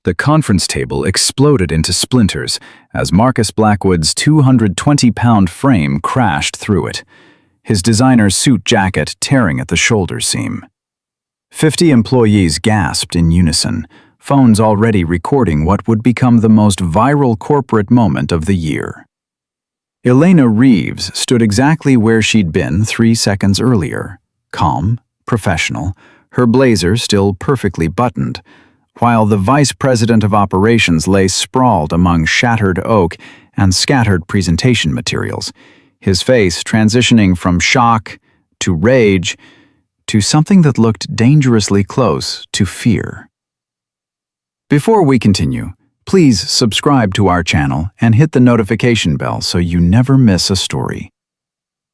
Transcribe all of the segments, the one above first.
The conference table exploded into splinters as Marcus Blackwood's 220-pound frame crashed through it, his designer's suit jacket tearing at the shoulder seam. 50 employees gasped in unison, phones already recording what would become the most viral corporate moment of the year. Elena Reeves stood exactly where she'd been 3 seconds earlier, calm, professional, her blazer still perfectly buttoned, while the vice president of operations lay sprawled among shattered oak and scattered presentation materials, his face transitioning from shock to rage to something that looked dangerously close to fear. Before we continue, please subscribe to our channel and hit the notification bell so you never miss a story.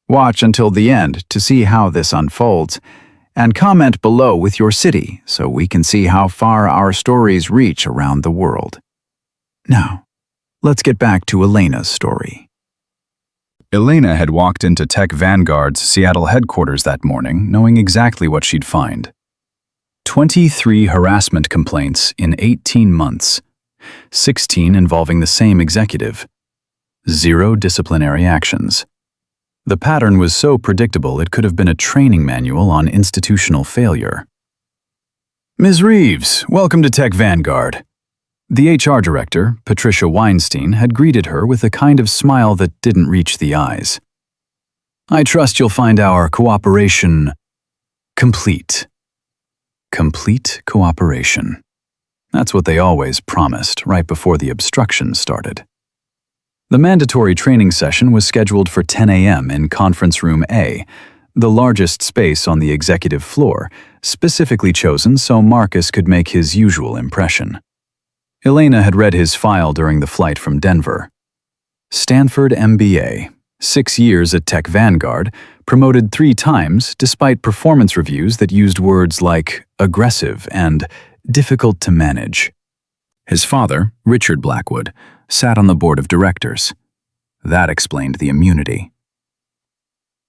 Watch until the end to see how this unfolds, and comment below with your city so we can see how far our stories reach around the world. Now, let's get back to Elena's story. Elena had walked into Tech Vanguard's Seattle headquarters that morning knowing exactly what she'd find. 23 harassment complaints in 18 months, 16 involving the same executive. 0 disciplinary actions. The pattern was so predictable it could have been a training manual on institutional failure. Ms. Reeves, welcome to Tech Vanguard. The HR director, Patricia Weinstein, had greeted her with a kind of smile that didn't reach the eyes. I trust you'll find our cooperation complete. Complete cooperation. That's what they always promised right before the obstruction started. The mandatory training session was scheduled for 10 a.m. in Conference Room A, the largest space on the executive floor, specifically chosen so Marcus could make his usual impression. Elena had read his file during the flight from Denver. Stanford MBA, 6 years at Tech Vanguard, promoted 3 times despite performance reviews that used words like aggressive and difficult to manage. His father, Richard Blackwood, sat on the board of directors. That explained the immunity.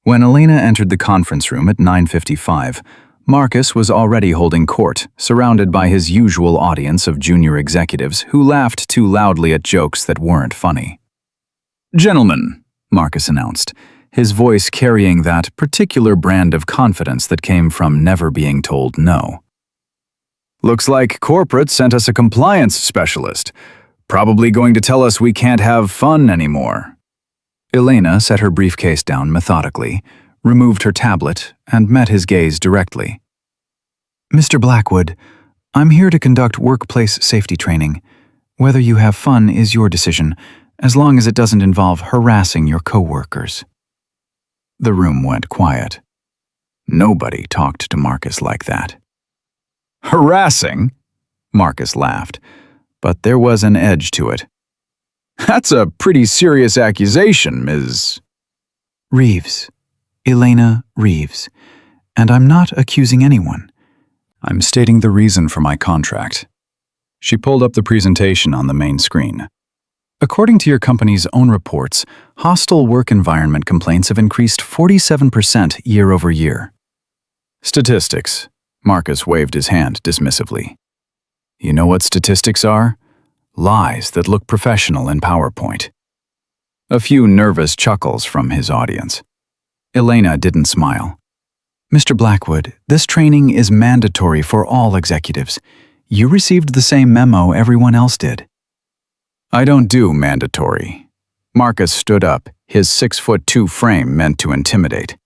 When Elena entered the conference room at 9:55, Marcus was already holding court, surrounded by his usual audience of junior executives who laughed too loudly at jokes that weren't funny. "Gentlemen," Marcus announced, his voice carrying that particular brand of confidence that came from never being told no. "Looks like corporate sent us a compliance specialist. Probably going to tell us we can't have fun anymore." Elena set her briefcase down methodically, removed her tablet, and met his gaze directly. "Mr. Blackwood, I'm here to conduct workplace safety training. Whether you have fun is your decision, as long as it doesn't involve harassing your coworkers." The room went quiet. Nobody talked to Marcus like that. "Harassing?" Marcus laughed, but there was an edge to it. "That's a pretty serious accusation, Ms. Reeves. Elena Reeves. And I'm not accusing anyone. I'm stating the reason for my contract." She pulled up the presentation on the main screen. According to your company's own reports, hostile work environment complaints have increased 47% year over year. Statistics. Marcus waved his hand dismissively. You know what statistics are? Lies that look professional in PowerPoint. A few nervous chuckles from his audience. Elena didn't smile. Mr. Blackwood, this training is mandatory for all executives. You received the same memo everyone else did. I don't do mandatory. Marcus stood up, his 6'2" frame meant to intimidate.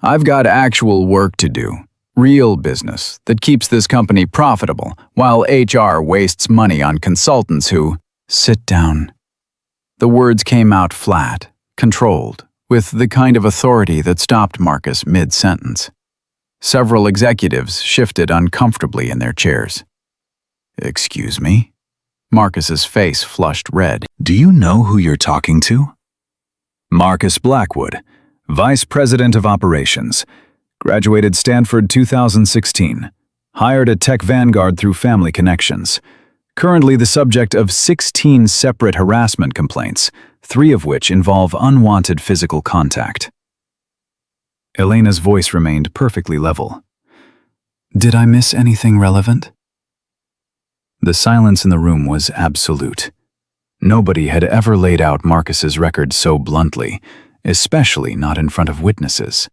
I've got actual work to do. Real business that keeps this company profitable while HR wastes money on consultants who— Sit down. The words came out flat, controlled, with the kind of authority that stopped Marcus mid-sentence. Several executives shifted uncomfortably in their chairs. Excuse me? Marcus's face flushed red. Do you know who you're talking to? Marcus Blackwood, Vice President of Operations. Graduated Stanford 2016. Hired at Tech Vanguard through family connections. Currently the subject of 16 separate harassment complaints, 3 of which involve unwanted physical contact. Elena's voice remained perfectly level. Did I miss anything relevant? The silence in the room was absolute. Nobody had ever laid out Marcus's record so bluntly, especially not in front of witnesses.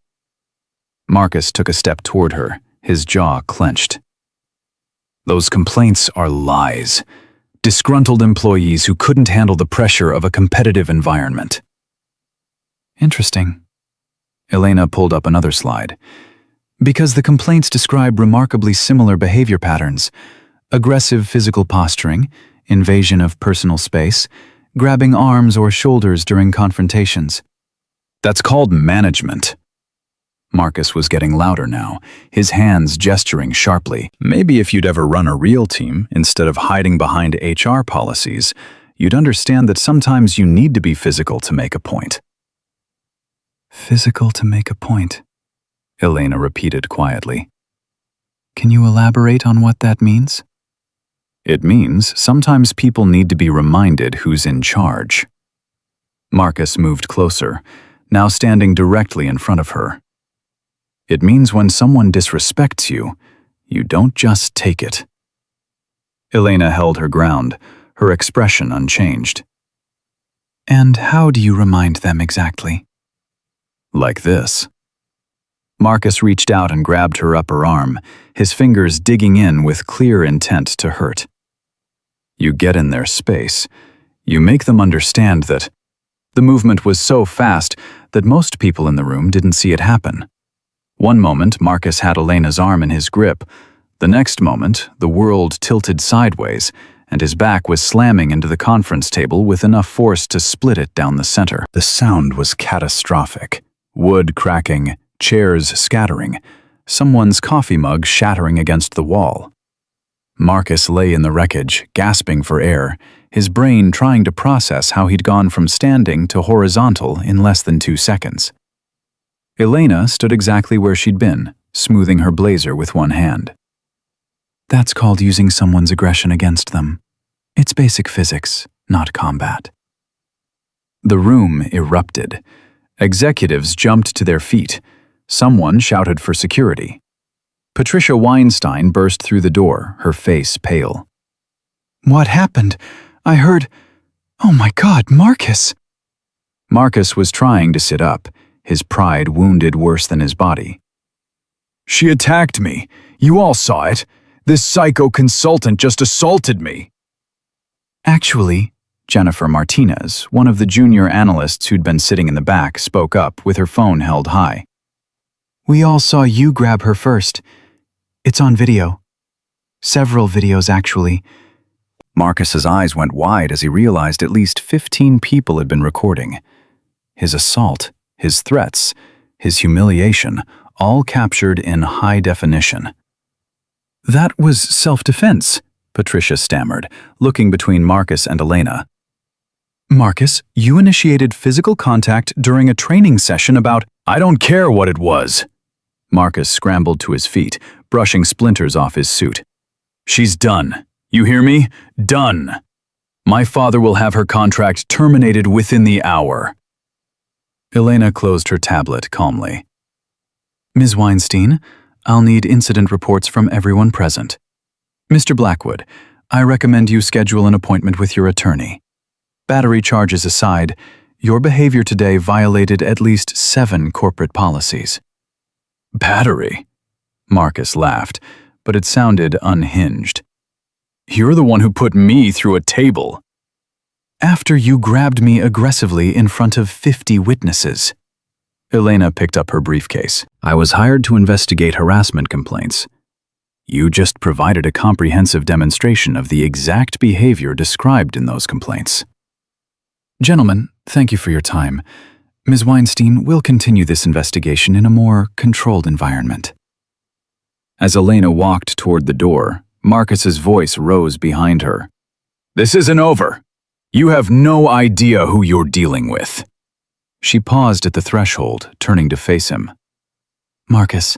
Marcus took a step toward her, his jaw clenched. Those complaints are lies. Disgruntled employees who couldn't handle the pressure of a competitive environment. Interesting. Elena pulled up another slide. Because the complaints describe remarkably similar behavior patterns: aggressive physical posturing, invasion of personal space, grabbing arms or shoulders during confrontations. That's called management. Marcus was getting louder now, his hands gesturing sharply. Maybe if you'd ever run a real team, instead of hiding behind HR policies, you'd understand that sometimes you need to be physical to make a point. Physical to make a point, Elena repeated quietly. Can you elaborate on what that means? It means sometimes people need to be reminded who's in charge. Marcus moved closer, now standing directly in front of her. It means when someone disrespects you, you don't just take it. Elena held her ground, her expression unchanged. And how do you remind them exactly? Like this. Marcus reached out and grabbed her upper arm, his fingers digging in with clear intent to hurt. You get in their space. You make them understand that. The movement was so fast that most people in the room didn't see it happen. One moment, Marcus had Elena's arm in his grip. The next moment, the world tilted sideways, and his back was slamming into the conference table with enough force to split it down the center. The sound was catastrophic. Wood cracking, chairs scattering, someone's coffee mug shattering against the wall. Marcus lay in the wreckage, gasping for air, his brain trying to process how he'd gone from standing to horizontal in less than 2 seconds. Elena stood exactly where she'd been, smoothing her blazer with one hand. That's called using someone's aggression against them. It's basic physics, not combat. The room erupted. Executives jumped to their feet. Someone shouted for security. Patricia Weinstein burst through the door, her face pale. What happened? I heard... Oh my God, Marcus! Marcus was trying to sit up, his pride wounded worse than his body. She attacked me. You all saw it. This psycho consultant just assaulted me. Actually, Jennifer Martinez, one of the junior analysts who'd been sitting in the back, spoke up with her phone held high. We all saw you grab her first. It's on video. Several videos, actually. Marcus's eyes went wide as he realized at least 15 people had been recording. His assault, his threats, his humiliation, all captured in high definition. That was self-defense, Patricia stammered, looking between Marcus and Elena. Marcus, you initiated physical contact during a training session about... I don't care what it was. Marcus scrambled to his feet, brushing splinters off his suit. She's done. You hear me? Done. My father will have her contract terminated within the hour. Elena closed her tablet calmly. Ms. Weinstein, I'll need incident reports from everyone present. Mr. Blackwood, I recommend you schedule an appointment with your attorney. Battery charges aside, your behavior today violated at least 7 corporate policies. Battery? Marcus laughed, but it sounded unhinged. You're the one who put me through a table. After you grabbed me aggressively in front of 50 witnesses. Elena picked up her briefcase. I was hired to investigate harassment complaints. You just provided a comprehensive demonstration of the exact behavior described in those complaints. Gentlemen, thank you for your time. Ms. Weinstein will continue this investigation in a more controlled environment. As Elena walked toward the door, Marcus's voice rose behind her. This isn't over. You have no idea who you're dealing with. She paused at the threshold, turning to face him. Marcus,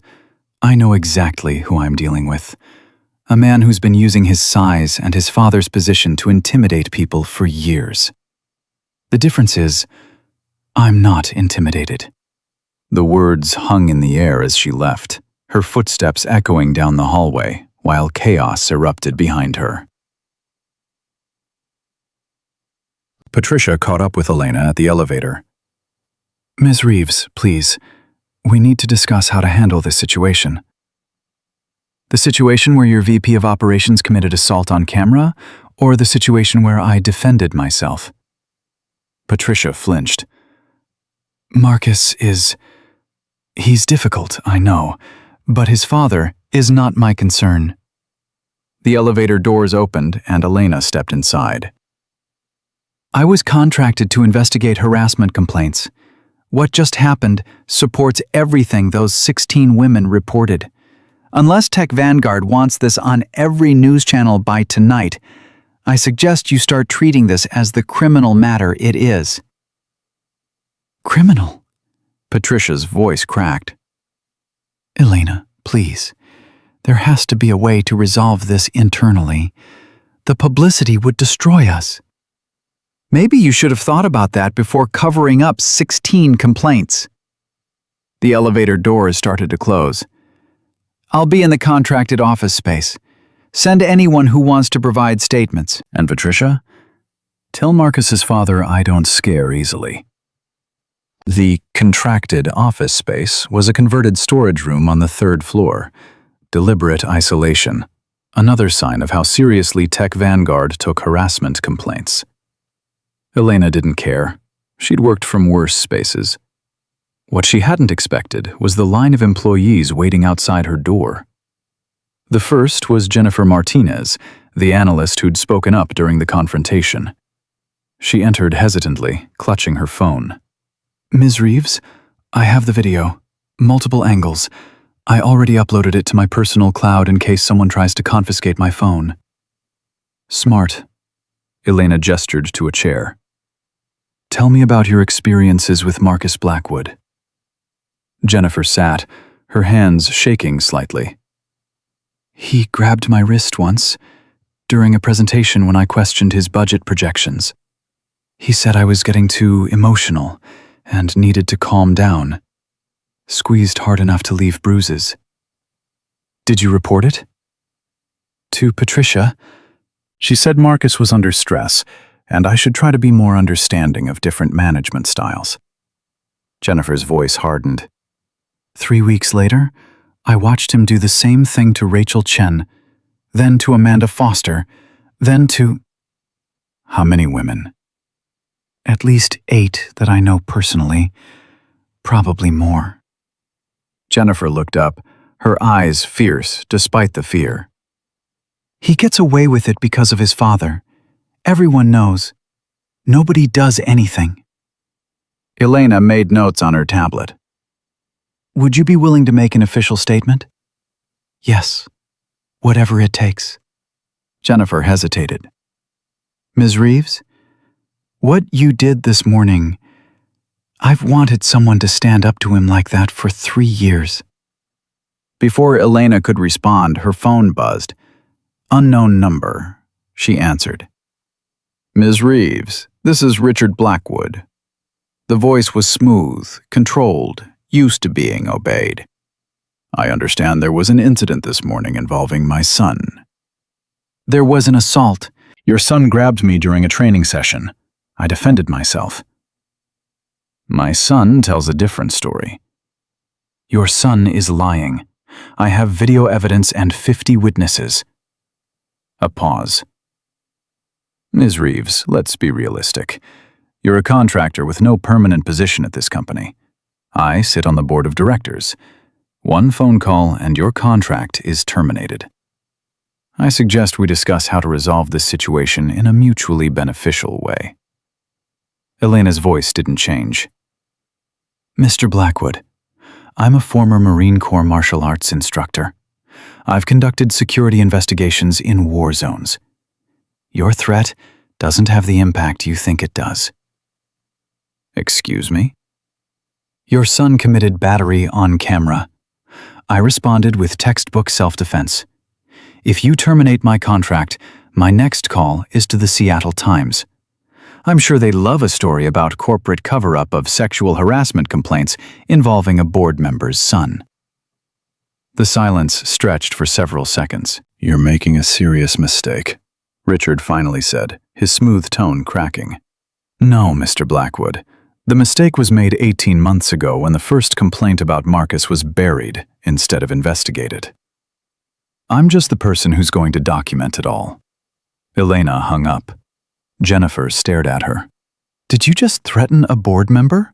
I know exactly who I'm dealing with. A man who's been using his size and his father's position to intimidate people for years. The difference is, I'm not intimidated. The words hung in the air as she left, her footsteps echoing down the hallway, while chaos erupted behind her. Patricia caught up with Elena at the elevator. Ms. Reeves, please. We need to discuss how to handle this situation. The situation where your VP of Operations committed assault on camera, or the situation where I defended myself? Patricia flinched. He's difficult, I know, but his father is not my concern. The elevator doors opened and Elena stepped inside. I was contracted to investigate harassment complaints. What just happened supports everything those 16 women reported. Unless Tech Vanguard wants this on every news channel by tonight, I suggest you start treating this as the criminal matter it is. Criminal? Patricia's voice cracked. Elena, please. There has to be a way to resolve this internally. The publicity would destroy us. Maybe you should have thought about that before covering up 16 complaints. The elevator doors started to close. I'll be in the contracted office space. Send anyone who wants to provide statements. And Patricia? Tell Marcus's father I don't scare easily. The contracted office space was a converted storage room on the 3rd floor. Deliberate isolation. Another sign of how seriously Tech Vanguard took harassment complaints. Elena didn't care. She'd worked from worse spaces. What she hadn't expected was the line of employees waiting outside her door. The first was Jennifer Martinez, the analyst who'd spoken up during the confrontation. She entered hesitantly, clutching her phone. Ms. Reeves, I have the video. Multiple angles. I already uploaded it to my personal cloud in case someone tries to confiscate my phone. Smart. Elena gestured to a chair. Tell me about your experiences with Marcus Blackwood. Jennifer sat, her hands shaking slightly. He grabbed my wrist once, during a presentation when I questioned his budget projections. He said I was getting too emotional and needed to calm down. Squeezed hard enough to leave bruises. Did you report it? To Patricia. She said Marcus was under stress, and I should try to be more understanding of different management styles. Jennifer's voice hardened. 3 weeks later, I watched him do the same thing to Rachel Chen, then to Amanda Foster, then to... How many women? At least 8 that I know personally. Probably more. Jennifer looked up, her eyes fierce despite the fear. He gets away with it because of his father. Everyone knows. Nobody does anything. Elena made notes on her tablet. Would you be willing to make an official statement? Yes. Whatever it takes. Jennifer hesitated. Ms. Reeves, what you did this morning, I've wanted someone to stand up to him like that for 3 years. Before Elena could respond, her phone buzzed. Unknown number, she answered. Ms. Reeves, this is Richard Blackwood. The voice was smooth, controlled, used to being obeyed. I understand there was an incident this morning involving my son. There was an assault. Your son grabbed me during a training session. I defended myself. My son tells a different story. Your son is lying. I have video evidence and 50 witnesses. A pause. Ms. Reeves, let's be realistic. You're a contractor with no permanent position at this company. I sit on the board of directors. One phone call and your contract is terminated. I suggest we discuss how to resolve this situation in a mutually beneficial way. Elena's voice didn't change. Mr. Blackwood, I'm a former Marine Corps martial arts instructor. I've conducted security investigations in war zones. Your threat doesn't have the impact you think it does. Excuse me? Your son committed battery on camera. I responded with textbook self-defense. If you terminate my contract, my next call is to the Seattle Times. I'm sure they love a story about corporate cover-up of sexual harassment complaints involving a board member's son. The silence stretched for several seconds. You're making a serious mistake, Richard finally said, his smooth tone cracking. No, Mr. Blackwood. The mistake was made 18 months ago when the first complaint about Marcus was buried instead of investigated. I'm just the person who's going to document it all. Elena hung up. Jennifer stared at her. Did you just threaten a board member?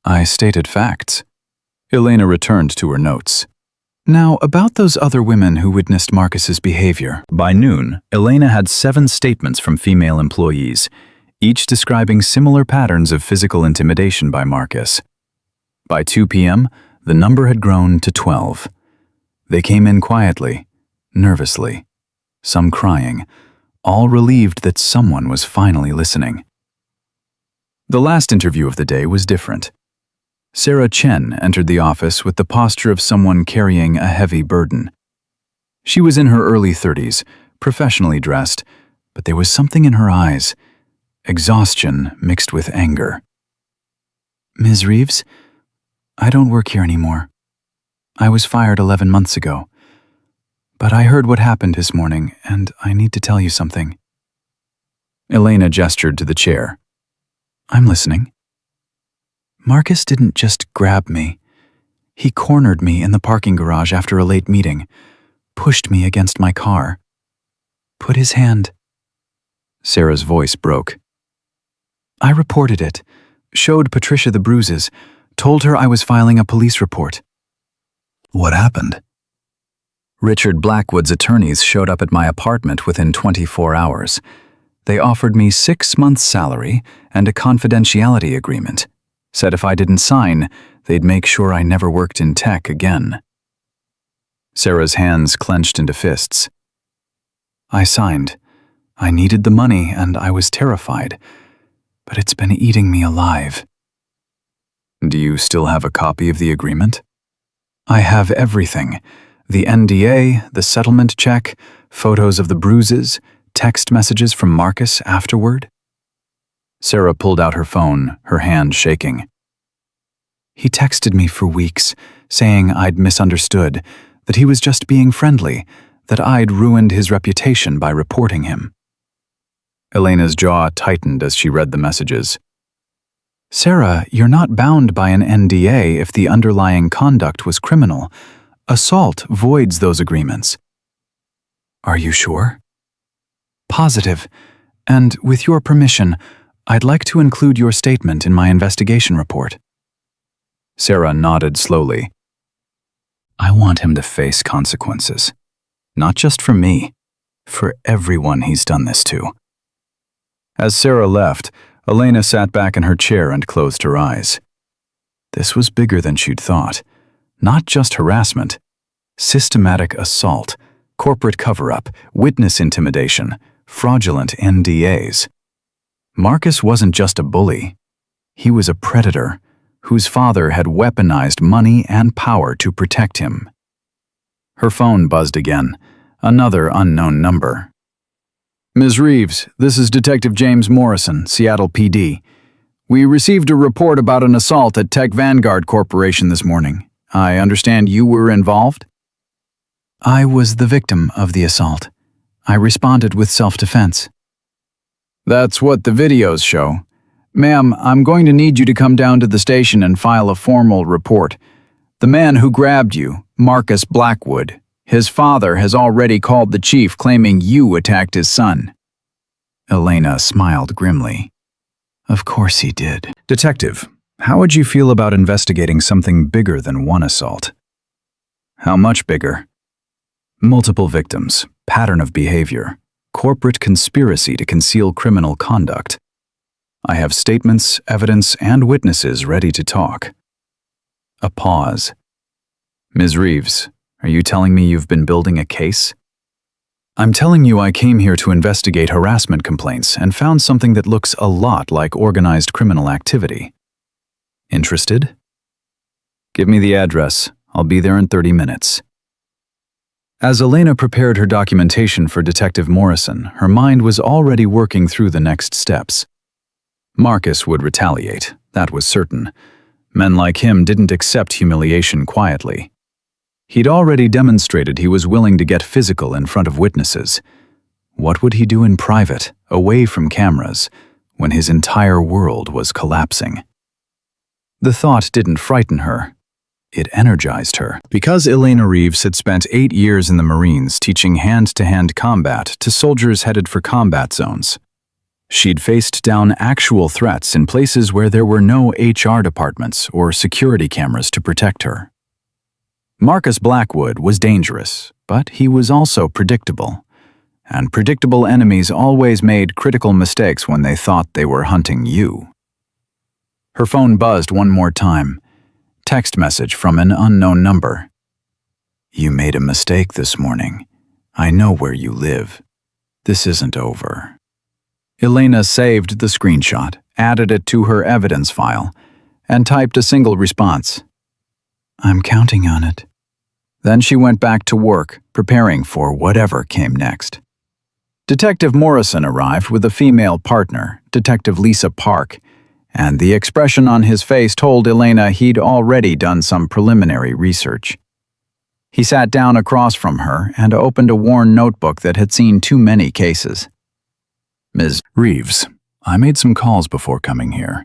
I stated facts. Elena returned to her notes. Now, about those other women who witnessed Marcus's behavior. By noon, Elena had 7 statements from female employees, each describing similar patterns of physical intimidation by Marcus. By 2 p.m., the number had grown to 12. They came in quietly, nervously, some crying, all relieved that someone was finally listening. The last interview of the day was different. Sarah Chen entered the office with the posture of someone carrying a heavy burden. She was in her early 30s, professionally dressed, but there was something in her eyes, exhaustion mixed with anger. Ms. Reeves, I don't work here anymore. I was fired 11 months ago. But I heard what happened this morning, and I need to tell you something. Elena gestured to the chair. I'm listening. Marcus didn't just grab me. He cornered me in the parking garage after a late meeting, pushed me against my car, put his hand. Sarah's voice broke. I reported it, showed Patricia the bruises, told her I was filing a police report. What happened? Richard Blackwood's attorneys showed up at my apartment within 24 hours. They offered me 6 months' salary and a confidentiality agreement. Said if I didn't sign, they'd make sure I never worked in tech again. Sarah's hands clenched into fists. I signed. I needed the money and I was terrified, but it's been eating me alive. Do you still have a copy of the agreement? I have everything. The NDA, the settlement check, photos of the bruises, text messages from Marcus afterward. Sarah pulled out her phone, her hand shaking. He texted me for weeks, saying I'd misunderstood, that he was just being friendly, that I'd ruined his reputation by reporting him. Elena's jaw tightened as she read the messages. Sarah, you're not bound by an NDA if the underlying conduct was criminal. Assault voids those agreements. Are you sure? Positive. And with your permission, I'd like to include your statement in my investigation report. Sarah nodded slowly. I want him to face consequences. Not just for me, for everyone he's done this to. As Sarah left, Elena sat back in her chair and closed her eyes. This was bigger than she'd thought. Not just harassment. Systematic assault, corporate cover-up, witness intimidation, fraudulent NDAs. Marcus wasn't just a bully. He was a predator whose father had weaponized money and power to protect him. Her phone buzzed again, another unknown number. Ms. Reeves, this is Detective James Morrison, Seattle PD. We received a report about an assault at Tech Vanguard Corporation this morning. I understand you were involved? I was the victim of the assault. I responded with self-defense. That's what the videos show. Ma'am, I'm going to need you to come down to the station and file a formal report. The man who grabbed you, Marcus Blackwood, his father has already called the chief claiming you attacked his son. Elena smiled grimly. Of course he did. Detective, how would you feel about investigating something bigger than one assault? How much bigger? Multiple victims, pattern of behavior, corporate conspiracy to conceal criminal conduct. I have statements, evidence, and witnesses ready to talk. A pause. Ms. Reeves, are you telling me you've been building a case? I'm telling you I came here to investigate harassment complaints and found something that looks a lot like organized criminal activity. Interested? Give me the address. I'll be there in 30 minutes. As Elena prepared her documentation for Detective Morrison, her mind was already working through the next steps. Marcus would retaliate, that was certain. Men like him didn't accept humiliation quietly. He'd already demonstrated he was willing to get physical in front of witnesses. What would he do in private, away from cameras, when his entire world was collapsing. The thought didn't frighten her. It energized her. Because Elena Reeves had spent 8 years in the Marines teaching hand-to-hand combat to soldiers headed for combat zones, she'd faced down actual threats in places where there were no HR departments or security cameras to protect her. Marcus Blackwood was dangerous, but he was also predictable. And predictable enemies always made critical mistakes when they thought they were hunting you. Her phone buzzed one more time. Text message from an unknown number. "You made a mistake this morning. I know where you live. This isn't over." Elena saved the screenshot, added it to her evidence file, and typed a single response. "I'm counting on it." Then she went back to work, preparing for whatever came next. Detective Morrison arrived with a female partner, Detective Lisa Park, and the expression on his face told Elena he'd already done some preliminary research. He sat down across from her and opened a worn notebook that had seen too many cases. "Ms. Reeves, I made some calls before coming here.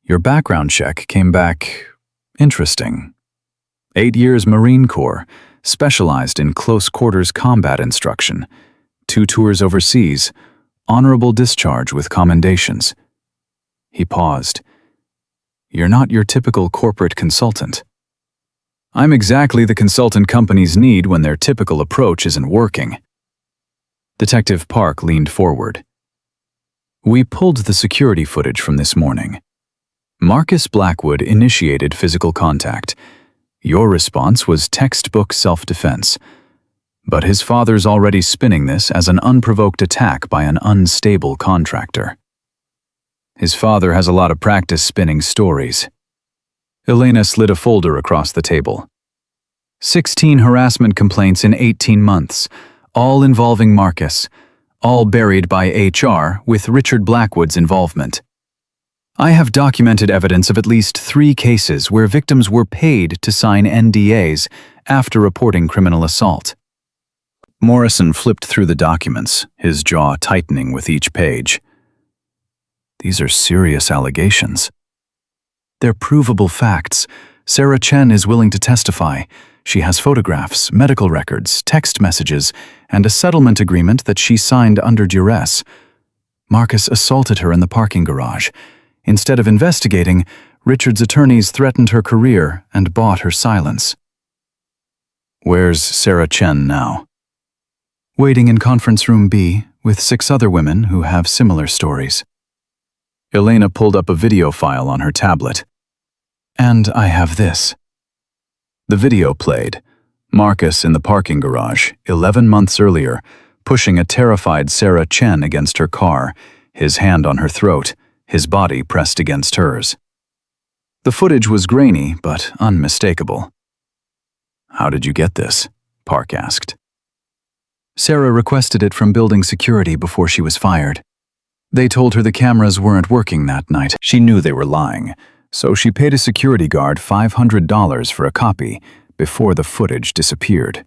Your background check came back interesting. 8 years Marine Corps, specialized in close quarters combat instruction, 2 tours overseas, honorable discharge with commendations." He paused. "You're not your typical corporate consultant." "I'm exactly the consultant companies need when their typical approach isn't working." Detective Park leaned forward. "We pulled the security footage from this morning. Marcus Blackwood initiated physical contact. Your response was textbook self-defense. But his father's already spinning this as an unprovoked attack by an unstable contractor. His father has a lot of practice spinning stories." Elena slid a folder across the table. 16 harassment complaints in 18 months, all involving Marcus, all buried by HR with Richard Blackwood's involvement. "I have documented evidence of at least 3 cases where victims were paid to sign NDAs after reporting criminal assault." Morrison flipped through the documents, his jaw tightening with each page. "These are serious allegations." "They're provable facts. Sarah Chen is willing to testify. She has photographs, medical records, text messages, and a settlement agreement that she signed under duress. Marcus assaulted her in the parking garage. Instead of investigating, Richard's attorneys threatened her career and bought her silence." "Where's Sarah Chen now?" "Waiting in conference room B with 6 other women who have similar stories." Elena pulled up a video file on her tablet. "And I have this." The video played. Marcus in the parking garage, 11 months earlier, pushing a terrified Sarah Chen against her car, his hand on her throat, his body pressed against hers. The footage was grainy but unmistakable. "How did you get this?" Park asked. "Sarah requested it from building security before she was fired. They told her the cameras weren't working that night. She knew they were lying, so she paid a security guard $500 for a copy before the footage disappeared."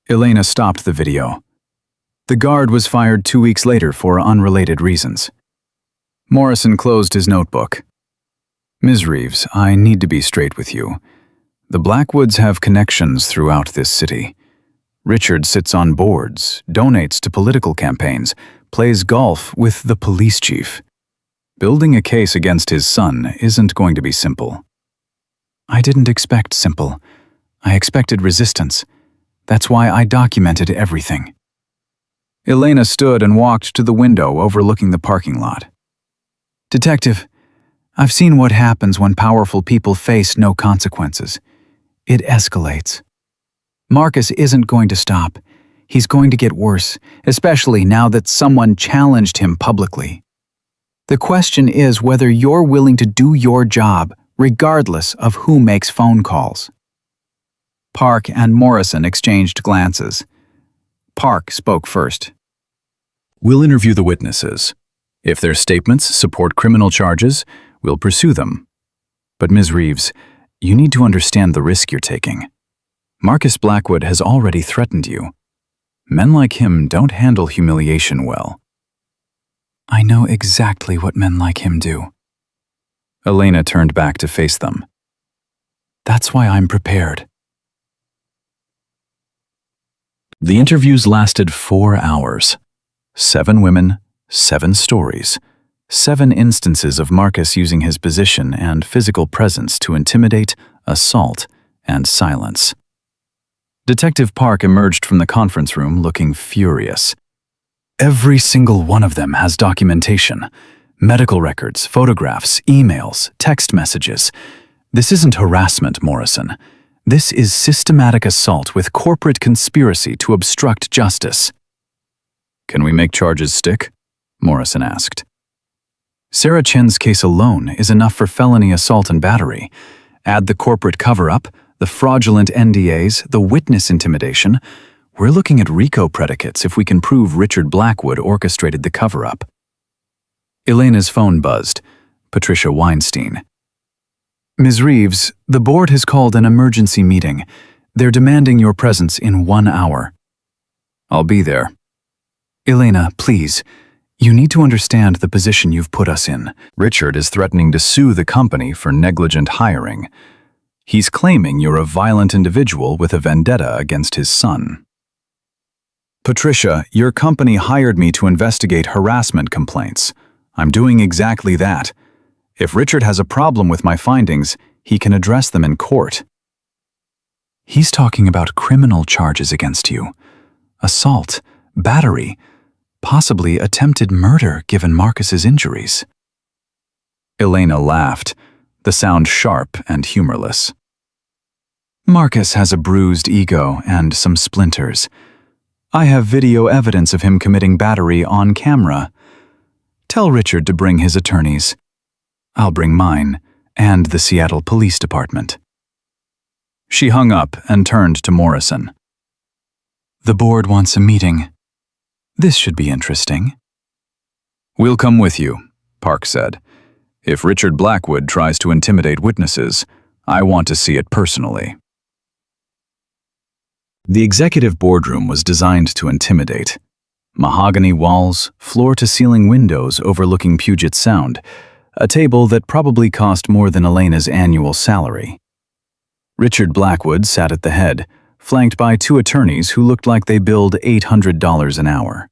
Elena stopped the video. The guard was fired 2 weeks later for unrelated reasons. Morrison closed his notebook. "Ms. Reeves, I need to be straight with you. The Blackwoods have connections throughout this city. Richard sits on boards, donates to political campaigns, plays golf with the police chief. Building a case against his son isn't going to be simple." "I didn't expect simple. I expected resistance. That's why I documented everything." Elena stood and walked to the window overlooking the parking lot. "Detective, I've seen what happens when powerful people face no consequences. It escalates. Marcus isn't going to stop. He's going to get worse, especially now that someone challenged him publicly. The question is whether you're willing to do your job, regardless of who makes phone calls." Park and Morrison exchanged glances. Park spoke first. "We'll interview the witnesses. If their statements support criminal charges, we'll pursue them. But Ms. Reeves, you need to understand the risk you're taking. Marcus Blackwood has already threatened you. Men like him don't handle humiliation well." "I I know exactly what men like him do. Elena turned back to face them. That's why I'm prepared. The interviews lasted 4 hours. 7 women, 7 stories, 7 instances of Marcus using his position and physical presence to intimidate, assault, and silence. Detective Park emerged from the conference room looking furious. Every single one of them has documentation. Medical records, photographs, emails, text messages. This isn't harassment, Morrison. This is systematic assault with corporate conspiracy to obstruct justice. Can we make charges stick? Morrison asked. Sarah Chen's case alone is enough for felony assault and battery. Add the corporate cover-up, the fraudulent NDAs, the witness intimidation. We're looking at RICO predicates if we can prove Richard Blackwood orchestrated the cover-up. Elena's phone buzzed. Patricia Weinstein. Ms. Reeves, the board has called an emergency meeting. They're demanding your presence in 1 hour. I'll be there. Elena, please. You need to understand the position you've put us in. Richard is threatening to sue the company for negligent hiring. He's claiming you're a violent individual with a vendetta against his son. Patricia, your company hired me to investigate harassment complaints. I'm doing exactly that. If Richard has a problem with my findings, he can address them in court. He's talking about criminal charges against you. Assault, battery, possibly attempted murder given Marcus's injuries. Elena laughed, the sound sharp and humorless. Marcus has a bruised ego and some splinters. I have video evidence of him committing battery on camera. Tell Richard to bring his attorneys. I'll bring mine and the Seattle Police Department. She hung up and turned to Morrison. The board wants a meeting. This should be interesting. We'll come with you, Park said. If Richard Blackwood tries to intimidate witnesses, I want to see it personally. The executive boardroom was designed to intimidate. Mahogany walls, floor-to-ceiling windows overlooking Puget Sound, a table that probably cost more than Elena's annual salary. Richard Blackwood sat at the head, flanked by 2 attorneys who looked like they billed $800 an hour.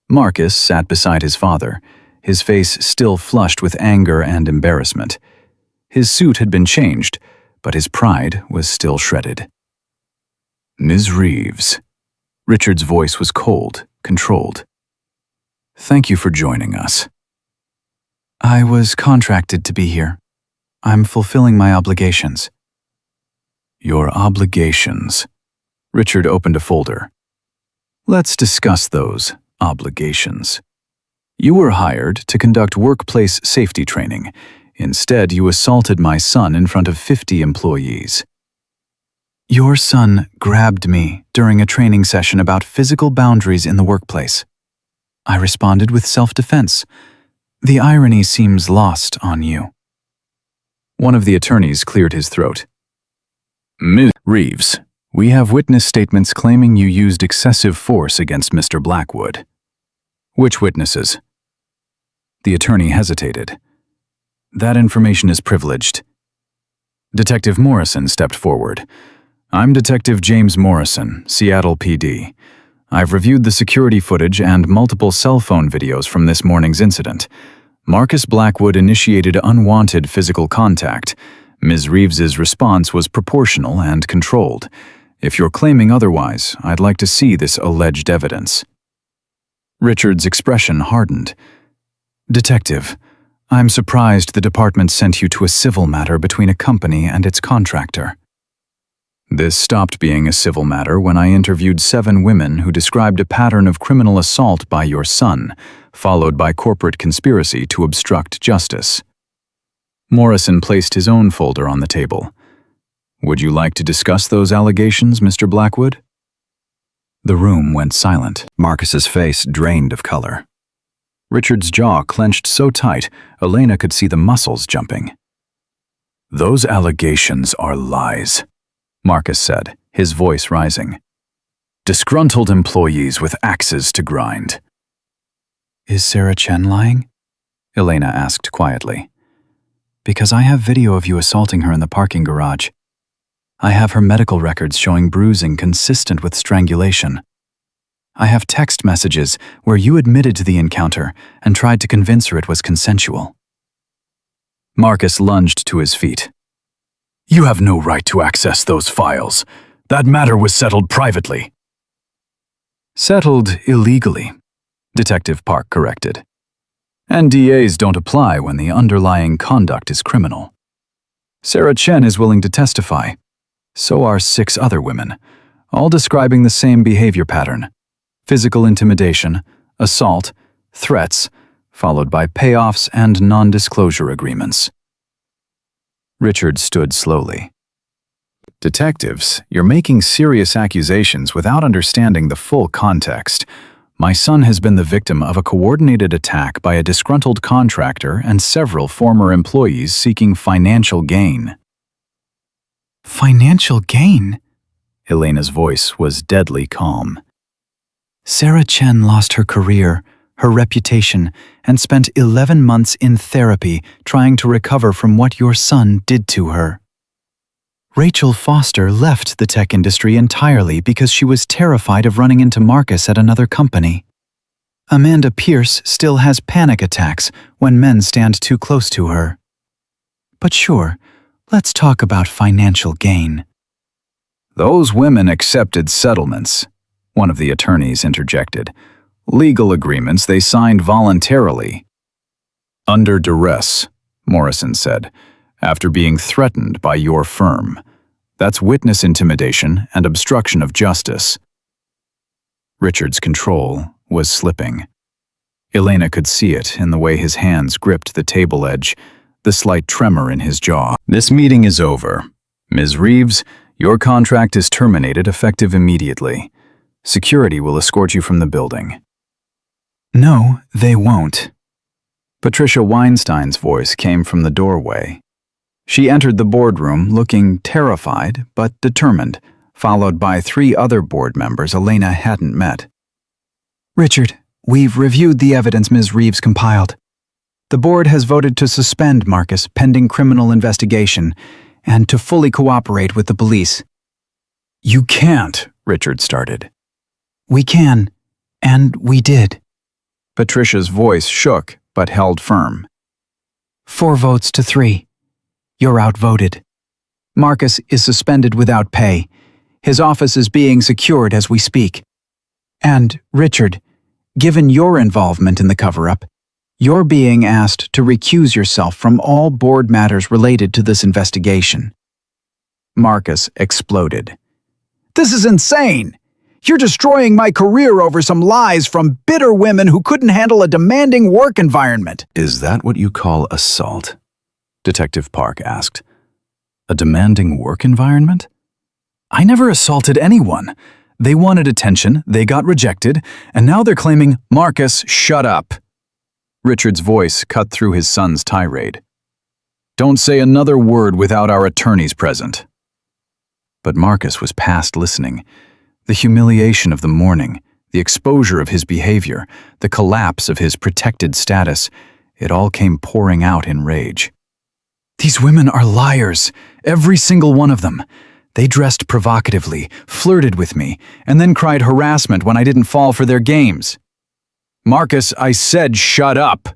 Marcus sat beside his father, his face still flushed with anger and embarrassment. His suit had been changed, but his pride was still shredded. Ms. Reeves. Richard's voice was cold, controlled. Thank you for joining us. I was contracted to be here. I'm fulfilling my obligations. Your obligations. Richard opened a folder. Let's discuss those obligations. You were hired to conduct workplace safety training. Instead, you assaulted my son in front of 50 employees. Your son grabbed me during a training session about physical boundaries in the workplace. I responded with self-defense. The irony seems lost on you. One of the attorneys cleared his throat. Ms. Reeves, we have witness statements claiming you used excessive force against Mr. Blackwood. Which witnesses? The attorney hesitated. That information is privileged. Detective Morrison stepped forward. I'm Detective James Morrison, Seattle PD. I've reviewed the security footage and multiple cell phone videos from this morning's incident. Marcus Blackwood initiated unwanted physical contact. Ms. Reeves's response was proportional and controlled. If you're claiming otherwise, I'd like to see this alleged evidence. Richard's expression hardened. Detective, I'm surprised the department sent you to a civil matter between a company and its contractor. This stopped being a civil matter when I interviewed 7 women who described a pattern of criminal assault by your son, followed by corporate conspiracy to obstruct justice. Morrison placed his own folder on the table. Would you like to discuss those allegations, Mr. Blackwood? The room went silent. Marcus's face drained of color. Richard's jaw clenched so tight, Elena could see the muscles jumping. Those allegations are lies, Marcus said, his voice rising. Disgruntled employees with axes to grind. Is Sarah Chen lying? Elena asked quietly. Because I have video of you assaulting her in the parking garage. I have her medical records showing bruising consistent with strangulation. I have text messages where you admitted to the encounter and tried to convince her it was consensual. Marcus lunged to his feet. You have no right to access those files. That matter was settled privately. Settled illegally, Detective Park corrected. NDAs don't apply when the underlying conduct is criminal. Sarah Chen is willing to testify. So are 6 other women, all describing the same behavior pattern. Physical intimidation, assault, threats, followed by payoffs and non-disclosure agreements. Richard stood slowly. Detectives, you're making serious accusations without understanding the full context. My son has been the victim of a coordinated attack by a disgruntled contractor and several former employees seeking financial gain. Financial gain? Elena's voice was deadly calm. Sarah Chen lost her career, her reputation, and spent 11 months in therapy trying to recover from what your son did to her. Rachel Foster left the tech industry entirely because she was terrified of running into Marcus at another company. Amanda Pierce still has panic attacks when men stand too close to her. But sure, let's talk about financial gain. Those women accepted settlements, one of the attorneys interjected. Legal agreements they signed voluntarily. Under duress, Morrison said, after being threatened by your firm. That's witness intimidation and obstruction of justice. Richard's control was slipping. Elena could see it in the way his hands gripped the table edge, the slight tremor in his jaw. This meeting is over. Ms. Reeves, your contract is terminated effective immediately. Security will escort you from the building. No, they won't. Patricia Weinstein's voice came from the doorway. She entered the boardroom looking terrified but determined, followed by 3 other board members Elena hadn't met. Richard, we've reviewed the evidence Ms. Reeves compiled. The board has voted to suspend Marcus pending criminal investigation and to fully cooperate with the police. You can't, Richard started. We can, and we did. Patricia's voice shook but held firm. 4 votes to 3. You're outvoted. Marcus is suspended without pay. His office is being secured as we speak. And, Richard, given your involvement in the cover-up, you're being asked to recuse yourself from all board matters related to this investigation. Marcus exploded. This is insane! You're destroying my career over some lies from bitter women who couldn't handle a demanding work environment. Is that what you call assault? Detective Park asked. A demanding work environment? I never assaulted anyone. They wanted attention, they got rejected, and now they're claiming, Marcus, shut up. Richard's voice cut through his son's tirade. Don't say another word without our attorneys present. But Marcus was past listening. The humiliation of the morning, the exposure of his behavior, the collapse of his protected status, it all came pouring out in rage. These women are liars, every single one of them. They dressed provocatively, flirted with me, and then cried harassment when I didn't fall for their games. Marcus, I said shut up!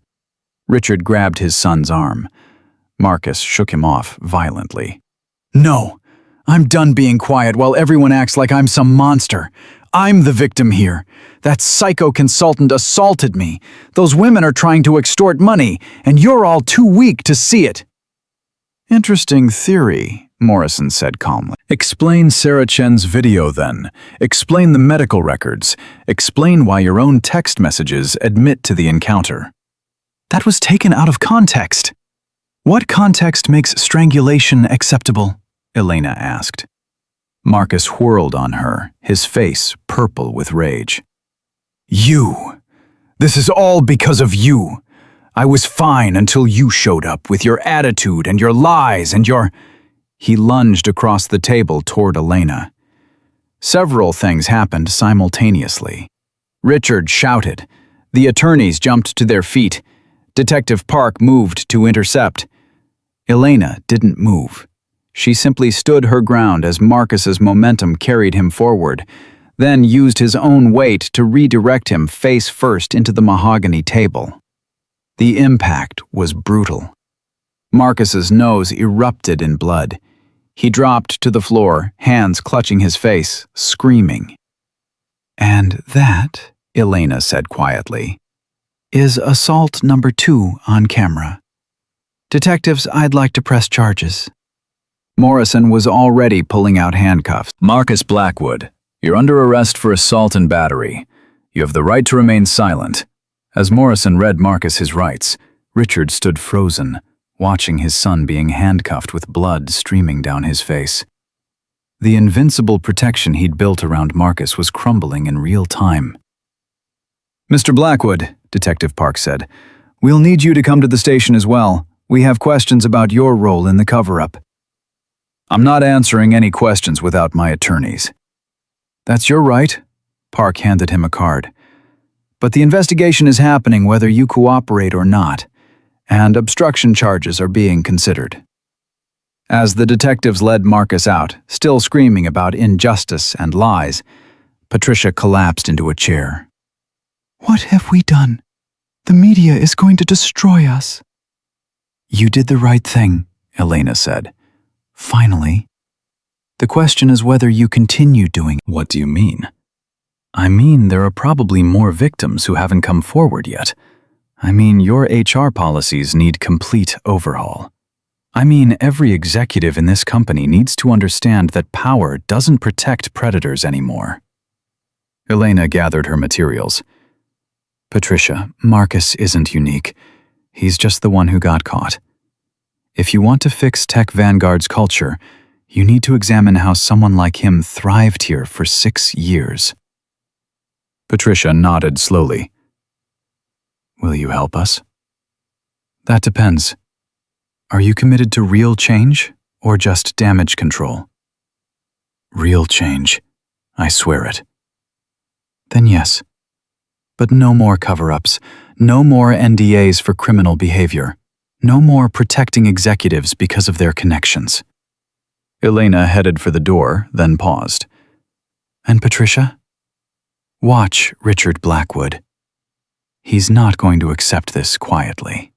Richard grabbed his son's arm. Marcus shook him off violently. No, I'm done being quiet while everyone acts like I'm some monster. I'm the victim here. That psycho consultant assaulted me. Those women are trying to extort money, and you're all too weak to see it. Interesting theory, Morrison said calmly. Explain Sarah Chen's video then. Explain the medical records. Explain why your own text messages admit to the encounter. That was taken out of context. What context makes strangulation acceptable? Elena asked. Marcus whirled on her, his face purple with rage. You! This is all because of you! I was fine until you showed up with your attitude and your lies and your... He lunged across the table toward Elena. Several things happened simultaneously. Richard shouted. The attorneys jumped to their feet. Detective Park moved to intercept. Elena didn't move. She simply stood her ground as Marcus's momentum carried him forward, then used his own weight to redirect him face first into the mahogany table. The impact was brutal. Marcus's nose erupted in blood. He dropped to the floor, hands clutching his face, screaming. "And that," Elena said quietly, "is assault number 2 on camera. Detectives, I'd like to press charges." Morrison was already pulling out handcuffs. Marcus Blackwood, you're under arrest for assault and battery. You have the right to remain silent. As Morrison read Marcus his rights, Richard stood frozen, watching his son being handcuffed with blood streaming down his face. The invincible protection he'd built around Marcus was crumbling in real time. "Mr. Blackwood," Detective Park said, "we'll need you to come to the station as well. We have questions about your role in the cover-up." "I'm not answering any questions without my attorneys." "That's your right." Park handed him a card. "But the investigation is happening whether you cooperate or not, and obstruction charges are being considered." As the detectives led Marcus out, still screaming about injustice and lies, Patricia collapsed into a chair. "What have we done? The media is going to destroy us." "You did the right thing," Elena said. "Finally. The question is whether you continue doing." "What do you mean?" "I mean, there are probably more victims who haven't come forward yet. I mean, your HR policies need complete overhaul. I mean, every executive in this company needs to understand that power doesn't protect predators anymore." Elena gathered her materials. "Patricia, Marcus isn't unique. He's just the one who got caught. If you want to fix Tech Vanguard's culture, you need to examine how someone like him thrived here for 6 years." Patricia nodded slowly. "Will you help us?" "That depends. Are you committed to real change or just damage control?" "Real change. I swear it." "Then yes. But no more cover-ups, no more NDAs for criminal behavior, no more protecting executives because of their connections." Elena headed for the door, then paused. "And Patricia? Watch Richard Blackwood. He's not going to accept this quietly."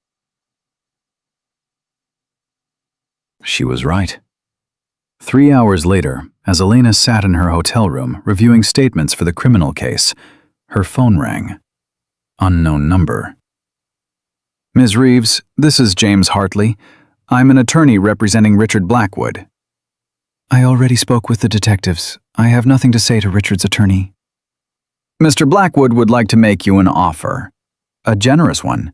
She was right. 3 hours later, as Elena sat in her hotel room reviewing statements for the criminal case, her phone rang. Unknown number. "Ms. Reeves, this is James Hartley. I'm an attorney representing Richard Blackwood." "I already spoke with the detectives. I have nothing to say to Richard's attorney." "Mr. Blackwood would like to make you an offer. A generous one.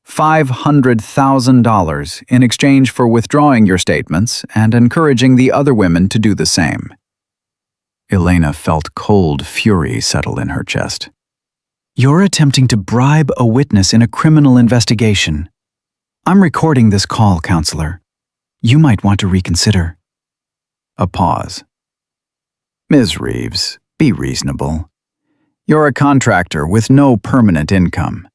$500,000 in exchange for withdrawing your statements and encouraging the other women to do the same." Elena felt cold fury settle in her chest. "You're attempting to bribe a witness in a criminal investigation. I'm recording this call, counselor. You might want to reconsider." A pause. "Ms. Reeves, be reasonable. You're a contractor with no permanent income.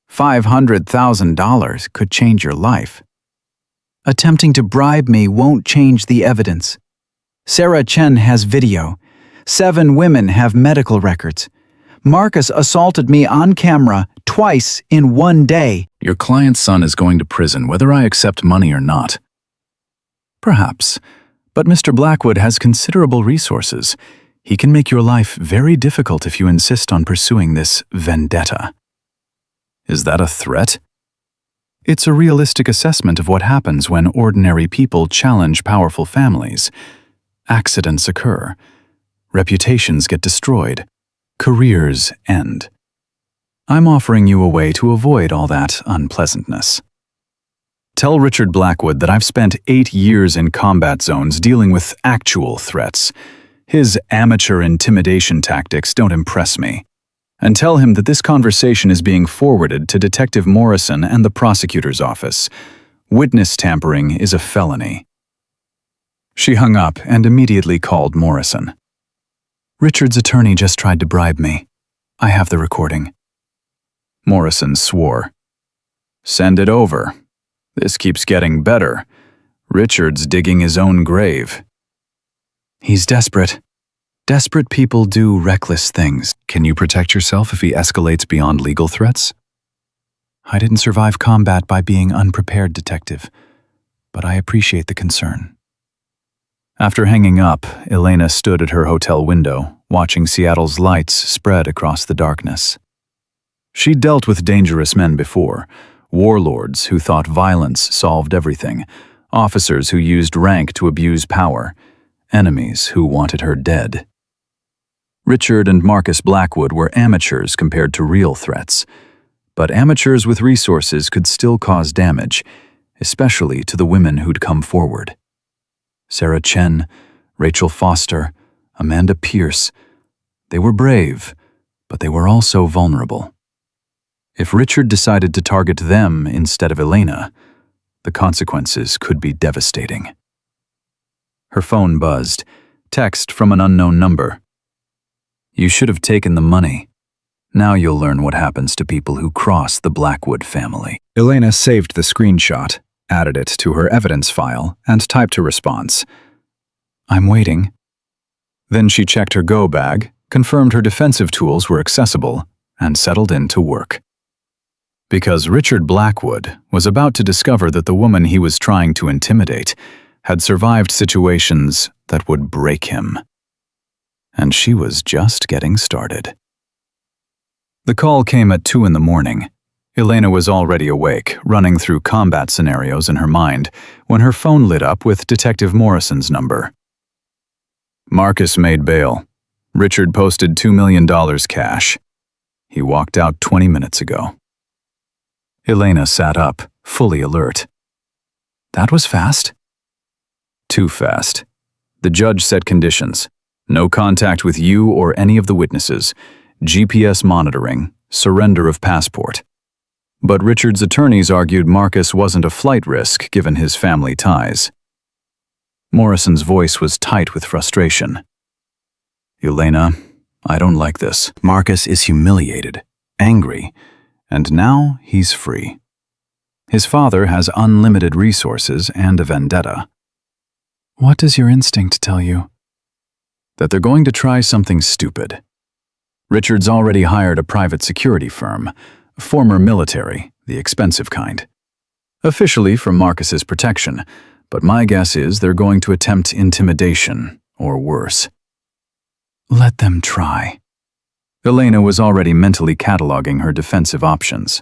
$500,000 could change your life." "Attempting to bribe me won't change the evidence. Sarah Chen has video. 7 women have medical records. Marcus assaulted me on camera twice in 1 day." "Your client's son is going to prison whether I accept money or not." "Perhaps, but Mr. Blackwood has considerable resources. He can make your life very difficult if you insist on pursuing this vendetta." "Is that a threat?" "It's a realistic assessment of what happens when ordinary people challenge powerful families. Accidents occur. Reputations get destroyed. Careers end. I'm offering you a way to avoid all that unpleasantness. Tell Richard Blackwood that I've spent 8 years in combat zones dealing with actual threats. His amateur intimidation tactics don't impress me. And tell him that this conversation is being forwarded to Detective Morrison and the prosecutor's office. Witness tampering is a felony." She hung up and immediately called Morrison. "Richard's attorney just tried to bribe me. I have the recording." Morrison swore. Send it over. This keeps getting better. Richard's digging his own grave. He's desperate. Desperate people do reckless things. Can you protect yourself if he escalates beyond legal threats? I didn't survive combat by being unprepared, detective, but I appreciate the concern. After hanging up, Elena stood at her hotel window, watching Seattle's lights spread across the darkness. She'd dealt with dangerous men before, warlords who thought violence solved everything, officers who used rank to abuse power, enemies who wanted her dead. Richard and Marcus Blackwood were amateurs compared to real threats, but amateurs with resources could still cause damage, especially to the women who'd come forward. Sarah Chen, Rachel Foster, Amanda Pierce. They were brave, but they were also vulnerable. If Richard decided to target them instead of Elena, the consequences could be devastating. Her phone buzzed. Text from an unknown number. You should have taken the money. Now you'll learn what happens to people who cross the Blackwood family. Elena saved the screenshot, added it to her evidence file, and typed a response. I'm waiting. Then she checked her go bag, confirmed her defensive tools were accessible, and settled in to work. Because Richard Blackwood was about to discover that the woman he was trying to intimidate had survived situations that would break him. And she was just getting started. The call came at 2 a.m. Elena was already awake, running through combat scenarios in her mind, when her phone lit up with Detective Morrison's number. Marcus made bail. Richard posted $2 million cash. He walked out 20 minutes ago. Elena sat up, fully alert. That was fast. Too fast. The judge set conditions. No contact with you or any of the witnesses. GPS monitoring. Surrender of passport. But Richard's attorneys argued Marcus wasn't a flight risk given his family ties. Morrison's voice was tight with frustration. Elena, I don't like this. Marcus is humiliated, angry, and now he's free. His father has unlimited resources and a vendetta. What does your instinct tell you? That they're going to try something stupid. Richard's already hired a private security firm, former military, the expensive kind. Officially for Marcus's protection, but my guess is they're going to attempt intimidation, or worse. Let them try. Elena was already mentally cataloging her defensive options.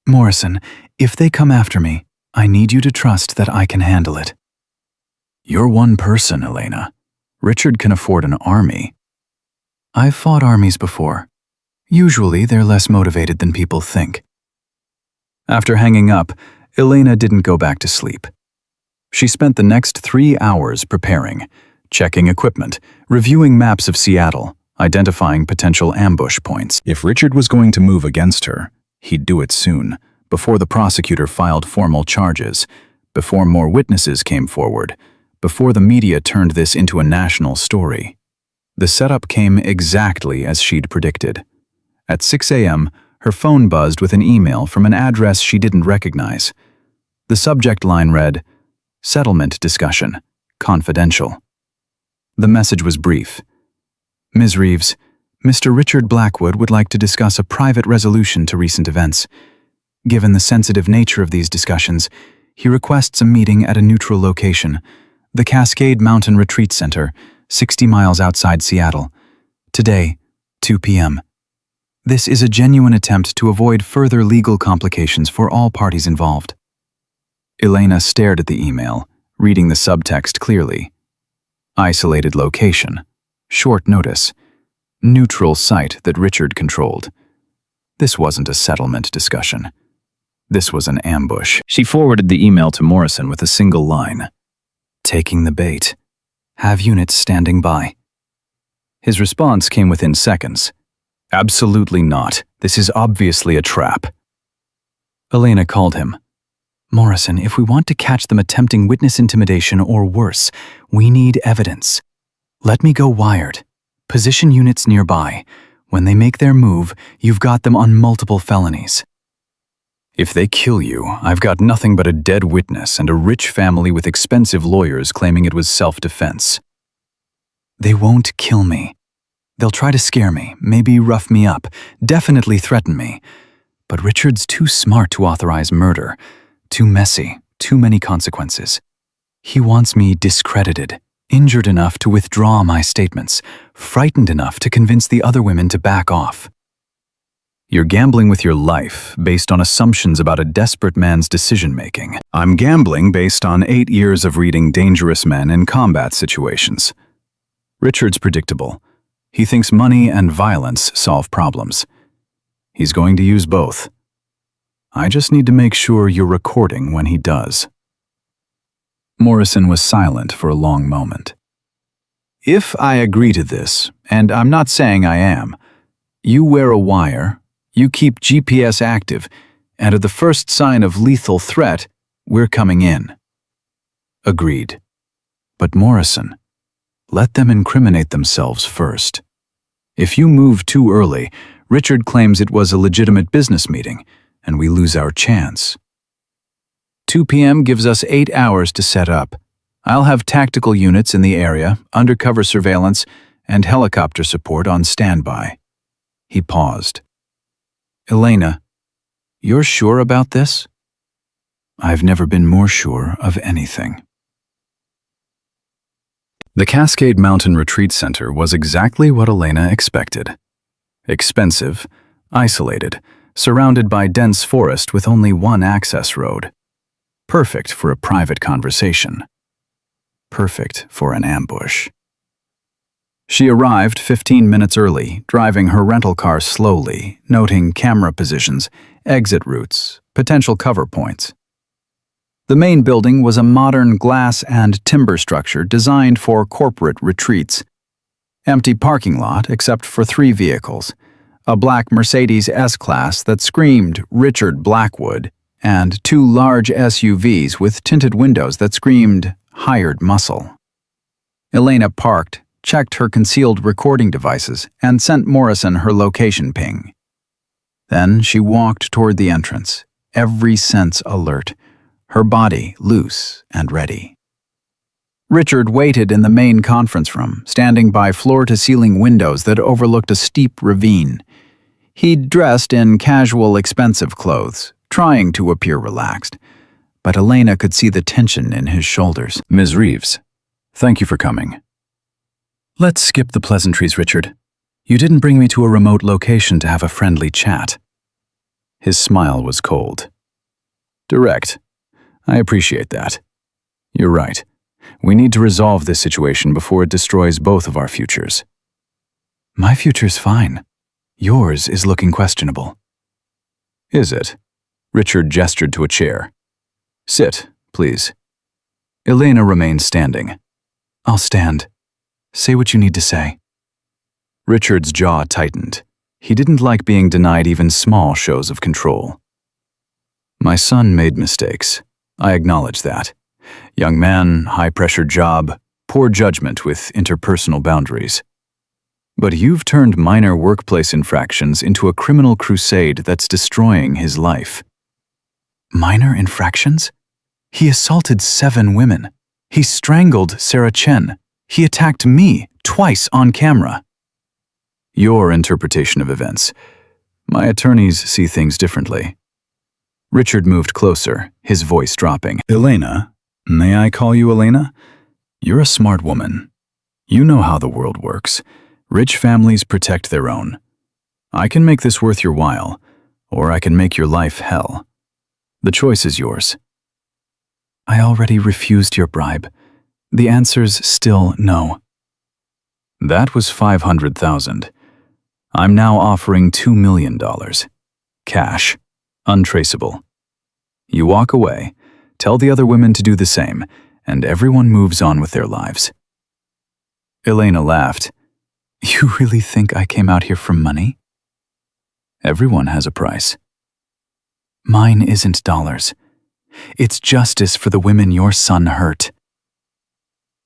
Morrison, if they come after me, I need you to trust that I can handle it. You're one person, Elena. Richard can afford an army. I've fought armies before. Usually they're less motivated than people think. After hanging up, Elena didn't go back to sleep. She spent the next 3 hours preparing, checking equipment, reviewing maps of Seattle, identifying potential ambush points. If Richard was going to move against her, he'd do it soon, before the prosecutor filed formal charges, before more witnesses came forward, before the media turned this into a national story. The setup came exactly as she'd predicted. At 6 a.m., her phone buzzed with an email from an address she didn't recognize. The subject line read, Settlement discussion, confidential. The message was brief. Ms. Reeves, Mr. Richard Blackwood would like to discuss a private resolution to recent events. Given the sensitive nature of these discussions, he requests a meeting at a neutral location, the Cascade Mountain Retreat Center, 60 miles outside Seattle. Today, 2 p.m. This is a genuine attempt to avoid further legal complications for all parties involved. Elena stared at the email, reading the subtext clearly. Isolated location. Short notice. Neutral site that Richard controlled. This wasn't a settlement discussion. This was an ambush. She forwarded the email to Morrison with a single line. Taking the bait. Have units standing by. His response came within seconds. Absolutely not. This is obviously a trap. Elena called him. Morrison, if we want to catch them attempting witness intimidation or worse, we need evidence. Let me go wired. Position units nearby. When they make their move, you've got them on multiple felonies. If they kill you, I've got nothing but a dead witness and a rich family with expensive lawyers claiming it was self-defense. They won't kill me. They'll try to scare me, maybe rough me up, definitely threaten me. But Richard's too smart to authorize murder. Too messy, too many consequences. He wants me discredited, injured enough to withdraw my statements, frightened enough to convince the other women to back off. You're gambling with your life based on assumptions about a desperate man's decision-making. I'm gambling based on 8 years of reading dangerous men in combat situations. Richard's predictable. He thinks money and violence solve problems. He's going to use both. I just need to make sure you're recording when he does. Morrison was silent for a long moment. If I agree to this, and I'm not saying I am, you wear a wire, you keep GPS active, and at the first sign of lethal threat, we're coming in. Agreed. But Morrison, let them incriminate themselves first. If you move too early, Richard claims it was a legitimate business meeting, and we lose our chance. 2 p.m. gives us 8 hours to set up. I'll have tactical units in the area, undercover surveillance, and helicopter support on standby. He paused. Elena, you're sure about this? I've never been more sure of anything. The Cascade Mountain Retreat Center was exactly what Elena expected. Expensive, isolated, surrounded by dense forest with only one access road. Perfect for a private conversation. Perfect for an ambush. She arrived 15 minutes early, driving her rental car slowly, noting camera positions, exit routes, potential cover points. The main building was a modern glass and timber structure designed for corporate retreats. Empty parking lot except for 3 vehicles, a black Mercedes S-Class that screamed Richard Blackwood, and 2 large SUVs with tinted windows that screamed hired muscle. Elena parked, checked her concealed recording devices, and sent Morrison her location ping. Then she walked toward the entrance, every sense alert, her body loose and ready. Richard waited in the main conference room, standing by floor-to-ceiling windows that overlooked a steep ravine. He'd dressed in casual, expensive clothes, trying to appear relaxed, but Elena could see the tension in his shoulders. Ms. Reeves, thank you for coming. Let's skip the pleasantries, Richard. You didn't bring me to a remote location to have a friendly chat. His smile was cold. Direct. I appreciate that. You're right. We need to resolve this situation before it destroys both of our futures. My future's fine. Yours is looking questionable. Is it? Richard gestured to a chair. Sit, please. Elena remained standing. I'll stand. Say what you need to say. Richard's jaw tightened. He didn't like being denied even small shows of control. My son made mistakes. I acknowledge that. Young man, high-pressure job, poor judgment with interpersonal boundaries. But you've turned minor workplace infractions into a criminal crusade that's destroying his life. Minor infractions? He assaulted 7 women. He strangled Sarah Chen. He attacked me twice on camera. Your interpretation of events. My attorneys see things differently. Richard moved closer, his voice dropping. Elena, may I call you Elena? You're a smart woman. You know how the world works. Rich families protect their own. I can make this worth your while, or I can make your life hell. The choice is yours. I already refused your bribe. The answer's still no. That was $500,000. I'm now offering $2 million. Cash. Untraceable. You walk away, tell the other women to do the same, and everyone moves on with their lives. Elena laughed. You really think I came out here for money? Everyone has a price. Mine isn't dollars. It's justice for the women your son hurt.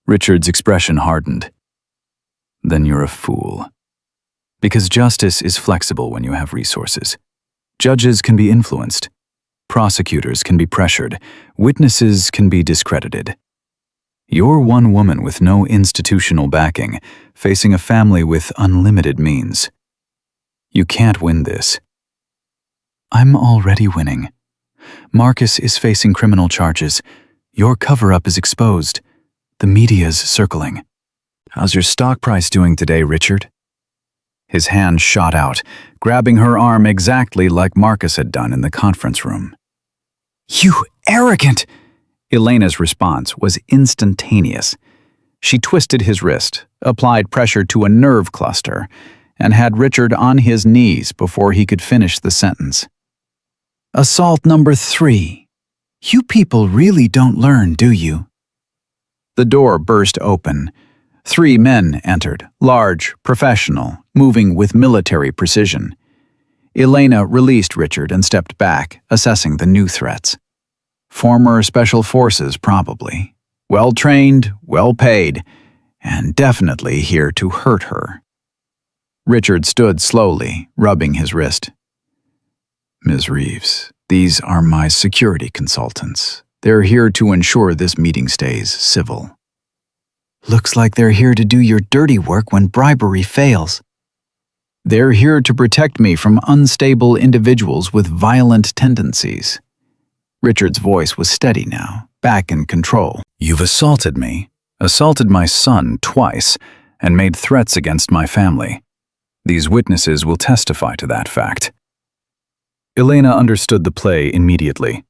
Richard's expression hardened. Then you're a fool. Because justice is flexible when you have resources. Judges can be influenced. Prosecutors can be pressured. Witnesses can be discredited. You're one woman with no institutional backing, facing a family with unlimited means. You can't win this. I'm already winning. Marcus is facing criminal charges. Your cover-up is exposed. The media's circling. How's your stock price doing today, Richard? His hand shot out, grabbing her arm exactly like Marcus had done in the conference room. You arrogant! Elena's response was instantaneous. She twisted his wrist, applied pressure to a nerve cluster, and had Richard on his knees before he could finish the sentence. Assault number 3. You people really don't learn, do you? The door burst open. 3 men entered, large, professional, moving with military precision. Elena released Richard and stepped back, assessing the new threats. Former special forces, probably. Well-trained, well-paid, and definitely here to hurt her. Richard stood slowly, rubbing his wrist. Ms. Reeves, these are my security consultants. They're here to ensure this meeting stays civil. Looks like they're here to do your dirty work when bribery fails. They're here to protect me from unstable individuals with violent tendencies. Richard's voice was steady now, back in control. You've assaulted me, assaulted my son twice, and made threats against my family. These witnesses will testify to that fact. Elena understood the play immediately.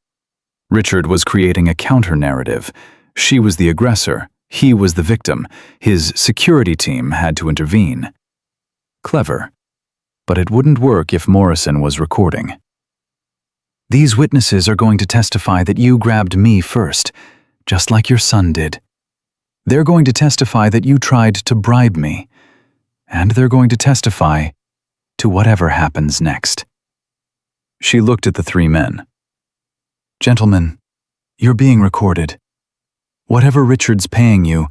Richard was creating a counter-narrative. She was the aggressor. He was the victim. His security team had to intervene. Clever. But it wouldn't work if Morrison was recording. These witnesses are going to testify that you grabbed me first, just like your son did. They're going to testify that you tried to bribe me. And they're going to testify to whatever happens next. She looked at the 3 men. Gentlemen, you're being recorded. Whatever Richard's paying you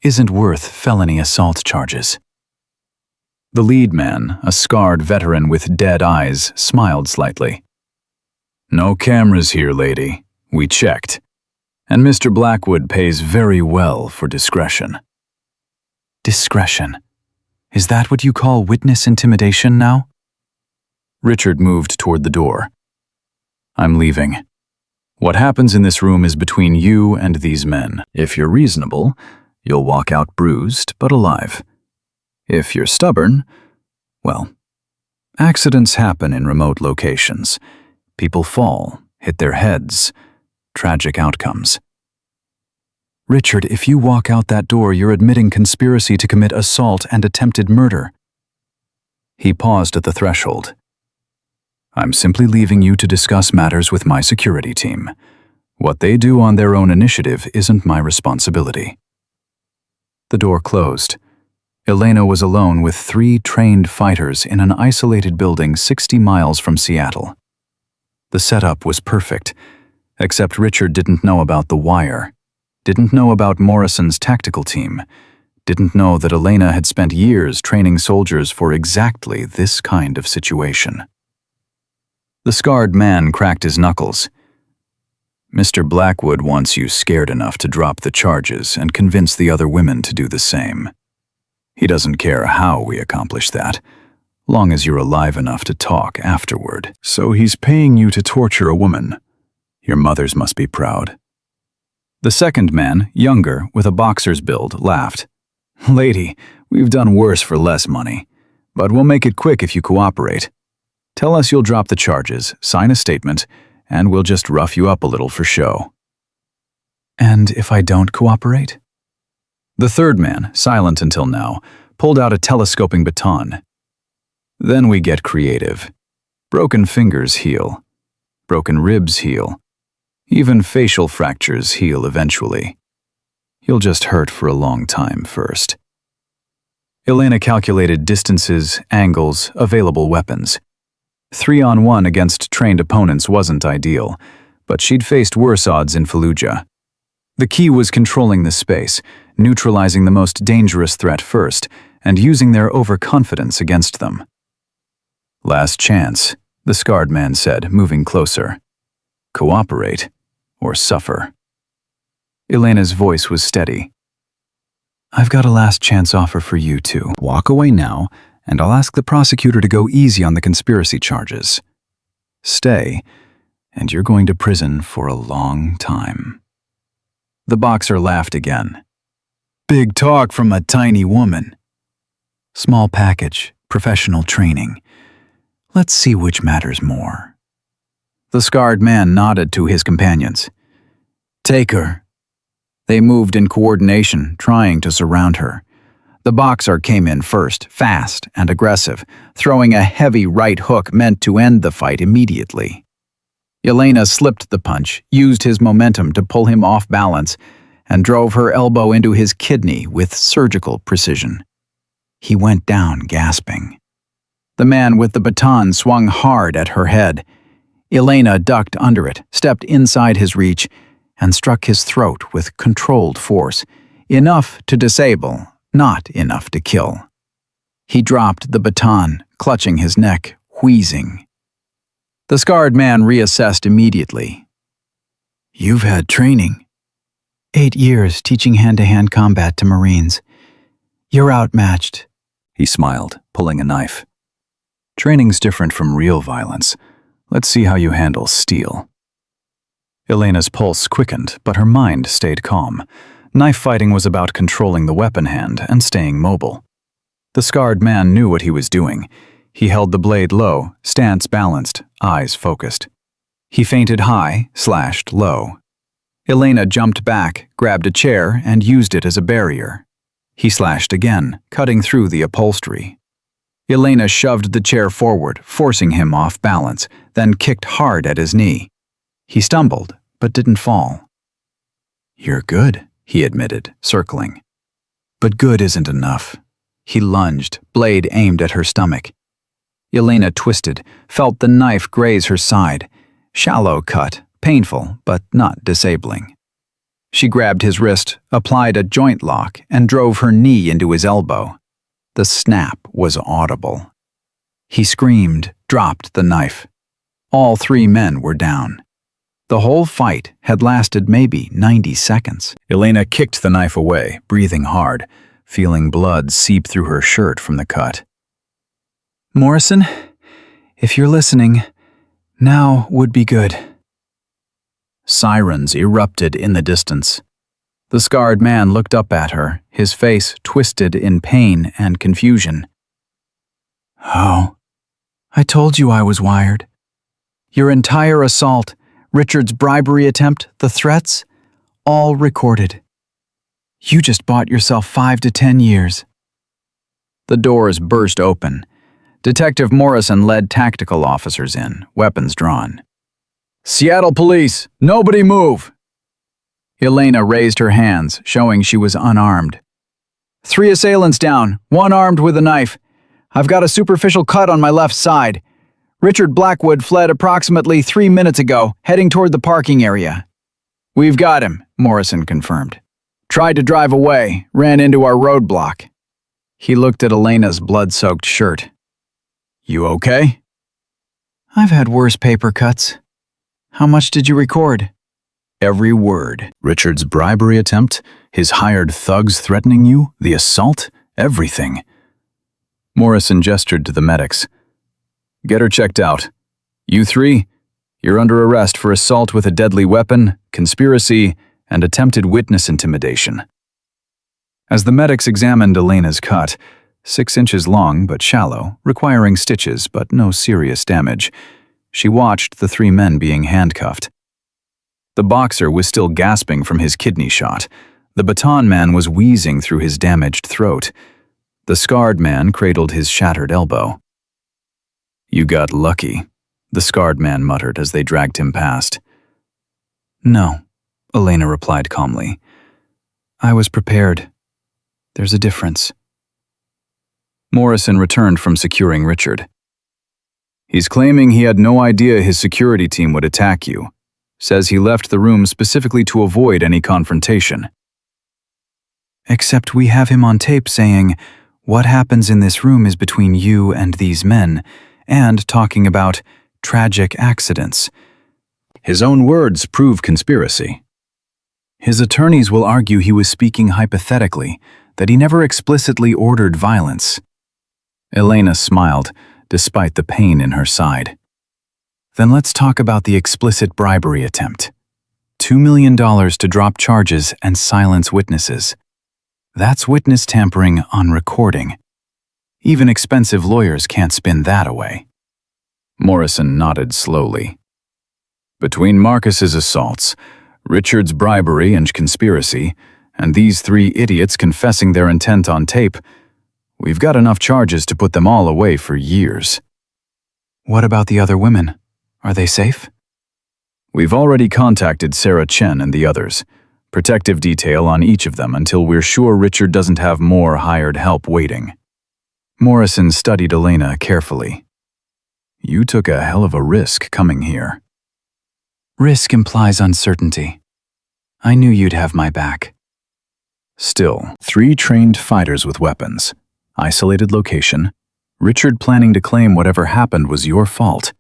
isn't worth felony assault charges. The lead man, a scarred veteran with dead eyes, smiled slightly. No cameras here, lady. We checked. And Mr. Blackwood pays very well for discretion. Discretion? Is that what you call witness intimidation now? Richard moved toward the door. I'm leaving. What happens in this room is between you and these men. If you're reasonable, you'll walk out bruised but alive. If you're stubborn, well, accidents happen in remote locations. People fall, hit their heads, tragic outcomes. Richard, if you walk out that door, you're admitting conspiracy to commit assault and attempted murder. He paused at the threshold. I'm simply leaving you to discuss matters with my security team. What they do on their own initiative isn't my responsibility. The door closed. Elena was alone with 3 trained fighters in an isolated building 60 miles from Seattle. The setup was perfect, except Richard didn't know about the wire, didn't know about Morrison's tactical team, didn't know that Elena had spent years training soldiers for exactly this kind of situation. The scarred man cracked his knuckles. Mr. Blackwood wants you scared enough to drop the charges and convince the other women to do the same. He doesn't care how we accomplish that, long as you're alive enough to talk afterward. So he's paying you to torture a woman. Your mothers must be proud. The second man, younger, with a boxer's build, laughed. Lady, we've done worse for less money, but we'll make it quick if you cooperate. Tell us you'll drop the charges, sign a statement, and we'll just rough you up a little for show. And if I don't cooperate? The third man, silent until now, pulled out a telescoping baton. Then we get creative. Broken fingers heal. Broken ribs heal. Even facial fractures heal eventually. You'll just hurt for a long time first. Elena calculated distances, angles, available weapons. 3-on-1 against trained opponents wasn't ideal, but she'd faced worse odds in Fallujah. The key was controlling the space, neutralizing the most dangerous threat first, and using their overconfidence against them. "Last chance," the scarred man said, moving closer. "Cooperate or suffer." Elena's voice was steady. "I've got a last chance offer for you too. Walk away now, and I'll ask the prosecutor to go easy on the conspiracy charges. Stay, and you're going to prison for a long time." The boxer laughed again. "Big talk from a tiny woman." "Small package, professional training. Let's see which matters more." The scarred man nodded to his companions. "Take her." They moved in coordination, trying to surround her. The boxer came in first, fast and aggressive, throwing a heavy right hook meant to end the fight immediately. Elena slipped the punch, used his momentum to pull him off balance, and drove her elbow into his kidney with surgical precision. He went down, gasping. The man with the baton swung hard at her head. Elena ducked under it, stepped inside his reach, and struck his throat with controlled force, enough to disable, not enough to kill. He dropped the baton, clutching his neck, wheezing. The scarred man reassessed immediately. "You've had training." 8 years teaching hand-to-hand combat to Marines. "You're outmatched." He smiled, pulling a knife. "Training's different from real violence. Let's see how you handle steel." Elena's pulse quickened, but her mind stayed calm. Knife fighting was about controlling the weapon hand and staying mobile. The scarred man knew what he was doing. He held the blade low, stance balanced, eyes focused. He feinted high, slashed low. Elena jumped back, grabbed a chair, and used it as a barrier. He slashed again, cutting through the upholstery. Elena shoved the chair forward, forcing him off balance, then kicked hard at his knee. He stumbled, but didn't fall. "You're good," he admitted, circling. But good isn't enough. He lunged, blade aimed at her stomach. Elena twisted, felt the knife graze her side. Shallow cut, painful, but not disabling. She grabbed his wrist, applied a joint lock, and drove her knee into his elbow. The snap was audible. He screamed, dropped the knife. All 3 men were down. The whole fight had lasted maybe 90 seconds. Elena kicked the knife away, breathing hard, feeling blood seep through her shirt from the cut. "Morrison, if you're listening, now would be good." Sirens erupted in the distance. The scarred man looked up at her, his face twisted in pain and confusion. "Oh, I told you I was wired. Your entire assault, Richard's bribery attempt, the threats, all recorded. You just bought yourself 5 to 10 years. The doors burst open. Detective Morrison led tactical officers in, weapons drawn. "Seattle Police, nobody move!" Elena raised her hands, showing she was unarmed. "3 assailants down, 1 armed with a knife. I've got a superficial cut on my left side. Richard Blackwood fled approximately 3 minutes ago, heading toward the parking area." "We've got him," Morrison confirmed. "Tried to drive away, ran into our roadblock." He looked at Elena's blood-soaked shirt. "You okay?" "I've had worse paper cuts. How much did you record?" Every word. Richard's bribery attempt, his hired thugs threatening you, the assault, everything. Morrison gestured to the medics. "Get her checked out. You 3, you're under arrest for assault with a deadly weapon, conspiracy, and attempted witness intimidation." As the medics examined Elena's cut, 6 inches long but shallow, requiring stitches but no serious damage, she watched the 3 men being handcuffed. The boxer was still gasping from his kidney shot. The baton man was wheezing through his damaged throat. The scarred man cradled his shattered elbow. "You got lucky," the scarred man muttered as they dragged him past. "No," Elena replied calmly. "I was prepared. There's a difference." Morrison returned from securing Richard. "He's claiming he had no idea his security team would attack you. Says he left the room specifically to avoid any confrontation." "Except we have him on tape saying, What happens in this room is between you and these men, and talking about tragic accidents. His own words prove conspiracy. His attorneys will argue he was speaking hypothetically, that he never explicitly ordered violence. Elena smiled, despite the pain in her side. Then let's talk about the explicit bribery attempt. $2 million to drop charges and silence witnesses. That's witness tampering on recording. Even expensive lawyers can't spin that away. Morrison nodded slowly. Between Marcus's assaults, Richard's bribery and conspiracy, and these 3 idiots confessing their intent on tape, we've got enough charges to put them all away for years. What about the other women? Are they safe? We've already contacted Sarah Chen and the others. Protective detail on each of them until we're sure Richard doesn't have more hired help waiting. Morrison studied Elena carefully. You took a hell of a risk coming here. Risk implies uncertainty. I knew you'd have my back. Still, 3 trained fighters with weapons. Isolated location. Richard planning to claim whatever happened was your fault.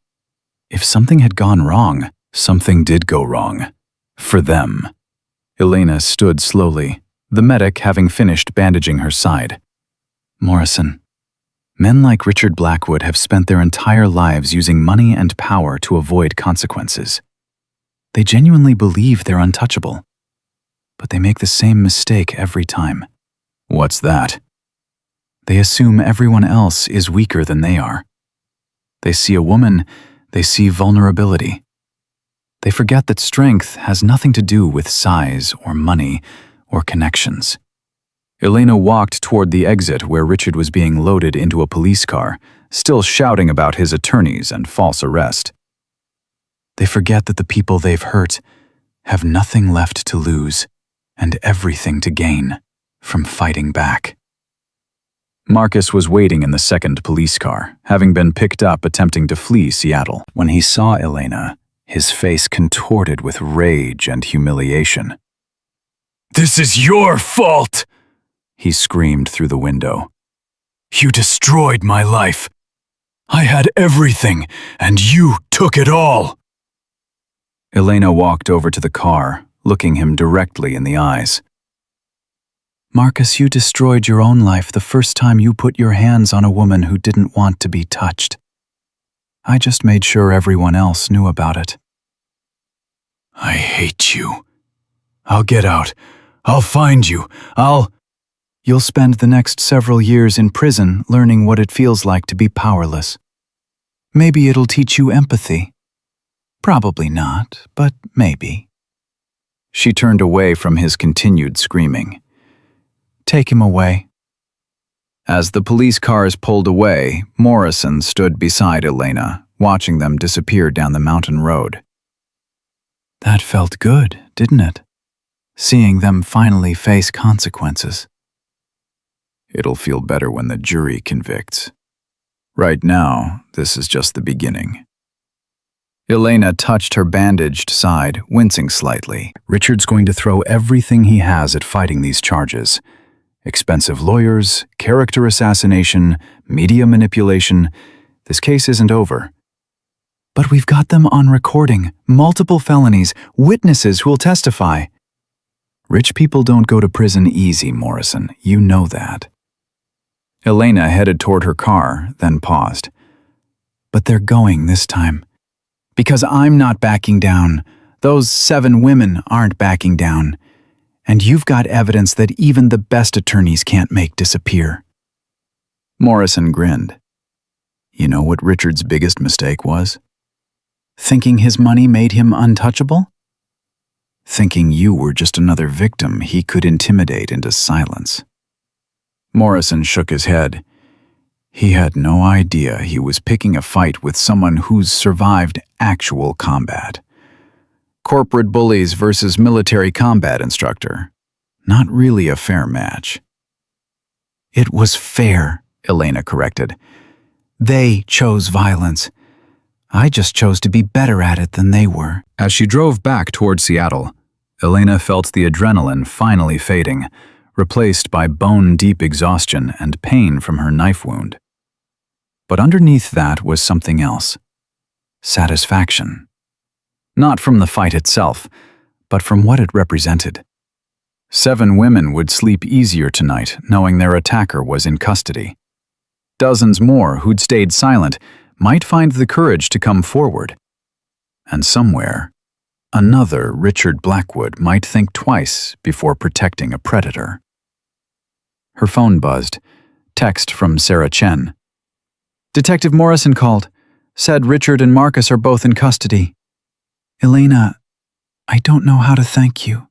If something had gone wrong, something did go wrong. For them. Elena stood slowly, the medic having finished bandaging her side. Morrison, men like Richard Blackwood have spent their entire lives using money and power to avoid consequences. They genuinely believe they're untouchable. But they make the same mistake every time. What's that? They assume everyone else is weaker than they are. They see a woman, they see vulnerability. They forget that strength has nothing to do with size or money or connections. Elena walked toward the exit where Richard was being loaded into a police car, still shouting about his attorneys and false arrest. They forget that the people they've hurt have nothing left to lose and everything to gain from fighting back. Marcus was waiting in the second police car, having been picked up attempting to flee Seattle. When he saw Elena, his face contorted with rage and humiliation. "This is your fault!" he screamed through the window. "You destroyed my life. I had everything, and you took it all!" Elena walked over to the car, looking him directly in the eyes. "Marcus, you destroyed your own life the first time you put your hands on a woman who didn't want to be touched. I just made sure everyone else knew about it." "I hate you. I'll get out. I'll find you. You'll spend the next several years in prison learning what it feels like to be powerless. Maybe it'll teach you empathy. Probably not, but maybe." She turned away from his continued screaming. "Take him away." As the police cars pulled away, Morrison stood beside Elena, watching them disappear down the mountain road. That felt good, didn't it? Seeing them finally face consequences. It'll feel better when the jury convicts. Right now, this is just the beginning. Elena touched her bandaged side, wincing slightly. Richard's going to throw everything he has at fighting these charges. Expensive lawyers, character assassination, media manipulation. This case isn't over. But we've got them on recording, multiple felonies, witnesses who'll testify. Rich people don't go to prison easy, Morrison. You know that. Elena headed toward her car, then paused. But they're going this time. Because I'm not backing down. Those 7 women aren't backing down. And you've got evidence that even the best attorneys can't make disappear. Morrison grinned. You know what Richard's biggest mistake was? Thinking his money made him untouchable? Thinking you were just another victim he could intimidate into silence. Morrison shook his head. He had no idea he was picking a fight with someone who's survived actual combat. Corporate bullies versus military combat instructor. Not really a fair match. It was fair, Elena corrected. They chose violence. I just chose to be better at it than they were. As she drove back toward Seattle, Elena felt the adrenaline finally fading, replaced by bone-deep exhaustion and pain from her knife wound. But underneath that was something else. Satisfaction. Not from the fight itself, but from what it represented. 7 women would sleep easier tonight knowing their attacker was in custody. Dozens more who'd stayed silent might find the courage to come forward. And somewhere, another Richard Blackwood might think twice before protecting a predator. Her phone buzzed. Text from Sarah Chen. Detective Morrison called. Said Richard and Marcus are both in custody. Elena, I don't know how to thank you.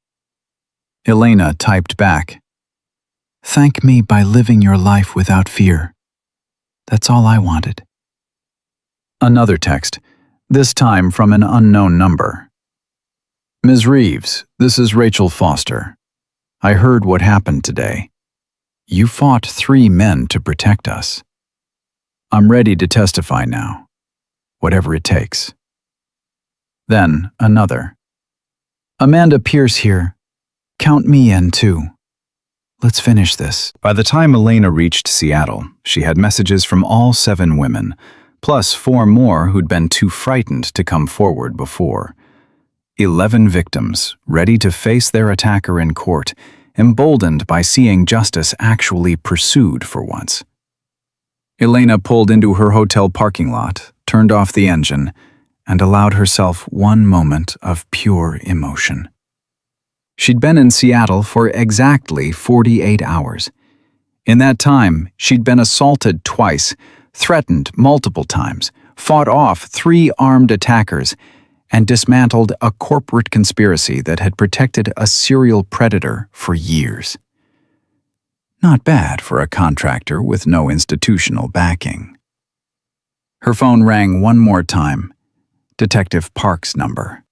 Elena typed back. Thank me by living your life without fear. That's all I wanted. Another text, this time from an unknown number. Ms. Reeves, this is Rachel Foster. I heard what happened today. You fought 3 men to protect us. I'm ready to testify now, whatever it takes. Then another. Amanda Pierce here. Count me in too. Let's finish this. By the time Elena reached Seattle, she had messages from all 7 women, plus 4 more who'd been too frightened to come forward before. 11 victims, ready to face their attacker in court, emboldened by seeing justice actually pursued for once. Elena pulled into her hotel parking lot, turned off the engine, and allowed herself one moment of pure emotion. She'd been in Seattle for exactly 48 hours. In that time, she'd been assaulted twice, threatened multiple times, fought off 3 armed attackers, and dismantled a corporate conspiracy that had protected a serial predator for years. Not bad for a contractor with no institutional backing. Her phone rang one more time. Detective Park's number.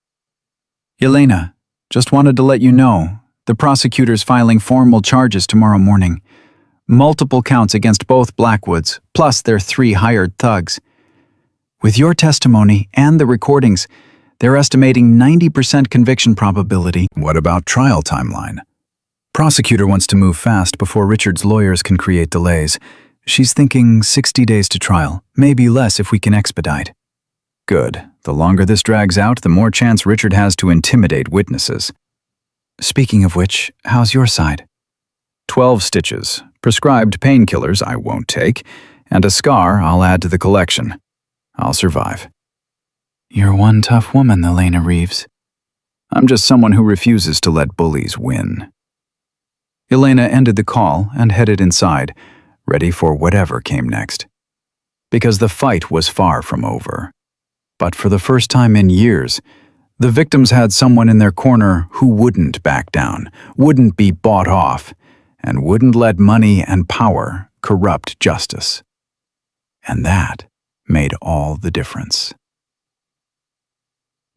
Elena, just wanted to let you know, the prosecutor's filing formal charges tomorrow morning. Multiple counts against both Blackwoods, plus their 3 hired thugs. With your testimony and the recordings, they're estimating 90% conviction probability. What about trial timeline? Prosecutor wants to move fast before Richard's lawyers can create delays. She's thinking 60 days to trial, maybe less if we can expedite. Good. The longer this drags out, the more chance Richard has to intimidate witnesses. Speaking of which, how's your side? 12 stitches, prescribed painkillers I won't take, and a scar I'll add to the collection. I'll survive. You're one tough woman, Elena Reeves. I'm just someone who refuses to let bullies win. Elena ended the call and headed inside, ready for whatever came next. Because the fight was far from over. But for the first time in years, the victims had someone in their corner who wouldn't back down, wouldn't be bought off, and wouldn't let money and power corrupt justice. And that made all the difference.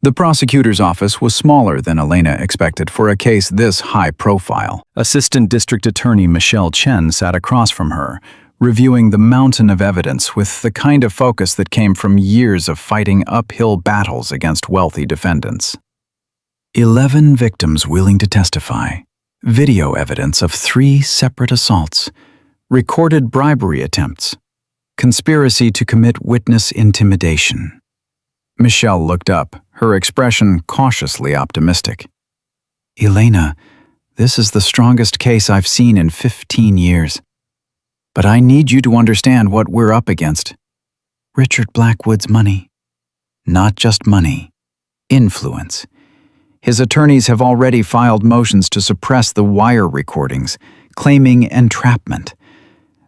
The prosecutor's office was smaller than Elena expected for a case this high profile. Assistant District Attorney Michelle Chen sat across from her, reviewing the mountain of evidence with the kind of focus that came from years of fighting uphill battles against wealthy defendants. 11 victims willing to testify, video evidence of 3 separate assaults, recorded bribery attempts, conspiracy to commit witness intimidation. Michelle looked up, her expression cautiously optimistic. Elena, this is the strongest case I've seen in 15 years. But I need you to understand what we're up against. Richard Blackwood's money. Not just money. Influence. His attorneys have already filed motions to suppress the wire recordings, claiming entrapment.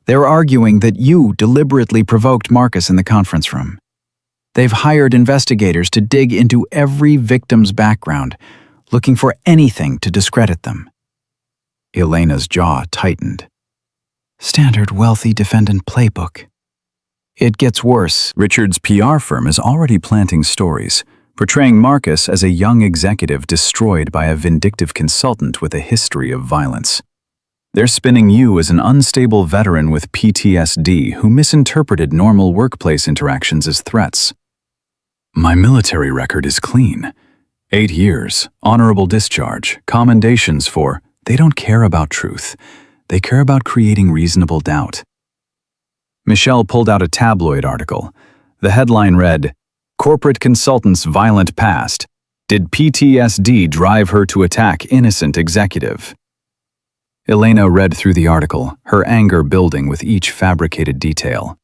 They're arguing that you deliberately provoked Marcus in the conference room. They've hired investigators to dig into every victim's background, looking for anything to discredit them. Elena's jaw tightened. Standard wealthy defendant playbook. It gets worse. Richard's PR firm is already planting stories, portraying Marcus as a young executive destroyed by a vindictive consultant with a history of violence. They're spinning you as an unstable veteran with PTSD who misinterpreted normal workplace interactions as threats. My military record is clean. 8 years, honorable discharge, commendations for They don't care about truth. They care about creating reasonable doubt. Michelle pulled out a tabloid article. The headline read, "Corporate Consultant's Violent Past. Did PTSD Drive Her to Attack Innocent Executive?" Elena read through the article, her anger building with each fabricated detail.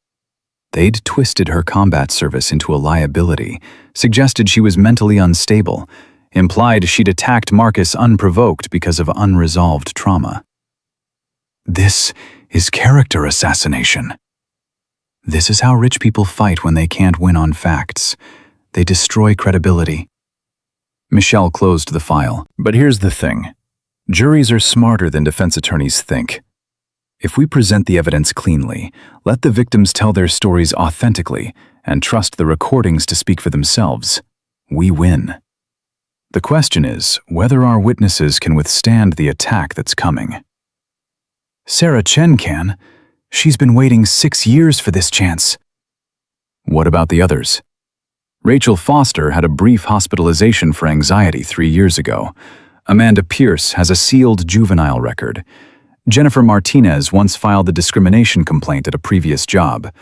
They'd twisted her combat service into a liability, suggested she was mentally unstable, implied she'd attacked Marcus unprovoked because of unresolved trauma. This is character assassination. This is how rich people fight when they can't win on facts. They destroy credibility. Michelle closed the file. But here's the thing. Juries are smarter than defense attorneys think. If we present the evidence cleanly, let the victims tell their stories authentically, and trust the recordings to speak for themselves, we win. The question is whether our witnesses can withstand the attack that's coming. Sarah Chen can. She's been waiting 6 years for this chance. What about the others? Rachel Foster had a brief hospitalization for anxiety 3 years ago. Amanda Pierce has a sealed juvenile record. Jennifer Martinez once filed a discrimination complaint at a previous job.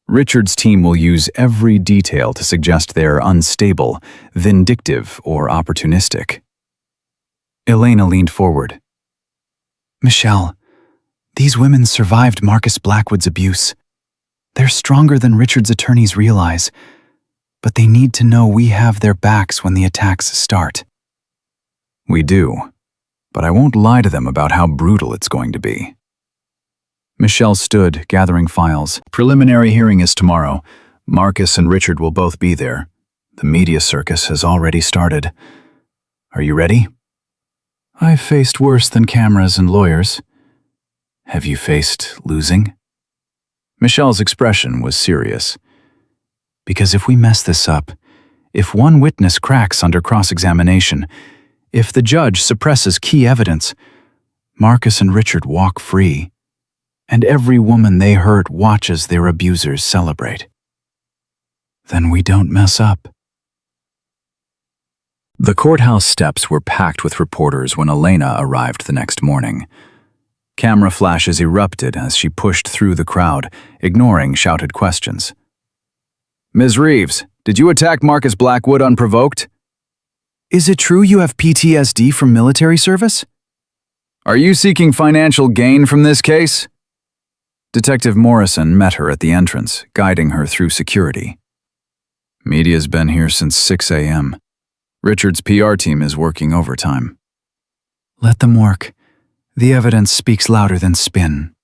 Richard's team will use every detail to suggest they're unstable, vindictive, or opportunistic. Elena leaned forward. Michelle, these women survived Marcus Blackwood's abuse. They're stronger than Richard's attorneys realize, but they need to know we have their backs when the attacks start. We do, but I won't lie to them about how brutal it's going to be. Michelle stood, gathering files. Preliminary hearing is tomorrow. Marcus and Richard will both be there. The media circus has already started. Are you ready? I've faced worse than cameras and lawyers. Have you faced losing? Michelle's expression was serious. Because if we mess this up, if one witness cracks under cross-examination, if the judge suppresses key evidence, Marcus and Richard walk free, and every woman they hurt watches their abusers celebrate. Then we don't mess up. The courthouse steps were packed with reporters when Elena arrived the next morning. Camera flashes erupted as she pushed through the crowd, ignoring shouted questions. Ms. Reeves, did you attack Marcus Blackwood unprovoked? Is it true you have PTSD from military service? Are you seeking financial gain from this case? Detective Morrison met her at the entrance, guiding her through security. Media's been here since 6 a.m. Richard's PR team is working overtime. Let them work. The evidence speaks louder than spin.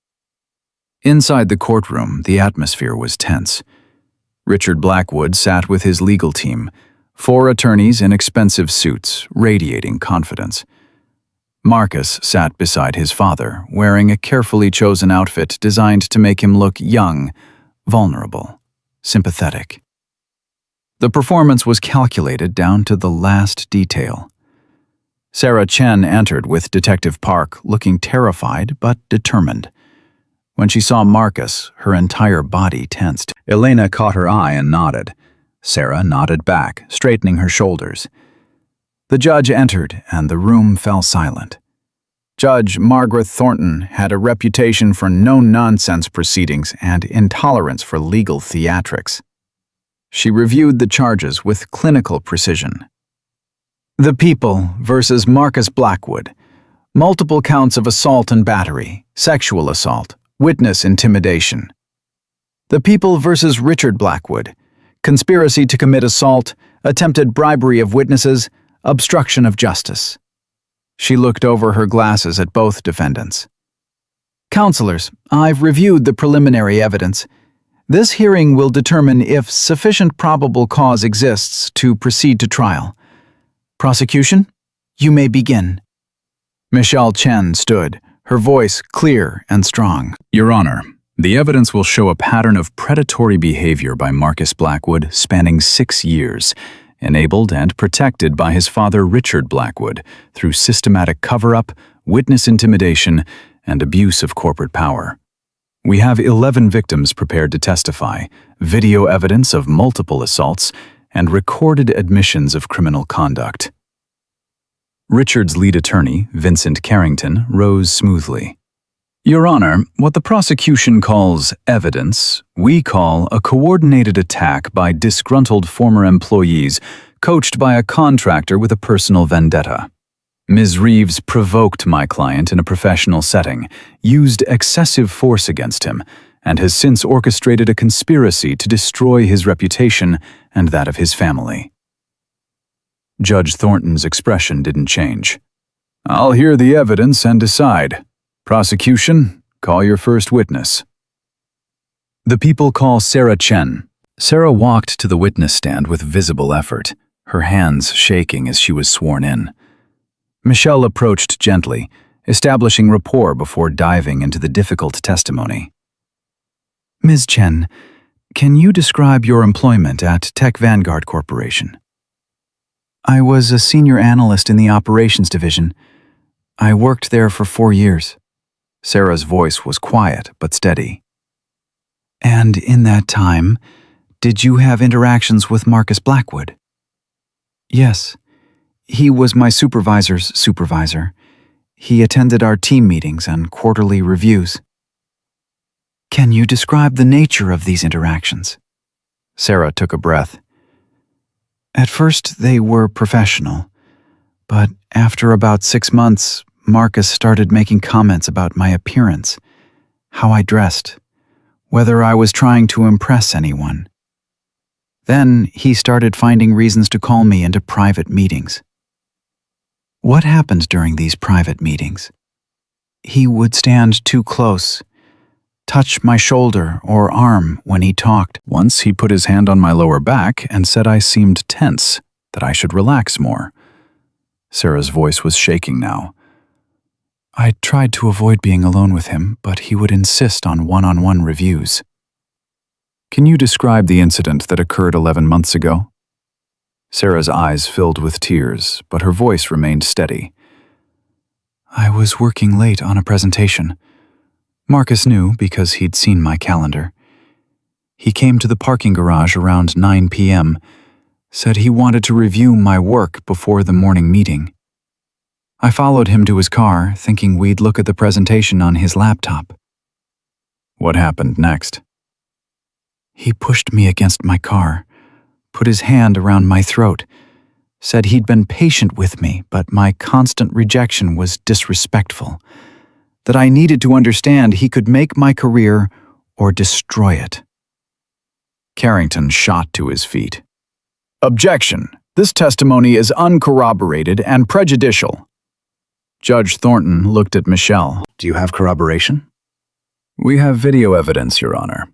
Inside the courtroom, the atmosphere was tense. Richard Blackwood sat with his legal team, 4 attorneys in expensive suits, radiating confidence. Marcus sat beside his father, wearing a carefully chosen outfit designed to make him look young, vulnerable, sympathetic. The performance was calculated down to the last detail. Sarah Chen entered with Detective Park, looking terrified but determined. When she saw Marcus, her entire body tensed. Elena caught her eye and nodded. Sarah nodded back, straightening her shoulders. The judge entered, and the room fell silent. Judge Margaret Thornton had a reputation for no-nonsense proceedings and intolerance for legal theatrics. She reviewed the charges with clinical precision. The People versus Marcus Blackwood. Multiple counts of assault and battery, sexual assault, witness intimidation. The People versus Richard Blackwood. Conspiracy to commit assault, attempted bribery of witnesses, obstruction of justice. She looked over her glasses at both defendants. Counselors, I've reviewed the preliminary evidence. This hearing will determine if sufficient probable cause exists to proceed to trial. Prosecution, you may begin. Michelle Chen stood, her voice clear and strong. Your Honor, the evidence will show a pattern of predatory behavior by Marcus Blackwood spanning 6 years, enabled and protected by his father Richard Blackwood through systematic cover-up, witness intimidation, and abuse of corporate power. We have 11 victims prepared to testify, video evidence of multiple assaults, and recorded admissions of criminal conduct. Richard's lead attorney, Vincent Carrington, rose smoothly. Your Honor, what the prosecution calls evidence, we call a coordinated attack by disgruntled former employees coached by a contractor with a personal vendetta. Ms. Reeves provoked my client in a professional setting, used excessive force against him, and has since orchestrated a conspiracy to destroy his reputation and that of his family. Judge Thornton's expression didn't change. I'll hear the evidence and decide. Prosecution, call your first witness. The people call Sarah Chen. Sarah walked to the witness stand with visible effort, her hands shaking as she was sworn in. Michelle approached gently, establishing rapport before diving into the difficult testimony. Ms. Chen, can you describe your employment at Tech Vanguard Corporation? I was a senior analyst in the operations division. I worked there for 4 years. Sarah's voice was quiet but steady. And in that time, did you have interactions with Marcus Blackwood? Yes. He was my supervisor's supervisor. He attended our team meetings and quarterly reviews. Can you describe the nature of these interactions? Sarah took a breath. At first, they were professional, but after about 6 months, Marcus started making comments about my appearance, how I dressed, whether I was trying to impress anyone. Then he started finding reasons to call me into private meetings. What happened during these private meetings? He would stand too close, touch my shoulder or arm when he talked. Once he put his hand on my lower back and said I seemed tense, that I should relax more. Sarah's voice was shaking now. I tried to avoid being alone with him, but he would insist on one-on-one reviews. Can you describe the incident that occurred 11 months ago? Sarah's eyes filled with tears, but her voice remained steady. I was working late on a presentation. Marcus knew because he'd seen my calendar. He came to the parking garage around 9 p.m., said he wanted to review my work before the morning meeting. I followed him to his car, thinking we'd look at the presentation on his laptop. What happened next? He pushed me against my car, put his hand around my throat, said he'd been patient with me, but my constant rejection was disrespectful, that I needed to understand he could make my career or destroy it. Carrington shot to his feet. Objection! This testimony is uncorroborated and prejudicial. Judge Thornton looked at Michelle. Do you have corroboration? We have video evidence, Your Honor.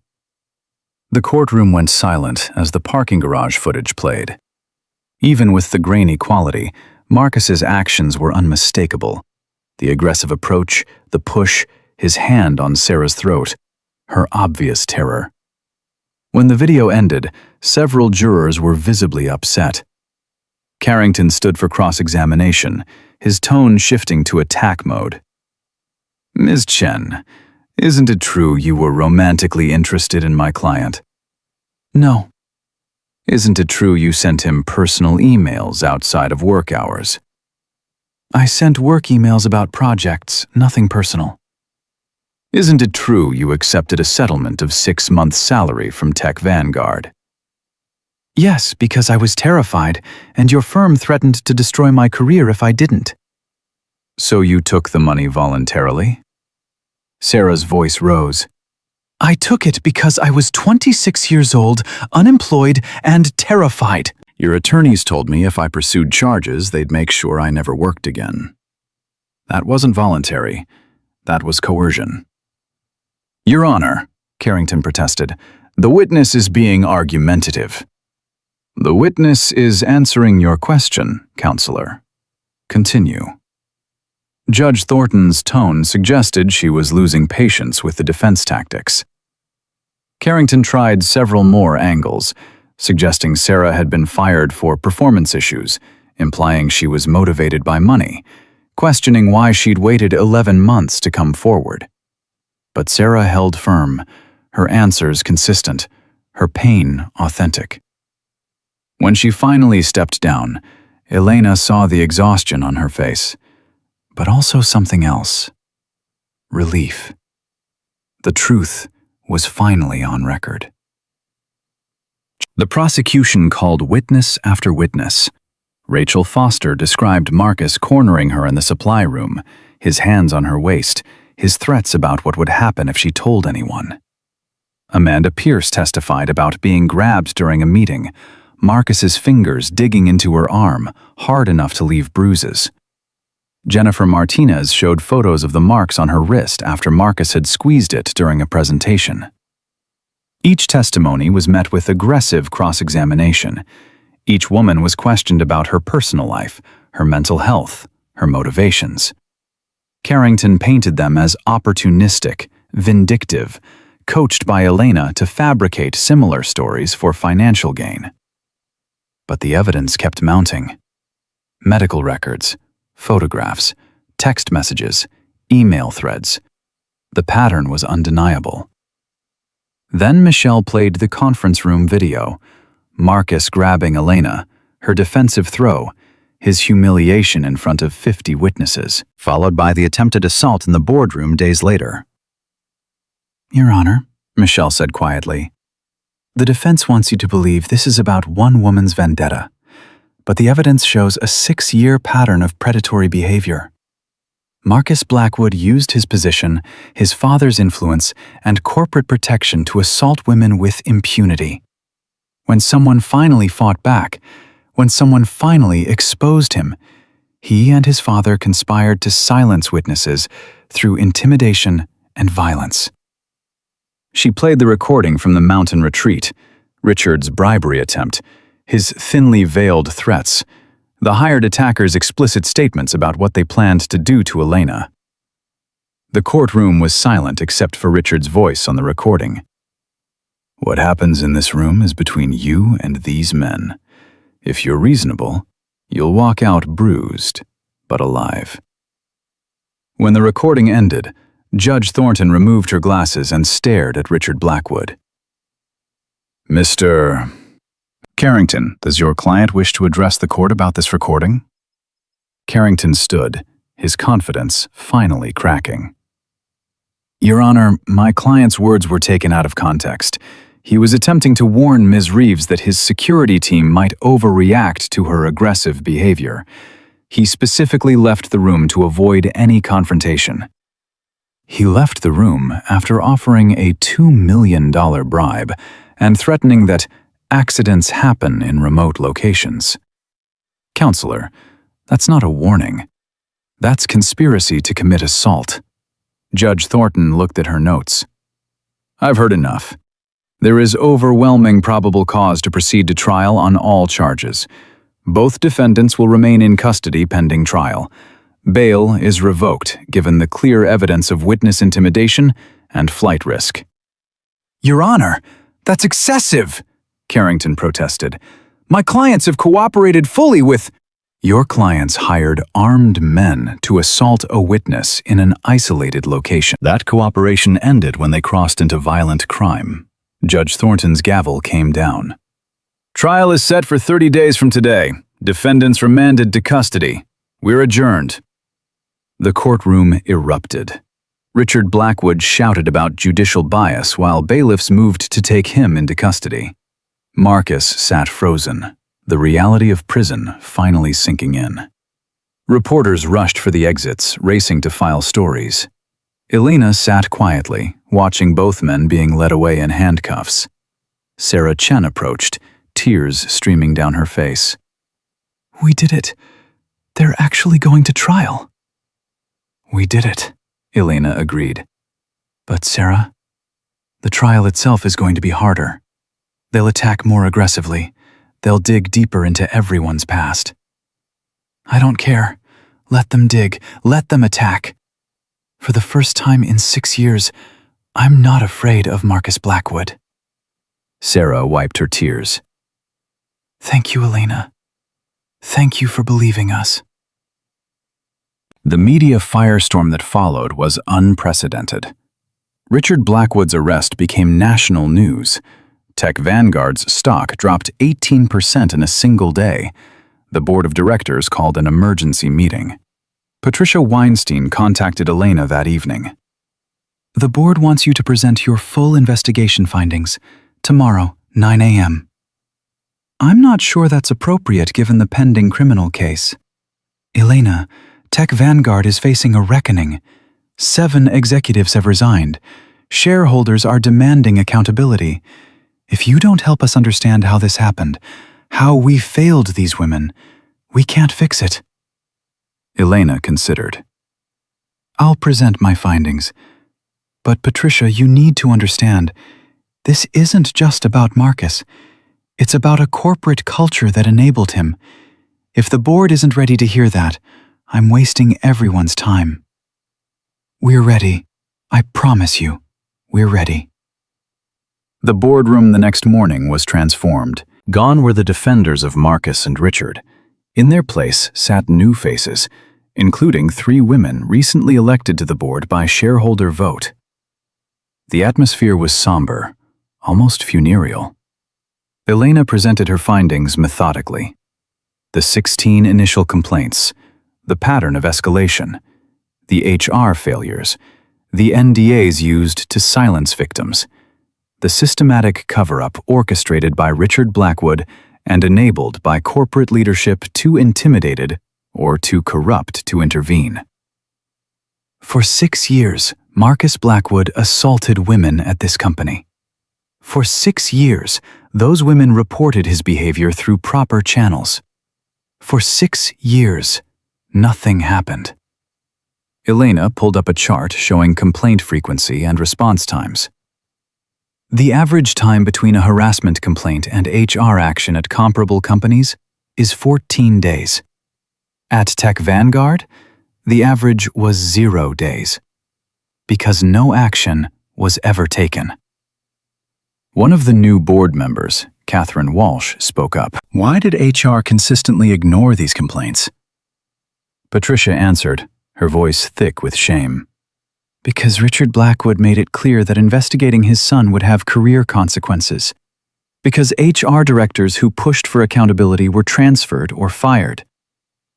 The courtroom went silent as the parking garage footage played. Even with the grainy quality, Marcus's actions were unmistakable. The aggressive approach, the push, his hand on Sarah's throat, her obvious terror. When the video ended, several jurors were visibly upset. Carrington stood for cross-examination, his tone shifting to attack mode. Ms. Chen, isn't it true you were romantically interested in my client? No. Isn't it true you sent him personal emails outside of work hours? I sent work emails about projects, nothing personal. Isn't it true you accepted a settlement of 6 months' salary from Tech Vanguard? Yes, because I was terrified, and your firm threatened to destroy my career if I didn't. So you took the money voluntarily? Sarah's voice rose. I took it because I was 26 years old, unemployed, and terrified. Your attorneys told me if I pursued charges, they'd make sure I never worked again. That wasn't voluntary. That was coercion. Your Honor, Carrington protested, the witness is being argumentative. The witness is answering your question, Counselor. Continue. Judge Thornton's tone suggested she was losing patience with the defense tactics. Carrington tried several more angles, suggesting Sarah had been fired for performance issues, implying she was motivated by money, questioning why she'd waited 11 months to come forward. But Sarah held firm, her answers consistent, her pain authentic. When she finally stepped down, Elena saw the exhaustion on her face, but also something else. Relief. The truth was finally on record. The prosecution called witness after witness. Rachel Foster described Marcus cornering her in the supply room, his hands on her waist, his threats about what would happen if she told anyone. Amanda Pierce testified about being grabbed during a meeting, Marcus's fingers digging into her arm, hard enough to leave bruises. Jennifer Martinez showed photos of the marks on her wrist after Marcus had squeezed it during a presentation. Each testimony was met with aggressive cross-examination. Each woman was questioned about her personal life, her mental health, her motivations. Carrington painted them as opportunistic, vindictive, coached by Elena to fabricate similar stories for financial gain. But the evidence kept mounting. Medical records, photographs, text messages, email threads. The pattern was undeniable. Then Michelle played the conference room video, Marcus grabbing Elena, her defensive throw, his humiliation in front of 50 witnesses, followed by the attempted assault in the boardroom days later. Your Honor, Michelle said quietly, the defense wants you to believe this is about one woman's vendetta, but the evidence shows a 6-year pattern of predatory behavior. Marcus Blackwood used his position, his father's influence, and corporate protection to assault women with impunity. When someone finally fought back, when someone finally exposed him, he and his father conspired to silence witnesses through intimidation and violence. She played the recording from the mountain retreat, Richard's bribery attempt, his thinly veiled threats, the hired attacker's explicit statements about what they planned to do to Elena. The courtroom was silent except for Richard's voice on the recording. What happens in this room is between you and these men. If you're reasonable, you'll walk out bruised, but alive. When the recording ended, Judge Thornton removed her glasses and stared at Richard Blackwood. Mr. Carrington, does your client wish to address the court about this recording? Carrington stood, his confidence finally cracking. Your Honor, my client's words were taken out of context. He was attempting to warn Ms. Reeves that his security team might overreact to her aggressive behavior. He specifically left the room to avoid any confrontation. He left the room after offering a $2 million bribe and threatening that accidents happen in remote locations. Counselor, that's not a warning. That's conspiracy to commit assault. Judge Thornton looked at her notes. I've heard enough. There is overwhelming probable cause to proceed to trial on all charges. Both defendants will remain in custody pending trial. Bail is revoked given the clear evidence of witness intimidation and flight risk. Your Honor, that's excessive, Carrington protested. My clients have cooperated fully with... Your clients hired armed men to assault a witness in an isolated location. That cooperation ended when they crossed into violent crime. Judge Thornton's gavel came down. Trial is set for 30 days from today. Defendants remanded to custody. We're adjourned. The courtroom erupted. Richard Blackwood shouted about judicial bias while bailiffs moved to take him into custody. Marcus sat frozen, the reality of prison finally sinking in. Reporters rushed for the exits, racing to file stories. Elena sat quietly, watching both men being led away in handcuffs. Sarah Chen approached, tears streaming down her face. We did it. They're actually going to trial. We did it, Elena agreed. But Sarah, the trial itself is going to be harder. They'll attack more aggressively. They'll dig deeper into everyone's past. I don't care. Let them dig. Let them attack. For the first time in 6 years, I'm not afraid of Marcus Blackwood. Sarah wiped her tears. Thank you, Elena. Thank you for believing us. The media firestorm that followed was unprecedented. Richard Blackwood's arrest became national news. Tech Vanguard's stock dropped 18% in a single day. The board of directors called an emergency meeting. Patricia Weinstein contacted Elena that evening. The board wants you to present your full investigation findings tomorrow, 9 a.m. I'm not sure that's appropriate given the pending criminal case. Elena, Tech Vanguard is facing a reckoning. 7 executives have resigned. Shareholders are demanding accountability. If you don't help us understand how this happened, how we failed these women, we can't fix it. Elena considered. I'll present my findings. But Patricia, you need to understand, this isn't just about Marcus. It's about a corporate culture that enabled him. If the board isn't ready to hear that, I'm wasting everyone's time. We're ready. I promise you, we're ready. The boardroom the next morning was transformed. Gone were the defenders of Marcus and Richard. In their place sat new faces, including 3 women recently elected to the board by shareholder vote. The atmosphere was somber, almost funereal. Elena presented her findings methodically. The 16 initial complaints, the pattern of escalation, the HR failures, the NDAs used to silence victims, the systematic cover-up orchestrated by Richard Blackwood and enabled by corporate leadership too intimidated or too corrupt to intervene. For 6 years, Marcus Blackwood assaulted women at this company. For 6 years, those women reported his behavior through proper channels. For 6 years, nothing happened. Elena pulled up a chart showing complaint frequency and response times. The average time between a harassment complaint and HR action at comparable companies is 14 days. At Tech Vanguard, the average was 0 days, because no action was ever taken. One of the new board members, Catherine Walsh, spoke up. Why did HR consistently ignore these complaints? Patricia answered, her voice thick with shame. Because Richard Blackwood made it clear that investigating his son would have career consequences. Because HR directors who pushed for accountability were transferred or fired.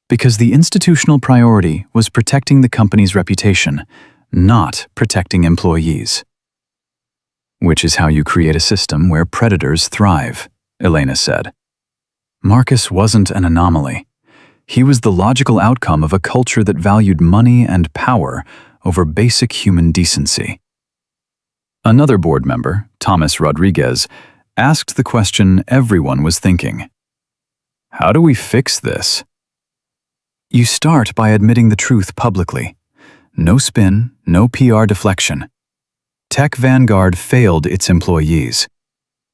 Because the institutional priority was protecting the company's reputation, not protecting employees. Which is how you create a system where predators thrive, Elena said. Marcus wasn't an anomaly. He was the logical outcome of a culture that valued money and power over basic human decency. Another board member, Thomas Rodriguez, asked the question everyone was thinking. How do we fix this? You start by admitting the truth publicly. No spin, no PR deflection. Tech Vanguard failed its employees.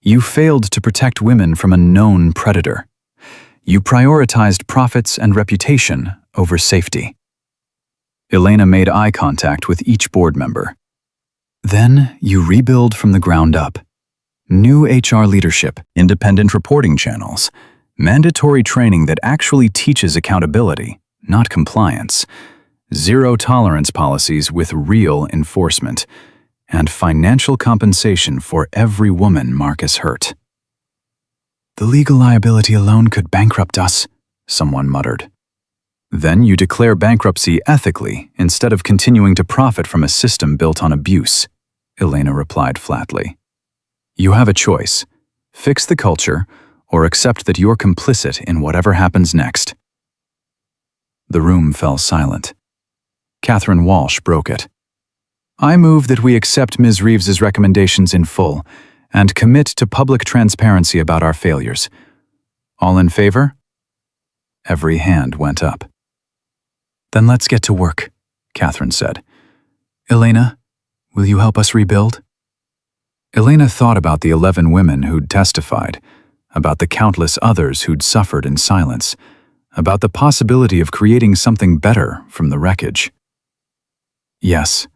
You failed to protect women from a known predator. You prioritized profits and reputation over safety. Elena made eye contact with each board member. Then you rebuild from the ground up. New HR leadership, Independent reporting channels, mandatory training that actually teaches accountability, not compliance, zero tolerance policies with real enforcement, and financial compensation for every woman Marcus hurt. The legal liability alone could bankrupt us, someone muttered. Then you declare bankruptcy ethically instead of continuing to profit from a system built on abuse, Elena replied flatly. You have a choice. Fix the culture or accept that you're complicit in whatever happens next. The room fell silent. Catherine Walsh broke it. I move that we accept Ms. Reeves's recommendations in full and commit to public transparency about our failures. All in favor? Every hand went up. Then let's get to work, Catherine said. Elena, will you help us rebuild? Elena thought about the 11 women who'd testified, about the countless others who'd suffered in silence, about the possibility of creating something better from the wreckage. Yes,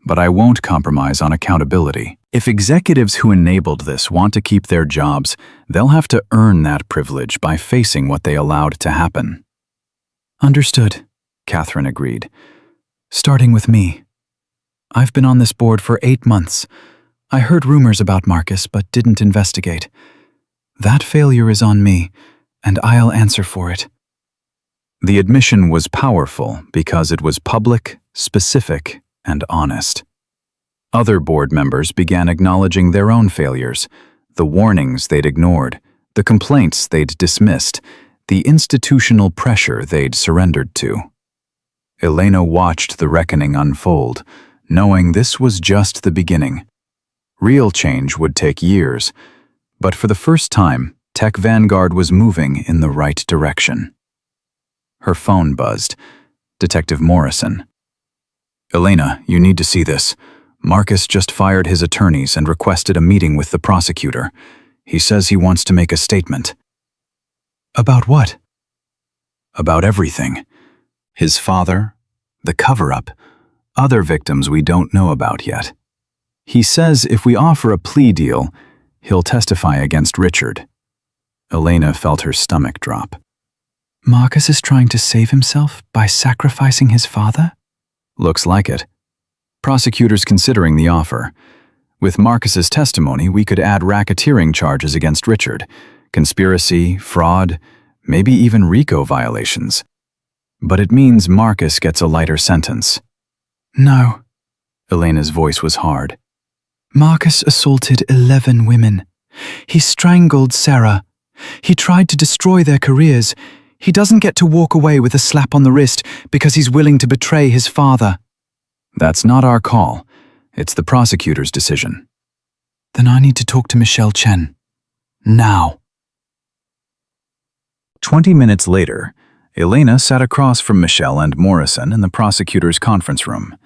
but I won't compromise on accountability. If executives who enabled this want to keep their jobs, they'll have to earn that privilege by facing what they allowed to happen. Understood, Catherine agreed. Starting with me. I've been on this board for 8 months. I heard rumors about Marcus but didn't investigate. That failure is on me, and I'll answer for it. The admission was powerful because it was public, specific, and honest. Other board members began acknowledging their own failures, the warnings they'd ignored, the complaints they'd dismissed, the institutional pressure they'd surrendered to. Elena watched the reckoning unfold, knowing this was just the beginning. Real change would take years, but for the first time, Tech Vanguard was moving in the right direction. Her phone buzzed. Detective Morrison. "Elena, you need to see this. Marcus just fired his attorneys and requested a meeting with the prosecutor. He says he wants to make a statement." About what? "About everything. His father, the cover-up, other victims we don't know about yet. He says if we offer a plea deal, he'll testify against Richard." Elena felt her stomach drop. Marcus is trying to save himself by sacrificing his father? "Looks like it. Prosecutors considering the offer. With Marcus's testimony, we could add racketeering charges against Richard, conspiracy, fraud, maybe even RICO violations. But it means Marcus gets a lighter sentence." No. Elena's voice was hard. Marcus assaulted 11 women. He strangled Sarah. He tried to destroy their careers. He doesn't get to walk away with a slap on the wrist because he's willing to betray his father. "That's not our call. It's the prosecutor's decision." Then I need to talk to Michelle Chen. Now. 20 minutes later, Elena sat across from Michelle and Morrison in the prosecutor's conference room.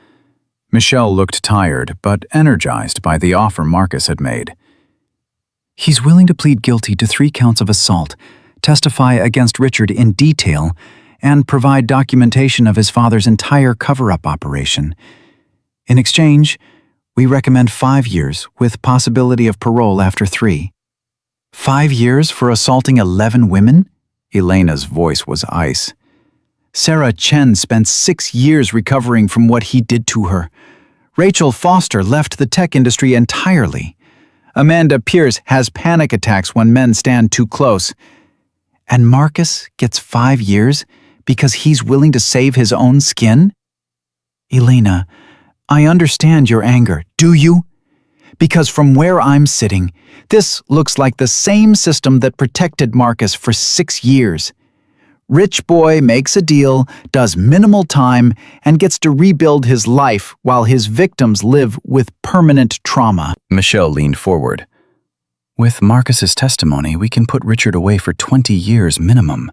Michelle looked tired but energized by the offer Marcus had made. He's willing to plead guilty to 3 counts of assault, testify against Richard in detail, and provide documentation of his father's entire cover-up operation. In exchange, we recommend 5 years with possibility of parole after 3. 5 years for assaulting 11 women? Elena's voice was ice. Sarah Chen spent 6 years recovering from what he did to her. Rachel Foster left the tech industry entirely. Amanda Pierce has panic attacks when men stand too close. And Marcus gets 5 years because he's willing to save his own skin? Elena, I understand your anger, do you? Because from where I'm sitting, this looks like the same system that protected Marcus for 6 years. Rich boy makes a deal, does minimal time, and gets to rebuild his life while his victims live with permanent trauma. Michelle leaned forward. With Marcus's testimony, we can put Richard away for 20 years minimum.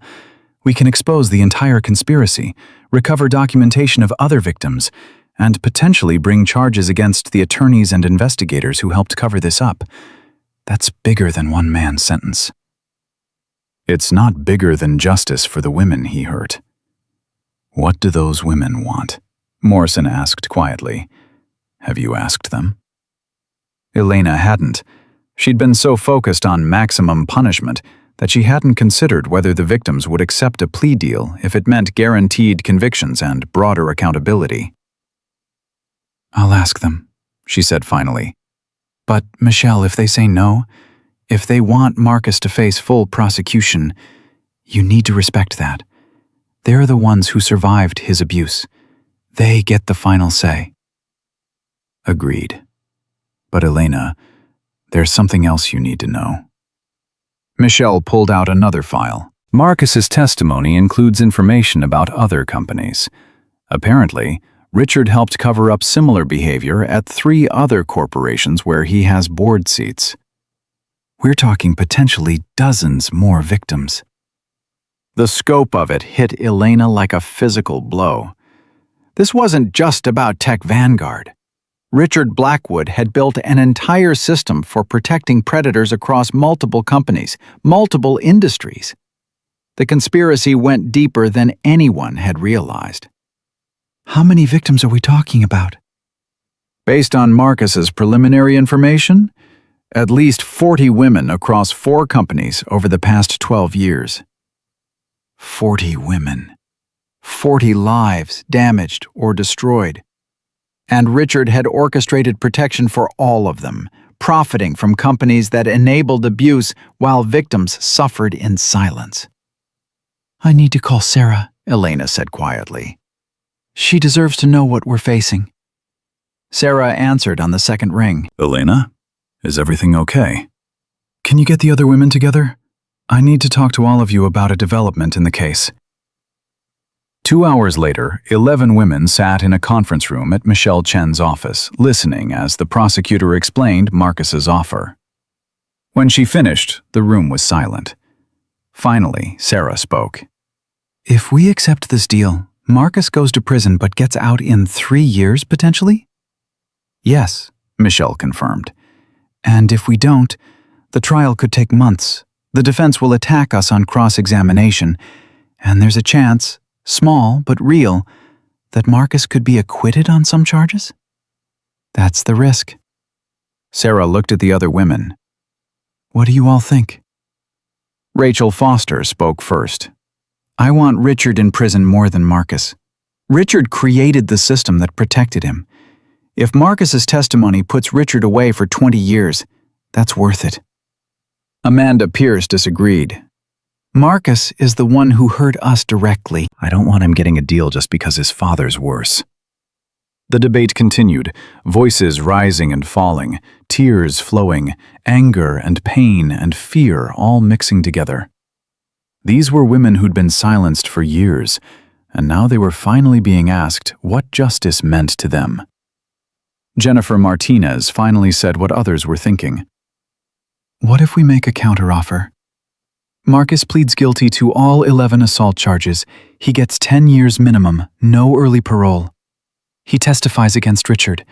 We can expose the entire conspiracy, recover documentation of other victims, and potentially bring charges against the attorneys and investigators who helped cover this up. That's bigger than one man's sentence. It's not bigger than justice for the women he hurt. "What do those women want?" Morrison asked quietly. "Have you asked them?" Elena hadn't. She'd been so focused on maximum punishment that she hadn't considered whether the victims would accept a plea deal if it meant guaranteed convictions and broader accountability. I'll ask them, she said finally. But, Michelle, if they say no, if they want Marcus to face full prosecution, you need to respect that. They're the ones who survived his abuse. They get the final say. Agreed. But Elena, there's something else you need to know. Michelle pulled out another file. Marcus's testimony includes information about other companies. Apparently, Richard helped cover up similar behavior at 3 other corporations where he has board seats. We're talking potentially dozens more victims. The scope of it hit Elena like a physical blow. This wasn't just about Tech Vanguard. Richard Blackwood had built an entire system for protecting predators across multiple companies, multiple industries. The conspiracy went deeper than anyone had realized. How many victims are we talking about? Based on Marcus's preliminary information, at least 40 women across 4 companies over the past 12 years. 40 women. 40 lives damaged or destroyed. And Richard had orchestrated protection for all of them, profiting from companies that enabled abuse while victims suffered in silence. "I need to call Sarah," Elena said quietly. "She deserves to know what we're facing." Sarah answered on the second ring. Elena, is everything okay? Can you get the other women together? I need to talk to all of you about a development in the case. 2 hours later, 11 women sat in a conference room at Michelle Chen's office, listening as the prosecutor explained Marcus's offer. When she finished, the room was silent. Finally, Sarah spoke. "If we accept this deal, Marcus goes to prison but gets out in 3 years, potentially?" Yes, Michelle confirmed. "And if we don't, the trial could take months. The defense will attack us on cross-examination, and there's a chance, small but real, that Marcus could be acquitted on some charges? That's the risk." Sarah looked at the other women. "What do you all think?" Rachel Foster spoke first. "I want Richard in prison more than Marcus. Richard created the system that protected him. If Marcus's testimony puts Richard away for 20 years, that's worth it." Amanda Pierce disagreed. "Marcus is the one who hurt us directly." "I don't want him getting a deal just because his father's worse." The debate continued, voices rising and falling, tears flowing, anger and pain and fear all mixing together. These were women who'd been silenced for years, and now they were finally being asked what justice meant to them. Jennifer Martinez finally said what others were thinking. "What if we make a counteroffer? Marcus pleads guilty to all 11 assault charges. He gets 10 years minimum, no early parole. He testifies against Richard,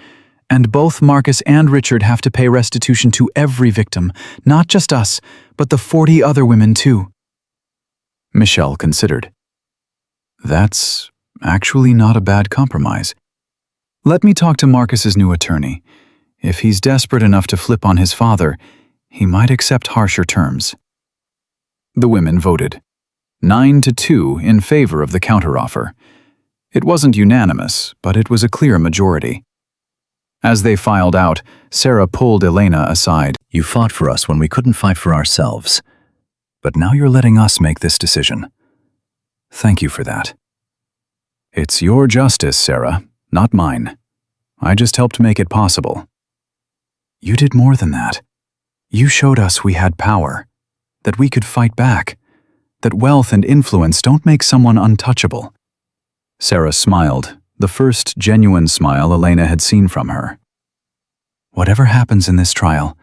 and both Marcus and Richard have to pay restitution to every victim, not just us, but the 40 other women too." Michelle considered. "That's actually not a bad compromise. Let me talk to Marcus's new attorney. If he's desperate enough to flip on his father, he might accept harsher terms." The women voted, 9-2 in favor of the counteroffer. It wasn't unanimous, but it was a clear majority. As they filed out, Sarah pulled Elena aside. "You fought for us when we couldn't fight for ourselves. But now you're letting us make this decision. Thank you for that." "It's your justice, Sarah, not mine. I just helped make it possible." "You did more than that. You showed us we had power, that we could fight back, that wealth and influence don't make someone untouchable." Sarah smiled, the first genuine smile Elena had seen from her. "Whatever happens in this trial,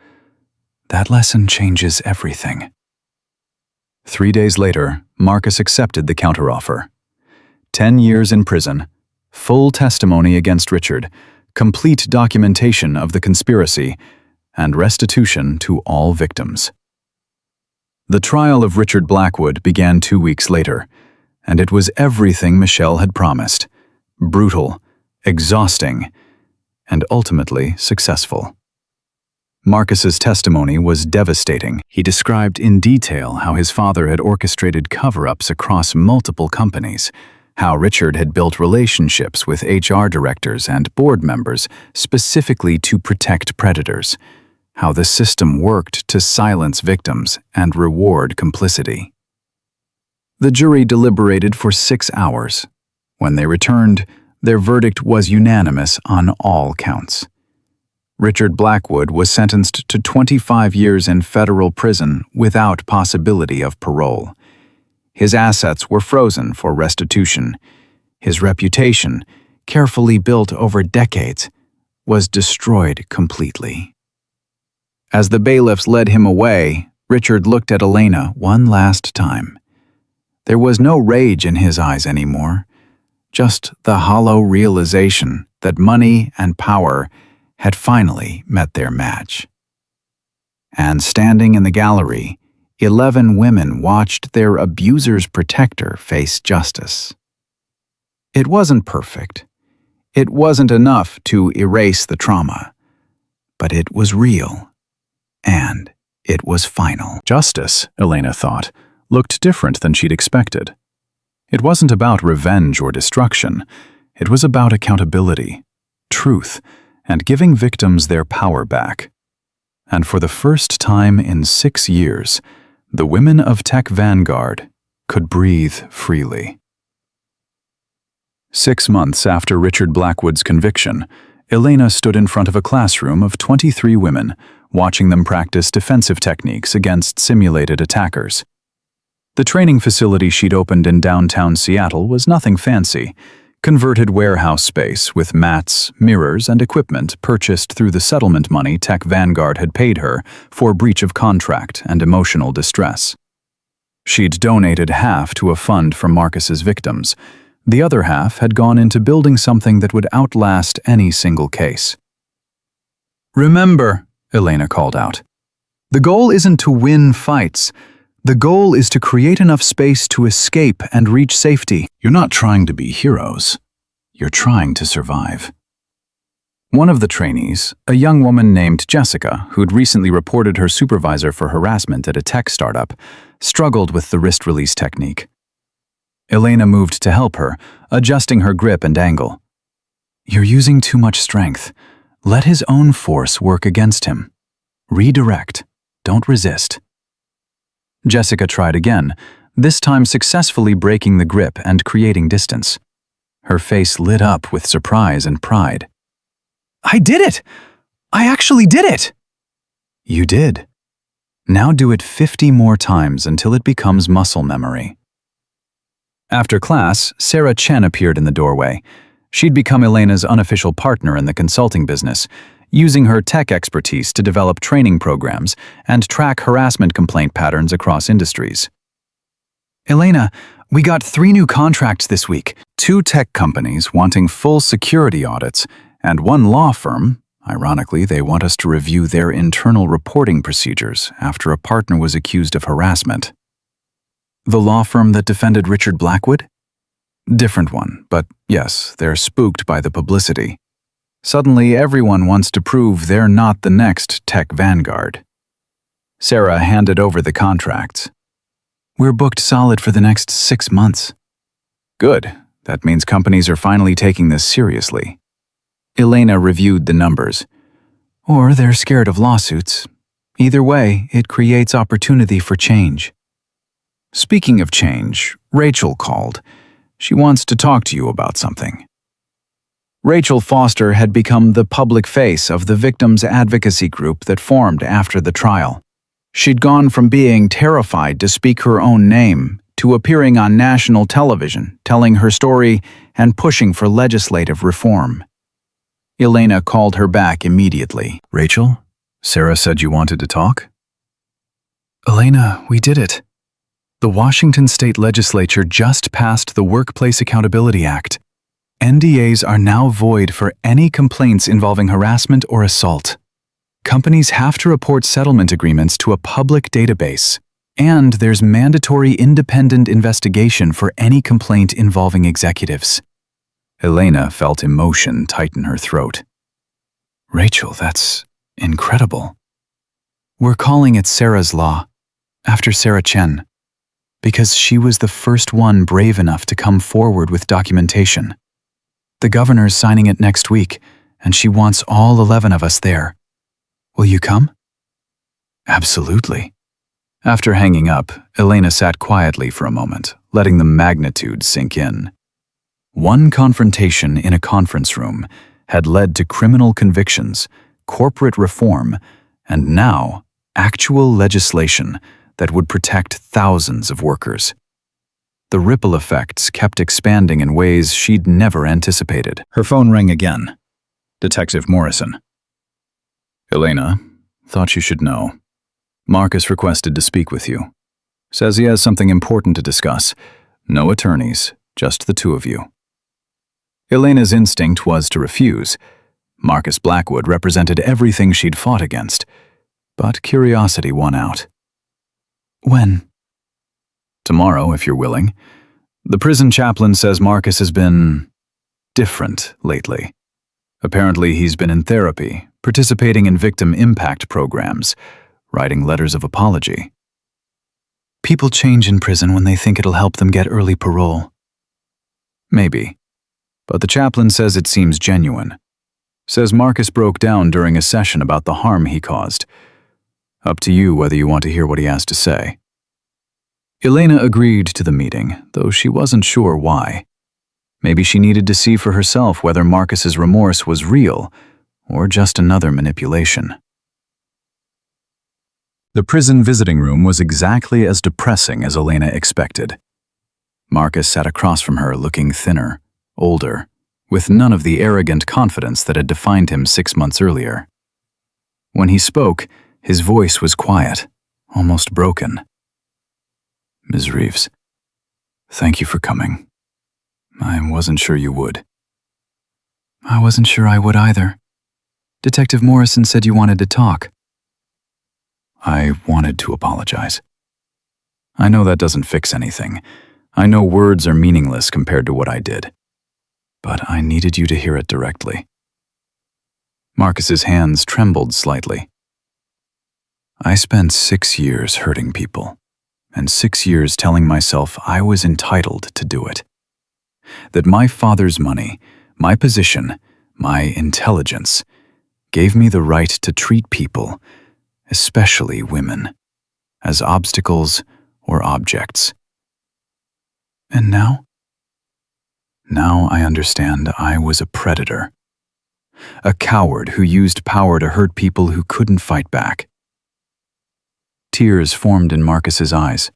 that lesson changes everything." 3 days later, Marcus accepted the counteroffer. 10 years in prison, full testimony against Richard, complete documentation of the conspiracy, and restitution to all victims. The trial of Richard Blackwood began 2 weeks later, and it was everything Michelle had promised: brutal, exhausting, and ultimately successful. Marcus's testimony was devastating. He described in detail how his father had orchestrated cover-ups across multiple companies, how Richard had built relationships with HR directors and board members specifically to protect predators, how the system worked to silence victims and reward complicity. The jury deliberated for 6 hours. When they returned, their verdict was unanimous on all counts. Richard Blackwood was sentenced to 25 years in federal prison without possibility of parole. His assets were frozen for restitution. His reputation, carefully built over decades, was destroyed completely. As the bailiffs led him away, Richard looked at Elena one last time. There was no rage in his eyes anymore, just the hollow realization that money and power had finally met their match. And standing in the gallery, 11 women watched their abuser's protector face justice. It wasn't perfect. It wasn't enough to erase the trauma, but it was real, and it was final. Justice, Elena thought, looked different than she'd expected. It wasn't about revenge or destruction. It was about accountability, truth, and giving victims their power back. And for the first time in 6 years, the women of Tech Vanguard could breathe freely. 6 months after Richard Blackwood's conviction, Elena stood in front of a classroom of 23 women, watching them practice defensive techniques against simulated attackers. The training facility she'd opened in downtown Seattle was nothing fancy. Converted warehouse space with mats, mirrors, and equipment purchased through the settlement money Tech Vanguard had paid her for breach of contract and emotional distress. She'd donated half to a fund for Marcus's victims. The other half had gone into building something that would outlast any single case. "Remember," Elena called out, "the goal isn't to win fights. The goal is to create enough space to escape and reach safety." You're not trying to be heroes. You're trying to survive. One of the trainees, a young woman named Jessica, who'd recently reported her supervisor for harassment at a tech startup, struggled with the wrist release technique. Elena moved to help her, adjusting her grip and angle. "You're using too much strength. Let his own force work against him. Redirect. Don't resist." Jessica tried again, this time successfully breaking the grip and creating distance. Her face lit up with surprise and pride. "I did it! I actually did it!" "You did. Now do it 50 more times until it becomes muscle memory." After class, Sarah Chen appeared in the doorway. She'd become Elena's unofficial partner in the consulting business, using her tech expertise to develop training programs and track harassment complaint patterns across industries. "Elena, we got 3 new contracts this week. 2 tech companies wanting full security audits, and 1 law firm. Ironically, they want us to review their internal reporting procedures after a partner was accused of harassment." "The law firm that defended Richard Blackwood?" "Different one, but yes, they're spooked by the publicity. Suddenly, everyone wants to prove they're not the next Tech Vanguard." Sarah handed over the contracts. "We're booked solid for the next 6 months." "Good. That means companies are finally taking this seriously." Elena reviewed the numbers. "Or they're scared of lawsuits. Either way, it creates opportunity for change." "Speaking of change, Rachel called. She wants to talk to you about something." Rachel Foster had become the public face of the victims' advocacy group that formed after the trial. She'd gone from being terrified to speak her own name to appearing on national television, telling her story and pushing for legislative reform. Elena called her back immediately. "Rachel, Sarah said you wanted to talk?" "Elena, we did it. The Washington State Legislature just passed the Workplace Accountability Act. NDAs are now void for any complaints involving harassment or assault. Companies have to report settlement agreements to a public database, and there's mandatory independent investigation for any complaint involving executives." Elena felt emotion tighten her throat. "Rachel, that's incredible. We're calling it Sarah's Law, after Sarah Chen, because she was the first one brave enough to come forward with documentation. The governor's signing it next week, and she wants all 11 of us there. Will you come?" "Absolutely." After hanging up, Elena sat quietly for a moment, letting the magnitude sink in. One confrontation in a conference room had led to criminal convictions, corporate reform, and now actual legislation that would protect thousands of workers. The ripple effects kept expanding in ways she'd never anticipated. Her phone rang again. Detective Morrison. "Elena, thought you should know. Marcus requested to speak with you. Says he has something important to discuss. No attorneys, just the 2 of you." Elena's instinct was to refuse. Marcus Blackwood represented everything she'd fought against. But curiosity won out. "When?" "Tomorrow, if you're willing. The prison chaplain says Marcus has been different lately. Apparently he's been in therapy, participating in victim impact programs, writing letters of apology." "People change in prison when they think it'll help them get early parole." "Maybe. But the chaplain says it seems genuine. Says Marcus broke down during a session about the harm he caused. Up to you whether you want to hear what he has to say." Elena agreed to the meeting, though she wasn't sure why. Maybe she needed to see for herself whether Marcus's remorse was real or just another manipulation. The prison visiting room was exactly as depressing as Elena expected. Marcus sat across from her looking thinner, older, with none of the arrogant confidence that had defined him 6 months earlier. When he spoke, his voice was quiet, almost broken. Ms. Reeves, thank you for coming. I wasn't sure you would. I wasn't sure I would either. Detective Morrison said you wanted to talk. I wanted to apologize. I know that doesn't fix anything. I know words are meaningless compared to what I did. But I needed you to hear it directly. Marcus's hands trembled slightly. I spent 6 years hurting people, and 6 years telling myself I was entitled to do it. That my father's money, my position, my intelligence, gave me the right to treat people, especially women, as obstacles or objects. And now? Now I understand I was a predator. A coward who used power to hurt people who couldn't fight back. Tears formed in Marcus's eyes.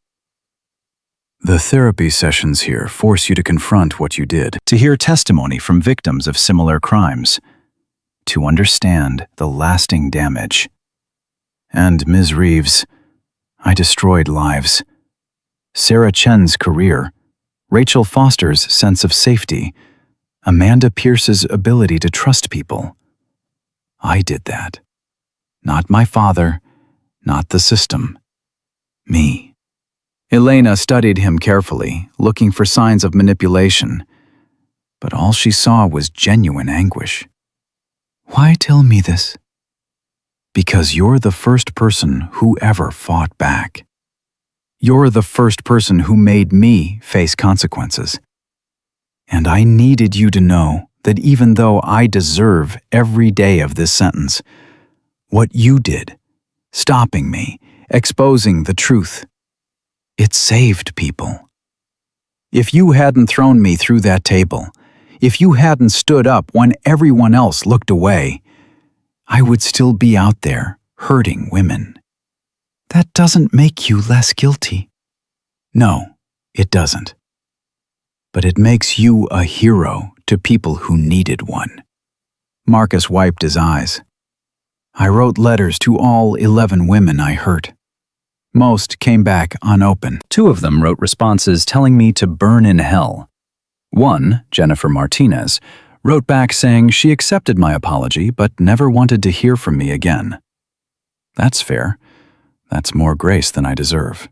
The therapy sessions here force you to confront what you did, To hear testimony from victims of similar crimes, to understand the lasting damage. And Ms. Reeves, I destroyed lives. Sarah Chen's career, Rachel Foster's sense of safety, Amanda Pierce's ability to trust people. I did that. Not my father, not the system. Me. Elena studied him carefully, looking for signs of manipulation, but all she saw was genuine anguish. Why tell me this? Because you're the first person who ever fought back. You're the first person who made me face consequences. And I needed you to know that even though I deserve every day of this sentence, what you did, stopping me, exposing the truth, it saved people. If you hadn't thrown me through that table, if you hadn't stood up when everyone else looked away, I would still be out there hurting women. That doesn't make you less guilty. No, it doesn't. But it makes you a hero to people who needed one. Marcus wiped his eyes. I wrote letters to all 11 women I hurt. Most came back unopened. 2 of them wrote responses telling me to burn in hell. One, Jennifer Martinez, wrote back saying she accepted my apology but never wanted to hear from me again. That's fair. That's more grace than I deserve.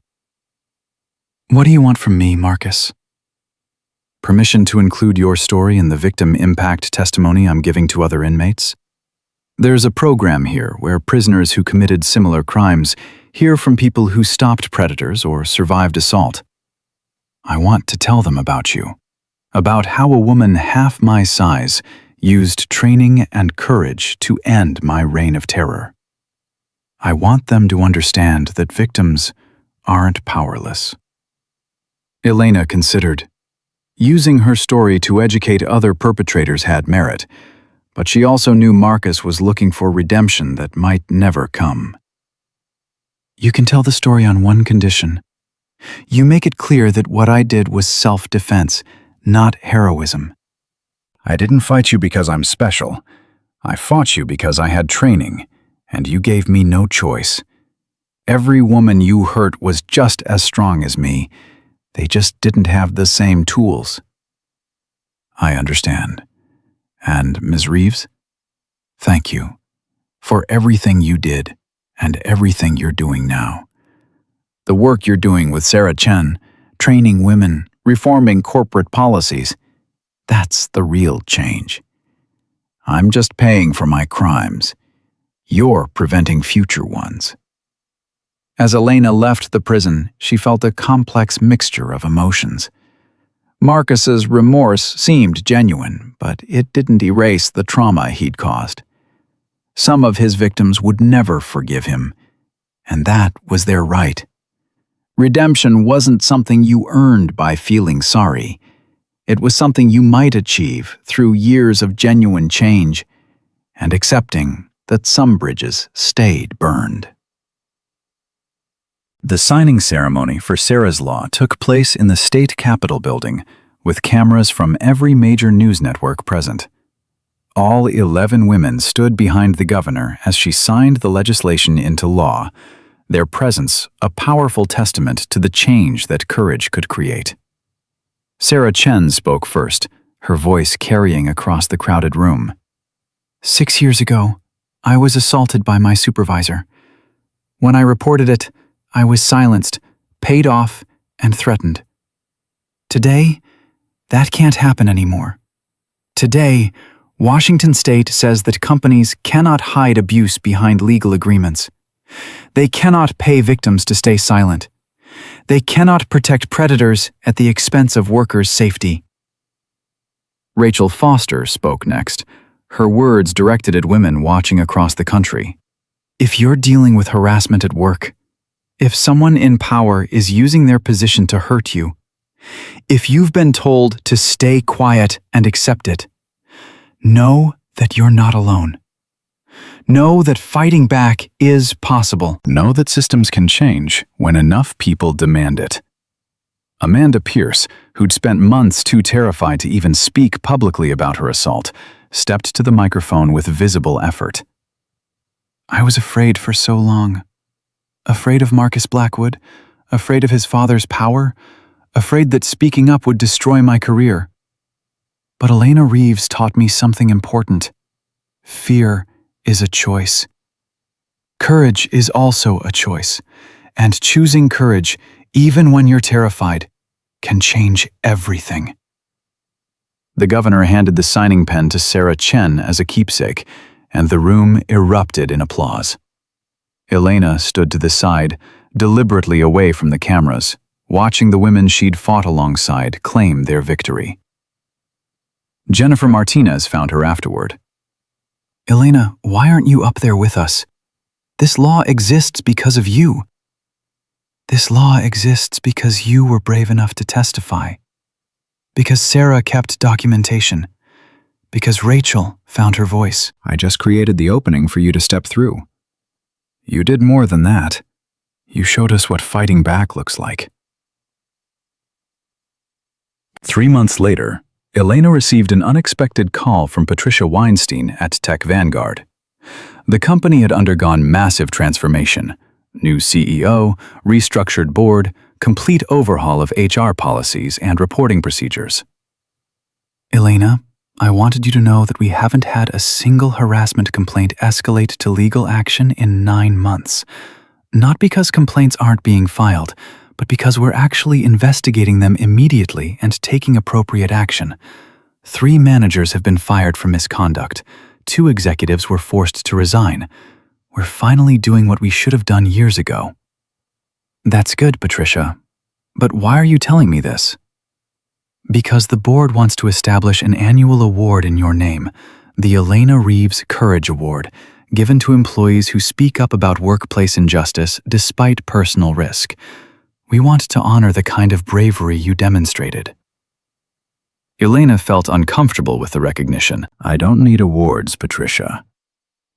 What do you want from me, Marcus? Permission to include your story in the victim impact testimony I'm giving to other inmates? There's a program here where prisoners who committed similar crimes hear from people who stopped predators or survived assault. I want to tell them about you, about how a woman half my size used training and courage to end my reign of terror. I want them to understand that victims aren't powerless. Elena considered. Using her story to educate other perpetrators had merit, but she also knew Marcus was looking for redemption that might never come. You can tell the story on one condition. You make it clear that what I did was self-defense, not heroism. I didn't fight you because I'm special. I fought you because I had training, and you gave me no choice. Every woman you hurt was just as strong as me. They just didn't have the same tools. I understand. And Ms. Reeves, thank you for everything you did and everything you're doing now. The work you're doing with Sarah Chen, training women, reforming corporate policies, that's the real change. I'm just paying for my crimes. You're preventing future ones. As Elena left the prison, she felt a complex mixture of emotions. Marcus's remorse seemed genuine, but it didn't erase the trauma he'd caused. Some of his victims would never forgive him, and that was their right. Redemption wasn't something you earned by feeling sorry. It was something you might achieve through years of genuine change and accepting that some bridges stayed burned. The signing ceremony for Sarah's law took place in the state capitol building, with cameras from every major news network present. All 11 women stood behind the governor as she signed the legislation into law, their presence a powerful testament to the change that courage could create. Sarah Chen spoke first, her voice carrying across the crowded room. 6 years ago, I was assaulted by my supervisor. When I reported it, I was silenced, paid off, and threatened. Today, that can't happen anymore. Today, Washington State says that companies cannot hide abuse behind legal agreements. They cannot pay victims to stay silent. They cannot protect predators at the expense of workers' safety. Rachel Foster spoke next, her words directed at women watching across the country. If you're dealing with harassment at work, if someone in power is using their position to hurt you, if you've been told to stay quiet and accept it, know that you're not alone. Know that fighting back is possible. Know that systems can change when enough people demand it. Amanda Pierce, who'd spent months too terrified to even speak publicly about her assault, stepped to the microphone with visible effort. I was afraid for so long. Afraid of Marcus Blackwood, afraid of his father's power, afraid that speaking up would destroy my career. But Elena Reeves taught me something important. Fear is a choice. Courage is also a choice, and choosing courage, even when you're terrified, can change everything. The governor handed the signing pen to Sarah Chen as a keepsake, and the room erupted in applause. Elena stood to the side, deliberately away from the cameras, watching the women she'd fought alongside claim their victory. Jennifer Martinez found her afterward. Elena, why aren't you up there with us? This law exists because of you. This law exists because you were brave enough to testify. Because Sarah kept documentation. Because Rachel found her voice. I just created the opening for you to step through. You did more than that. You showed us what fighting back looks like. 3 months later, Elena received an unexpected call from Patricia Weinstein at Tech Vanguard. The company had undergone massive transformation: new CEO, restructured board, complete overhaul of HR policies and reporting procedures. Elena, I wanted you to know that we haven't had a single harassment complaint escalate to legal action in 9 months. Not because complaints aren't being filed, but because we're actually investigating them immediately and taking appropriate action. 3 managers have been fired for misconduct. 2 executives were forced to resign. We're finally doing what we should have done years ago. That's good, Patricia. But why are you telling me this? Because the board wants to establish an annual award in your name, the Elena Reeves Courage Award, given to employees who speak up about workplace injustice despite personal risk. We want to honor the kind of bravery you demonstrated. Elena felt uncomfortable with the recognition. I don't need awards, Patricia.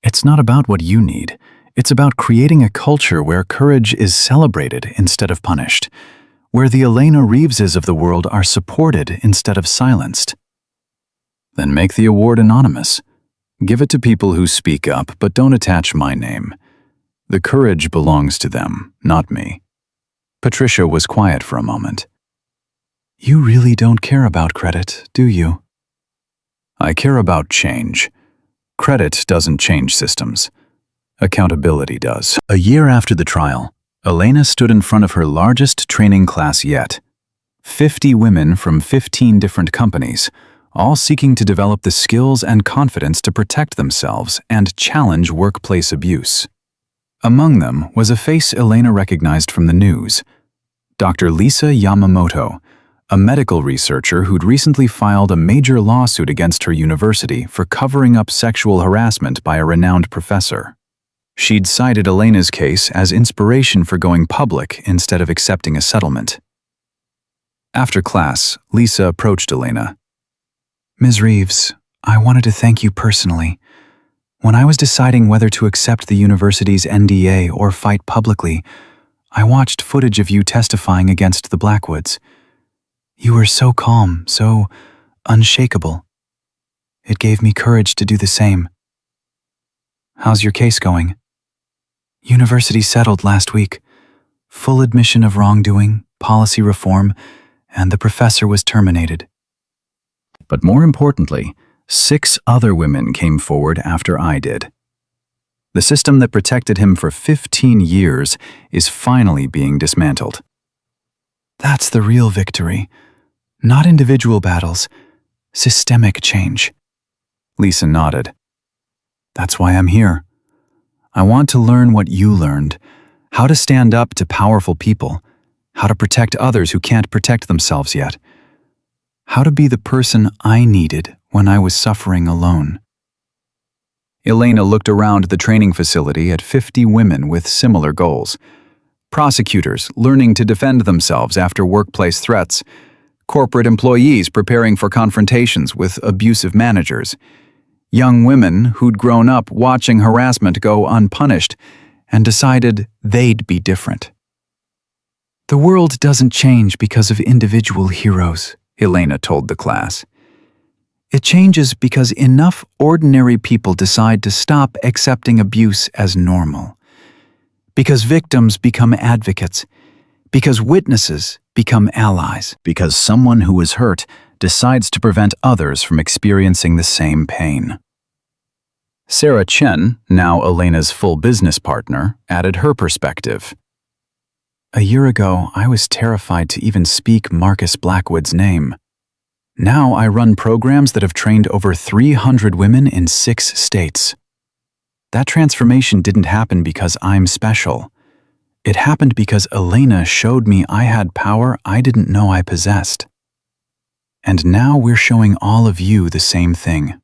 It's not about what you need. It's about creating a culture where courage is celebrated instead of punished, where the Elena Reeveses of the world are supported instead of silenced. Then make the award anonymous. Give it to people who speak up but don't attach my name. The courage belongs to them, not me. Patricia was quiet for a moment. You really don't care about credit, do you? I care about change. Credit doesn't change systems. Accountability does. A year after the trial, Elena stood in front of her largest training class yet. 50 women from 15 different companies, all seeking to develop the skills and confidence to protect themselves and challenge workplace abuse. Among them was a face Elena recognized from the news: Dr. Lisa Yamamoto, a medical researcher who'd recently filed a major lawsuit against her university for covering up sexual harassment by a renowned professor. She'd cited Elena's case as inspiration for going public instead of accepting a settlement. After class, Lisa approached Elena. "Ms. Reeves, I wanted to thank you personally. When I was deciding whether to accept the university's NDA or fight publicly, I watched footage of you testifying against the Blackwoods. You were so calm, so unshakable. It gave me courage to do the same. How's your case going?" "University settled last week. Full admission of wrongdoing, policy reform, and the professor was terminated." But more importantly, 6 other women came forward after I did. The system that protected him for 15 years is finally being dismantled. That's the real victory. Not individual battles, systemic change. Lisa nodded. That's why I'm here. I want to learn what you learned, how to stand up to powerful people, how to protect others who can't protect themselves yet, how to be the person I needed when I was suffering alone. Elena looked around the training facility at 50 women with similar goals. Prosecutors learning to defend themselves after workplace threats, corporate employees preparing for confrontations with abusive managers, young women who'd grown up watching harassment go unpunished and decided they'd be different. The world doesn't change because of individual heroes, Elena told the class. It changes because enough ordinary people decide to stop accepting abuse as normal. Because victims become advocates. Because witnesses become allies. Because someone who was hurt decides to prevent others from experiencing the same pain. Sarah Chen, now Elena's full business partner, added her perspective. A year ago, I was terrified to even speak Marcus Blackwood's name. Now I run programs that have trained over 300 women in 6 states. That transformation didn't happen because I'm special. It happened because Elena showed me I had power I didn't know I possessed. And now we're showing all of you the same thing.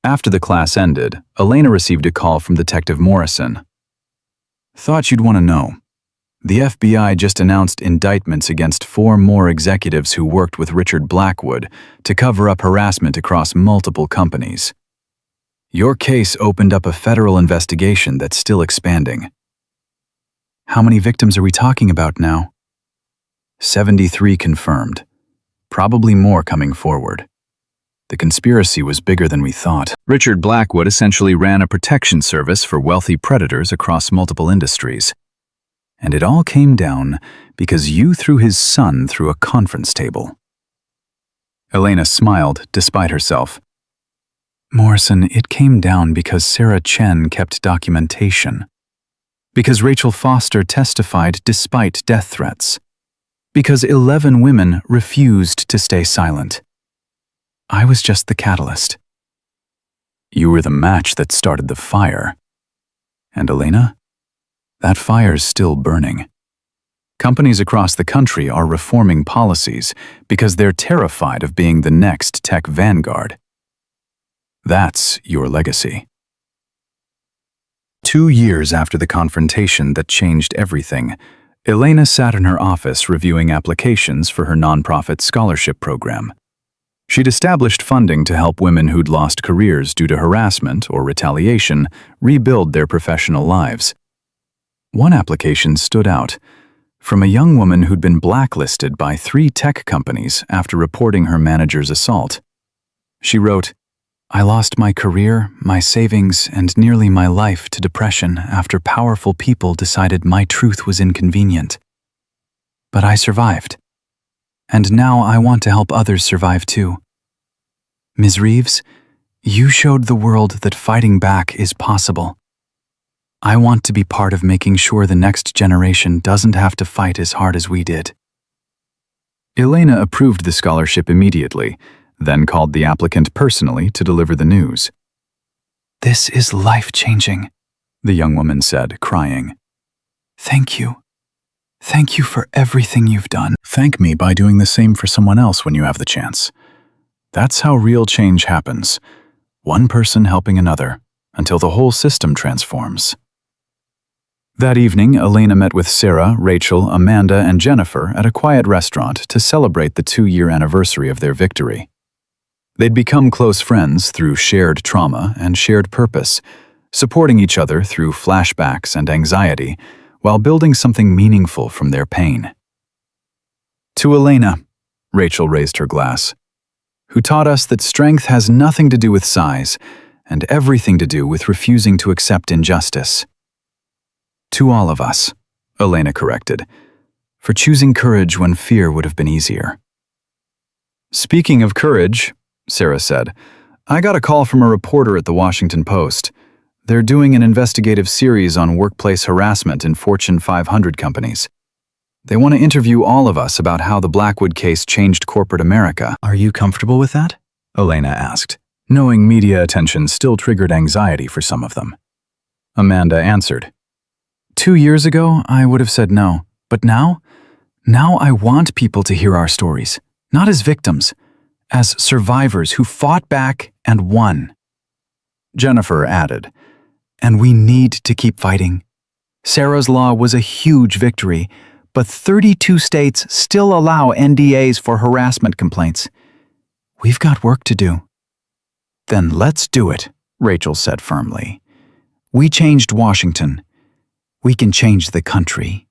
After the class ended, Elena received a call from Detective Morrison. Thought you'd want to know. The FBI just announced indictments against 4 more executives who worked with Richard Blackwood to cover up harassment across multiple companies. Your case opened up a federal investigation that's still expanding. How many victims are we talking about now? 73 confirmed. Probably more coming forward. The conspiracy was bigger than we thought. Richard Blackwood essentially ran a protection service for wealthy predators across multiple industries. And it all came down because you threw his son through a conference table. Elena smiled despite herself. Morrison, it came down because Sarah Chen kept documentation. Because Rachel Foster testified despite death threats. Because 11 women refused to stay silent. I was just the catalyst. You were the match that started the fire. And Elena? That fire's still burning. Companies across the country are reforming policies because they're terrified of being the next tech vanguard. That's your legacy. 2 years after the confrontation that changed everything, Elena sat in her office reviewing applications for her nonprofit scholarship program. She'd established funding to help women who'd lost careers due to harassment or retaliation rebuild their professional lives. One application stood out, from a young woman who'd been blacklisted by 3 tech companies after reporting her manager's assault. She wrote, I lost my career, my savings, and nearly my life to depression after powerful people decided my truth was inconvenient. But I survived. And now I want to help others survive too. Ms. Reeves, you showed the world that fighting back is possible. I want to be part of making sure the next generation doesn't have to fight as hard as we did. Elena approved the scholarship immediately, then called the applicant personally to deliver the news. This is life-changing, the young woman said, crying. Thank you. Thank you for everything you've done. Thank me by doing the same for someone else when you have the chance. That's how real change happens. One person helping another, until the whole system transforms. That evening, Elena met with Sarah, Rachel, Amanda, and Jennifer at a quiet restaurant to celebrate the 2-year anniversary of their victory. They'd become close friends through shared trauma and shared purpose, supporting each other through flashbacks and anxiety while building something meaningful from their pain. To Elena, Rachel raised her glass, who taught us that strength has nothing to do with size and everything to do with refusing to accept injustice. To all of us, Elena corrected, for choosing courage when fear would have been easier. Speaking of courage, Sarah said, I got a call from a reporter at the Washington Post. They're doing an investigative series on workplace harassment in Fortune 500 companies. They want to interview all of us about how the Blackwood case changed corporate America. Are you comfortable with that? Elena asked, knowing media attention still triggered anxiety for some of them. Amanda answered, 2 years ago, I would have said no, but now I want people to hear our stories, not as victims, as survivors who fought back and won. Jennifer added, and we need to keep fighting. Sarah's law was a huge victory, but 32 states still allow NDAs for harassment complaints. We've got work to do. Then let's do it, Rachel said firmly. We changed Washington. We can change the country.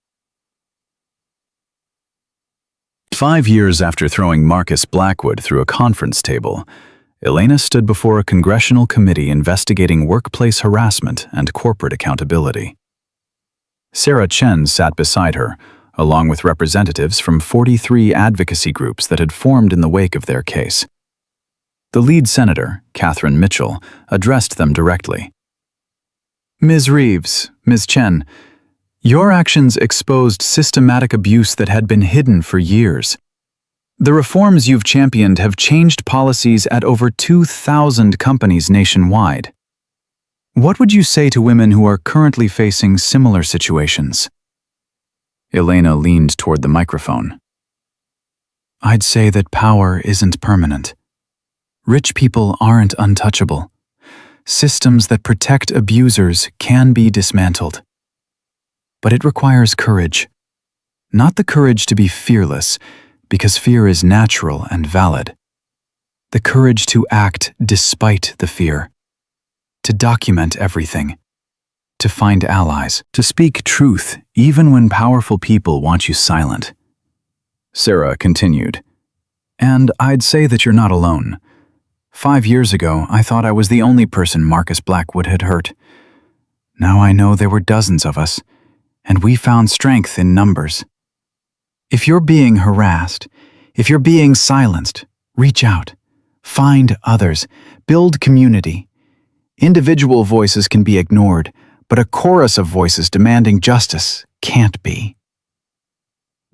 5 years after throwing Marcus Blackwood through a conference table, Elena stood before a congressional committee investigating workplace harassment and corporate accountability. Sarah Chen sat beside her, along with representatives from 43 advocacy groups that had formed in the wake of their case. The lead senator, Catherine Mitchell, addressed them directly. Ms. Reeves, Ms. Chen, your actions exposed systematic abuse that had been hidden for years. The reforms you've championed have changed policies at over 2,000 companies nationwide. What would you say to women who are currently facing similar situations? Elena leaned toward the microphone. I'd say that power isn't permanent. Rich people aren't untouchable. Systems that protect abusers can be dismantled. But it requires courage. Not the courage to be fearless, because fear is natural and valid. The courage to act despite the fear. To document everything. To find allies. To speak truth even when powerful people want you silent. Sarah continued. And I'd say that you're not alone. 5 years ago, I thought I was the only person Marcus Blackwood had hurt. Now I know there were dozens of us, and we found strength in numbers. If you're being harassed, if you're being silenced, reach out. Find others. Build community. Individual voices can be ignored, but a chorus of voices demanding justice can't be.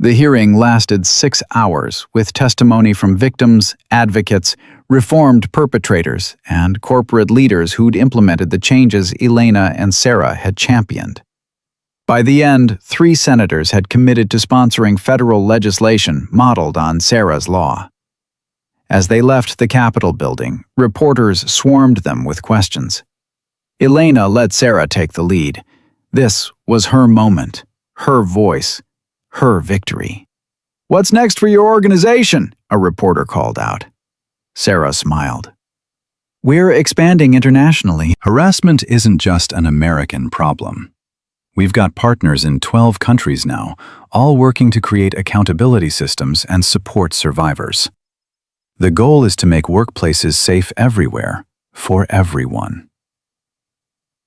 The hearing lasted 6 hours, with testimony from victims, advocates, reformed perpetrators, and corporate leaders who'd implemented the changes Elena and Sarah had championed. By the end, 3 senators had committed to sponsoring federal legislation modeled on Sarah's law. As they left the Capitol building, reporters swarmed them with questions. Elena let Sarah take the lead. This was her moment, her voice, her victory. "What's next for your organization?" a reporter called out. Sarah smiled. "We're expanding internationally." Harassment isn't just an American problem. We've got partners in 12 countries now, all working to create accountability systems and support survivors. The goal is to make workplaces safe everywhere, for everyone.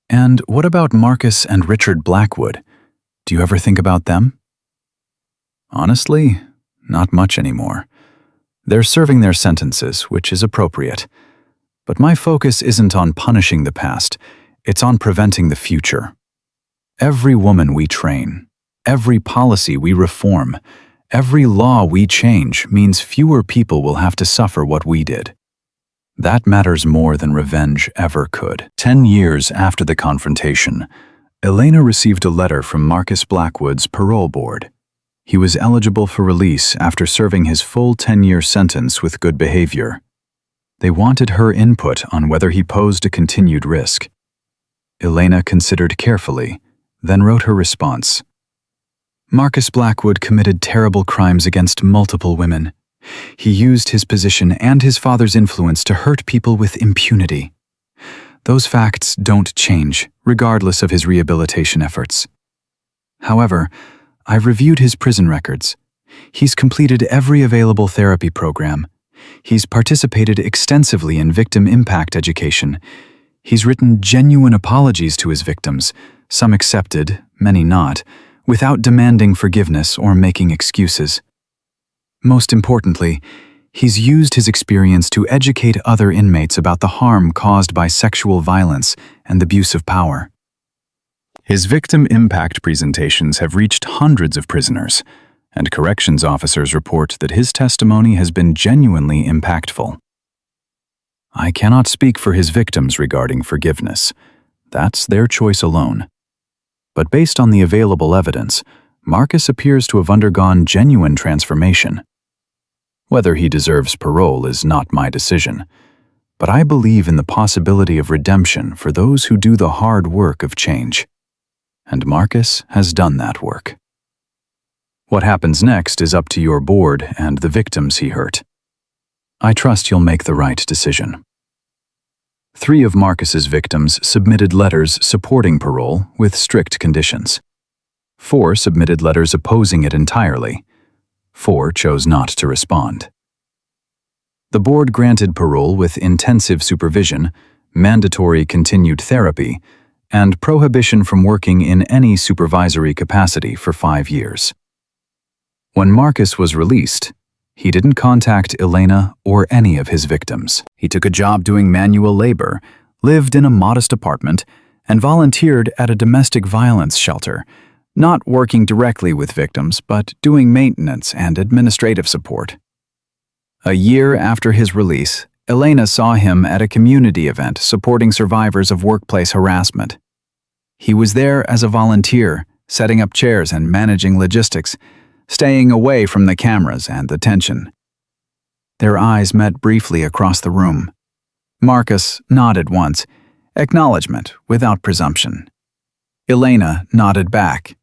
And what about Marcus and Richard Blackwood? Do you ever think about them? Honestly, not much anymore. They're serving their sentences, which is appropriate. But my focus isn't on punishing the past, it's on preventing the future. Every woman we train, every policy we reform, every law we change means fewer people will have to suffer what we did. That matters more than revenge ever could. 10 years after the confrontation, Elena received a letter from Marcus Blackwood's parole board. He was eligible for release after serving his full 10-year sentence with good behavior. They wanted her input on whether he posed a continued risk. Elena considered carefully, then wrote her response. Marcus Blackwood committed terrible crimes against multiple women. He used his position and his father's influence to hurt people with impunity. Those facts don't change, regardless of his rehabilitation efforts. However, I've reviewed his prison records. He's completed every available therapy program. He's participated extensively in victim impact education. He's written genuine apologies to his victims, some accepted, many not, without demanding forgiveness or making excuses. Most importantly, he's used his experience to educate other inmates about the harm caused by sexual violence and abuse of power. His victim impact presentations have reached hundreds of prisoners, and corrections officers report that his testimony has been genuinely impactful. I cannot speak for his victims regarding forgiveness. That's their choice alone. But based on the available evidence, Marcus appears to have undergone genuine transformation. Whether he deserves parole is not my decision, but I believe in the possibility of redemption for those who do the hard work of change. And Marcus has done that work. What happens next is up to your board and the victims he hurt. I trust you'll make the right decision. 3 of Marcus's victims submitted letters supporting parole with strict conditions. 4 submitted letters opposing it entirely. 4 chose not to respond. The board granted parole with intensive supervision, mandatory continued therapy, and prohibition from working in any supervisory capacity for 5 years. When Marcus was released, he didn't contact Elena or any of his victims. He took a job doing manual labor, lived in a modest apartment, and volunteered at a domestic violence shelter, not working directly with victims, but doing maintenance and administrative support. A year after his release, Elena saw him at a community event supporting survivors of workplace harassment. He was there as a volunteer, setting up chairs and managing logistics, staying away from the cameras and the tension. Their eyes met briefly across the room. Marcus nodded once, acknowledgement without presumption. Elena nodded back,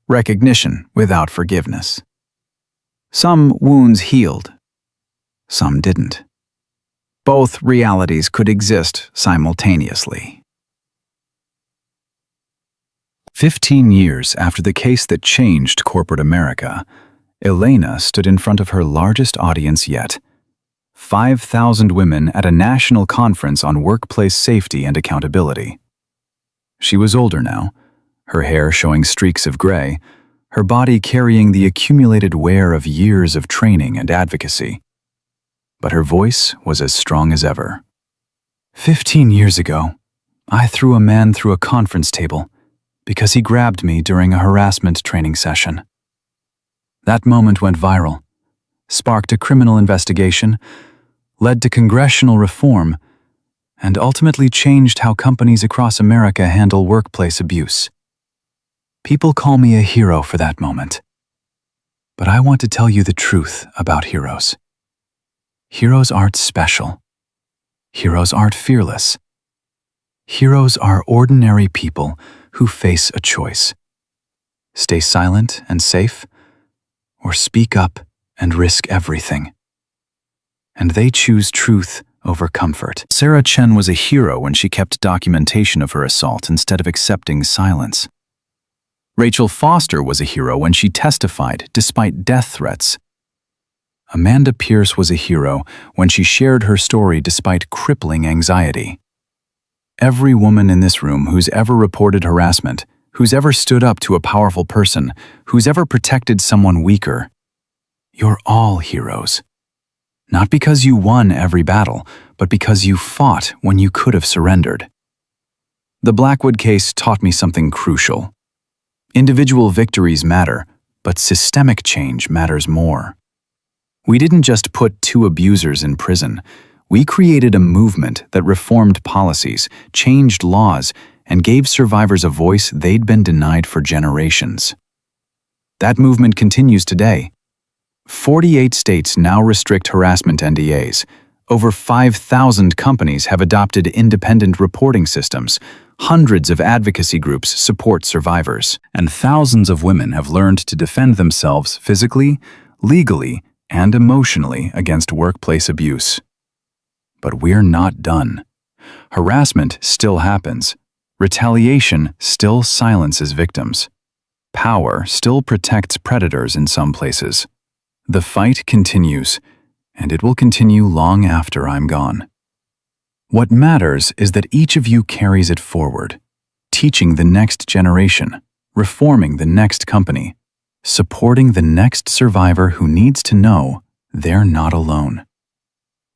recognition without forgiveness. Some wounds healed, some didn't. Both realities could exist simultaneously. 15 years after the case that changed corporate America, Elena stood in front of her largest audience yet. 5,000 women at a national conference on workplace safety and accountability. She was older now, her hair showing streaks of gray, her body carrying the accumulated wear of years of training and advocacy. But her voice was as strong as ever. 15 years ago, I threw a man through a conference table because he grabbed me during a harassment training session. That moment went viral, sparked a criminal investigation, led to congressional reform, and ultimately changed how companies across America handle workplace abuse. People call me a hero for that moment. But I want to tell you the truth about heroes. Heroes aren't special. Heroes aren't fearless. Heroes are ordinary people who face a choice. Stay silent and safe, or speak up and risk everything. And they choose truth over comfort. Sarah Chen was a hero when she kept documentation of her assault instead of accepting silence. Rachel Foster was a hero when she testified despite death threats. Amanda Pierce was a hero when she shared her story despite crippling anxiety. Every woman in this room who's ever reported harassment, who's ever stood up to a powerful person, who's ever protected someone weaker, you're all heroes. Not because you won every battle, but because you fought when you could have surrendered. The Blackwood case taught me something crucial. Individual victories matter, but systemic change matters more. We didn't just put 2 abusers in prison. We created a movement that reformed policies, changed laws, and gave survivors a voice they'd been denied for generations. That movement continues today. 48 states now restrict harassment NDAs, Over 5,000 companies have adopted independent reporting systems. Hundreds of advocacy groups support survivors. And thousands of women have learned to defend themselves physically, legally, and emotionally against workplace abuse. But we're not done. Harassment still happens. Retaliation still silences victims. Power still protects predators in some places. The fight continues, and it will continue long after I'm gone. What matters is that each of you carries it forward, teaching the next generation, reforming the next company, supporting the next survivor who needs to know they're not alone.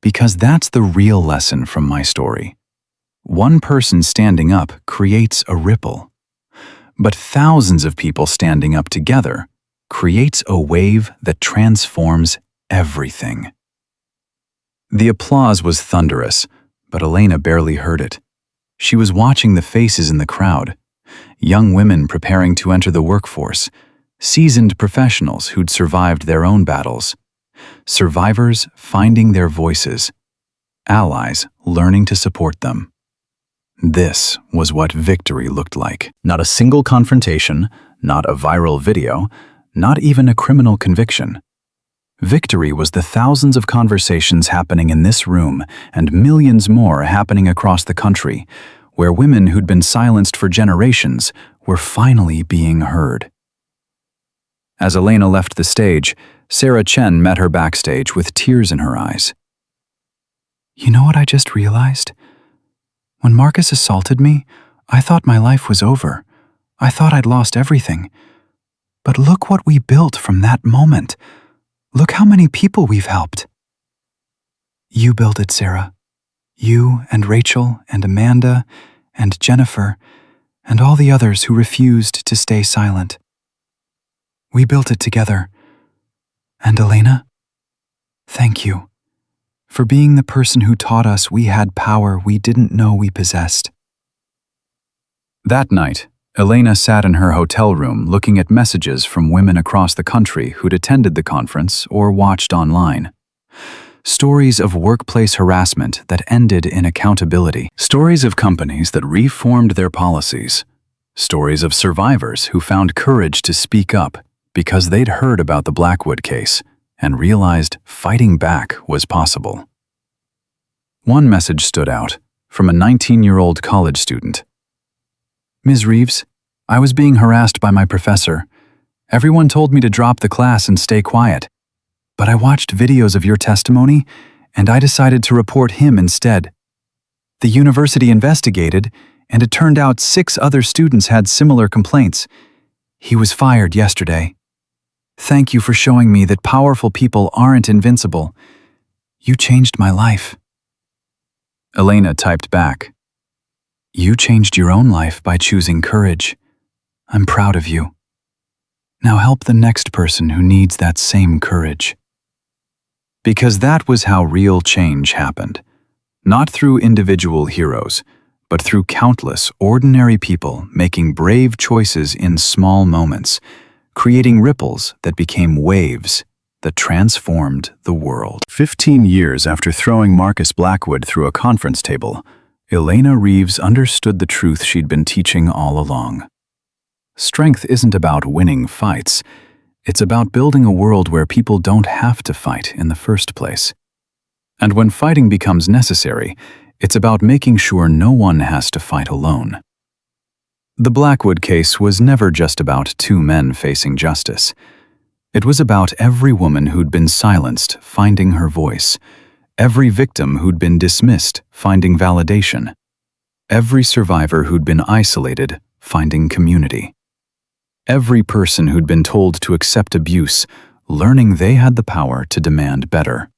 Because that's the real lesson from my story. One person standing up creates a ripple, but thousands of people standing up together creates a wave that transforms everything. The applause was thunderous, but Elena barely heard it. She was watching the faces in the crowd, young women preparing to enter the workforce, seasoned professionals who'd survived their own battles, survivors finding their voices, allies learning to support them. This was what victory looked like. Not a single confrontation, not a viral video, not even a criminal conviction. Victory was the thousands of conversations happening in this room and millions more happening across the country, where women who'd been silenced for generations were finally being heard. As Elena left the stage, Sarah Chen met her backstage with tears in her eyes. You know what I just realized? When Marcus assaulted me, I thought my life was over. I thought I'd lost everything. But look what we built from that moment. Look how many people we've helped. You built it, Sarah. You and Rachel and Amanda and Jennifer and all the others who refused to stay silent. We built it together. And Elena, thank you for being the person who taught us we had power we didn't know we possessed. That night, Elena sat in her hotel room looking at messages from women across the country who'd attended the conference or watched online. Stories of workplace harassment that ended in accountability. Stories of companies that reformed their policies. Stories of survivors who found courage to speak up because they'd heard about the Blackwood case and realized fighting back was possible. One message stood out, from a 19-year-old college student. Ms. Reeves, I was being harassed by my professor. Everyone told me to drop the class and stay quiet. But I watched videos of your testimony, and I decided to report him instead. The university investigated, and it turned out 6 other students had similar complaints. He was fired yesterday. Thank you for showing me that powerful people aren't invincible. You changed my life. Elena typed back. You changed your own life by choosing courage. I'm proud of you. Now help the next person who needs that same courage. Because that was how real change happened. Not through individual heroes, but through countless ordinary people making brave choices in small moments, creating ripples that became waves that transformed the world. 15 years after throwing Marcus Blackwood through a conference table, Elena Reeves understood the truth she'd been teaching all along. Strength isn't about winning fights. It's about building a world where people don't have to fight in the first place. And when fighting becomes necessary, it's about making sure no one has to fight alone. The Blackwood case was never just about 2 men facing justice. It was about every woman who'd been silenced finding her voice, every victim who'd been dismissed finding validation, every survivor who'd been isolated finding community, every person who'd been told to accept abuse learning they had the power to demand better.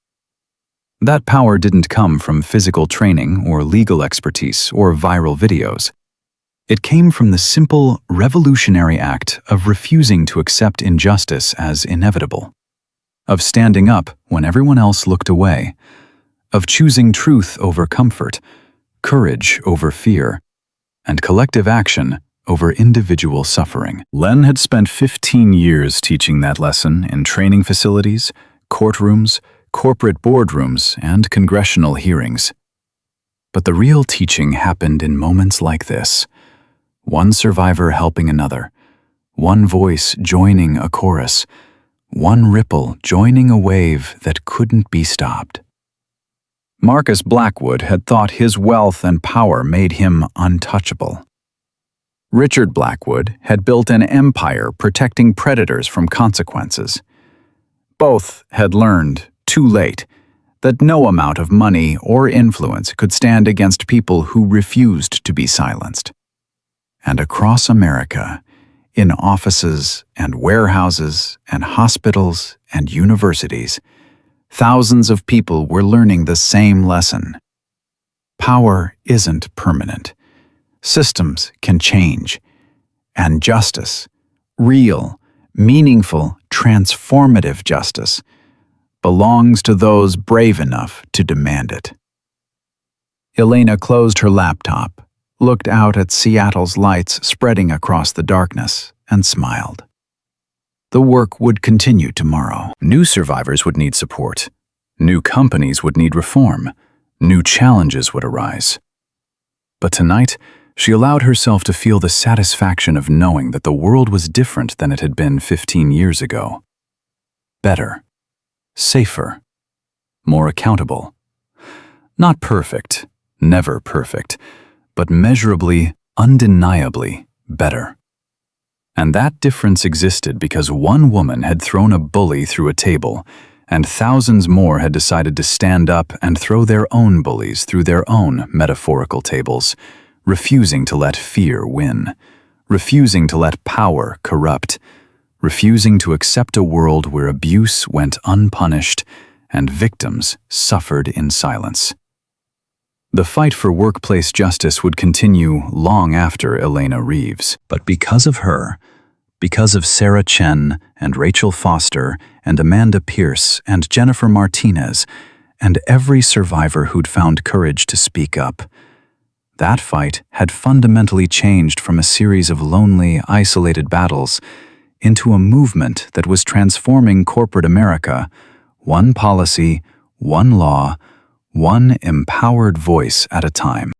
That power didn't come from physical training or legal expertise or viral videos. It came from the simple, revolutionary act of refusing to accept injustice as inevitable, of standing up when everyone else looked away, of choosing truth over comfort, courage over fear, and collective action over individual suffering. Len had spent 15 years teaching that lesson in training facilities, courtrooms, corporate boardrooms, and congressional hearings. But the real teaching happened in moments like this. One survivor helping another, one voice joining a chorus, one ripple joining a wave that couldn't be stopped. Marcus Blackwood had thought his wealth and power made him untouchable. Richard Blackwood had built an empire protecting predators from consequences. Both had learned, too late, that no amount of money or influence could stand against people who refused to be silenced. And across America, in offices and warehouses and hospitals and universities, thousands of people were learning the same lesson. Power isn't permanent. Systems can change. And justice, real, meaningful, transformative justice, belongs to those brave enough to demand it. Elena closed her laptop, looked out at Seattle's lights spreading across the darkness, and smiled. The work would continue tomorrow. New survivors would need support. New companies would need reform. New challenges would arise. But tonight, she allowed herself to feel the satisfaction of knowing that the world was different than it had been 15 years ago. Better. Safer. More accountable. Not perfect, never perfect, but measurably, undeniably better. And that difference existed because one woman had thrown a bully through a table, and thousands more had decided to stand up and throw their own bullies through their own metaphorical tables, refusing to let fear win, refusing to let power corrupt, refusing to accept a world where abuse went unpunished and victims suffered in silence. The fight for workplace justice would continue long after Elena Reeves. But because of her, because of Sarah Chen and Rachel Foster and Amanda Pierce and Jennifer Martinez and every survivor who'd found courage to speak up, that fight had fundamentally changed from a series of lonely, isolated battles into a movement that was transforming corporate America, one policy, one law, one empowered voice at a time.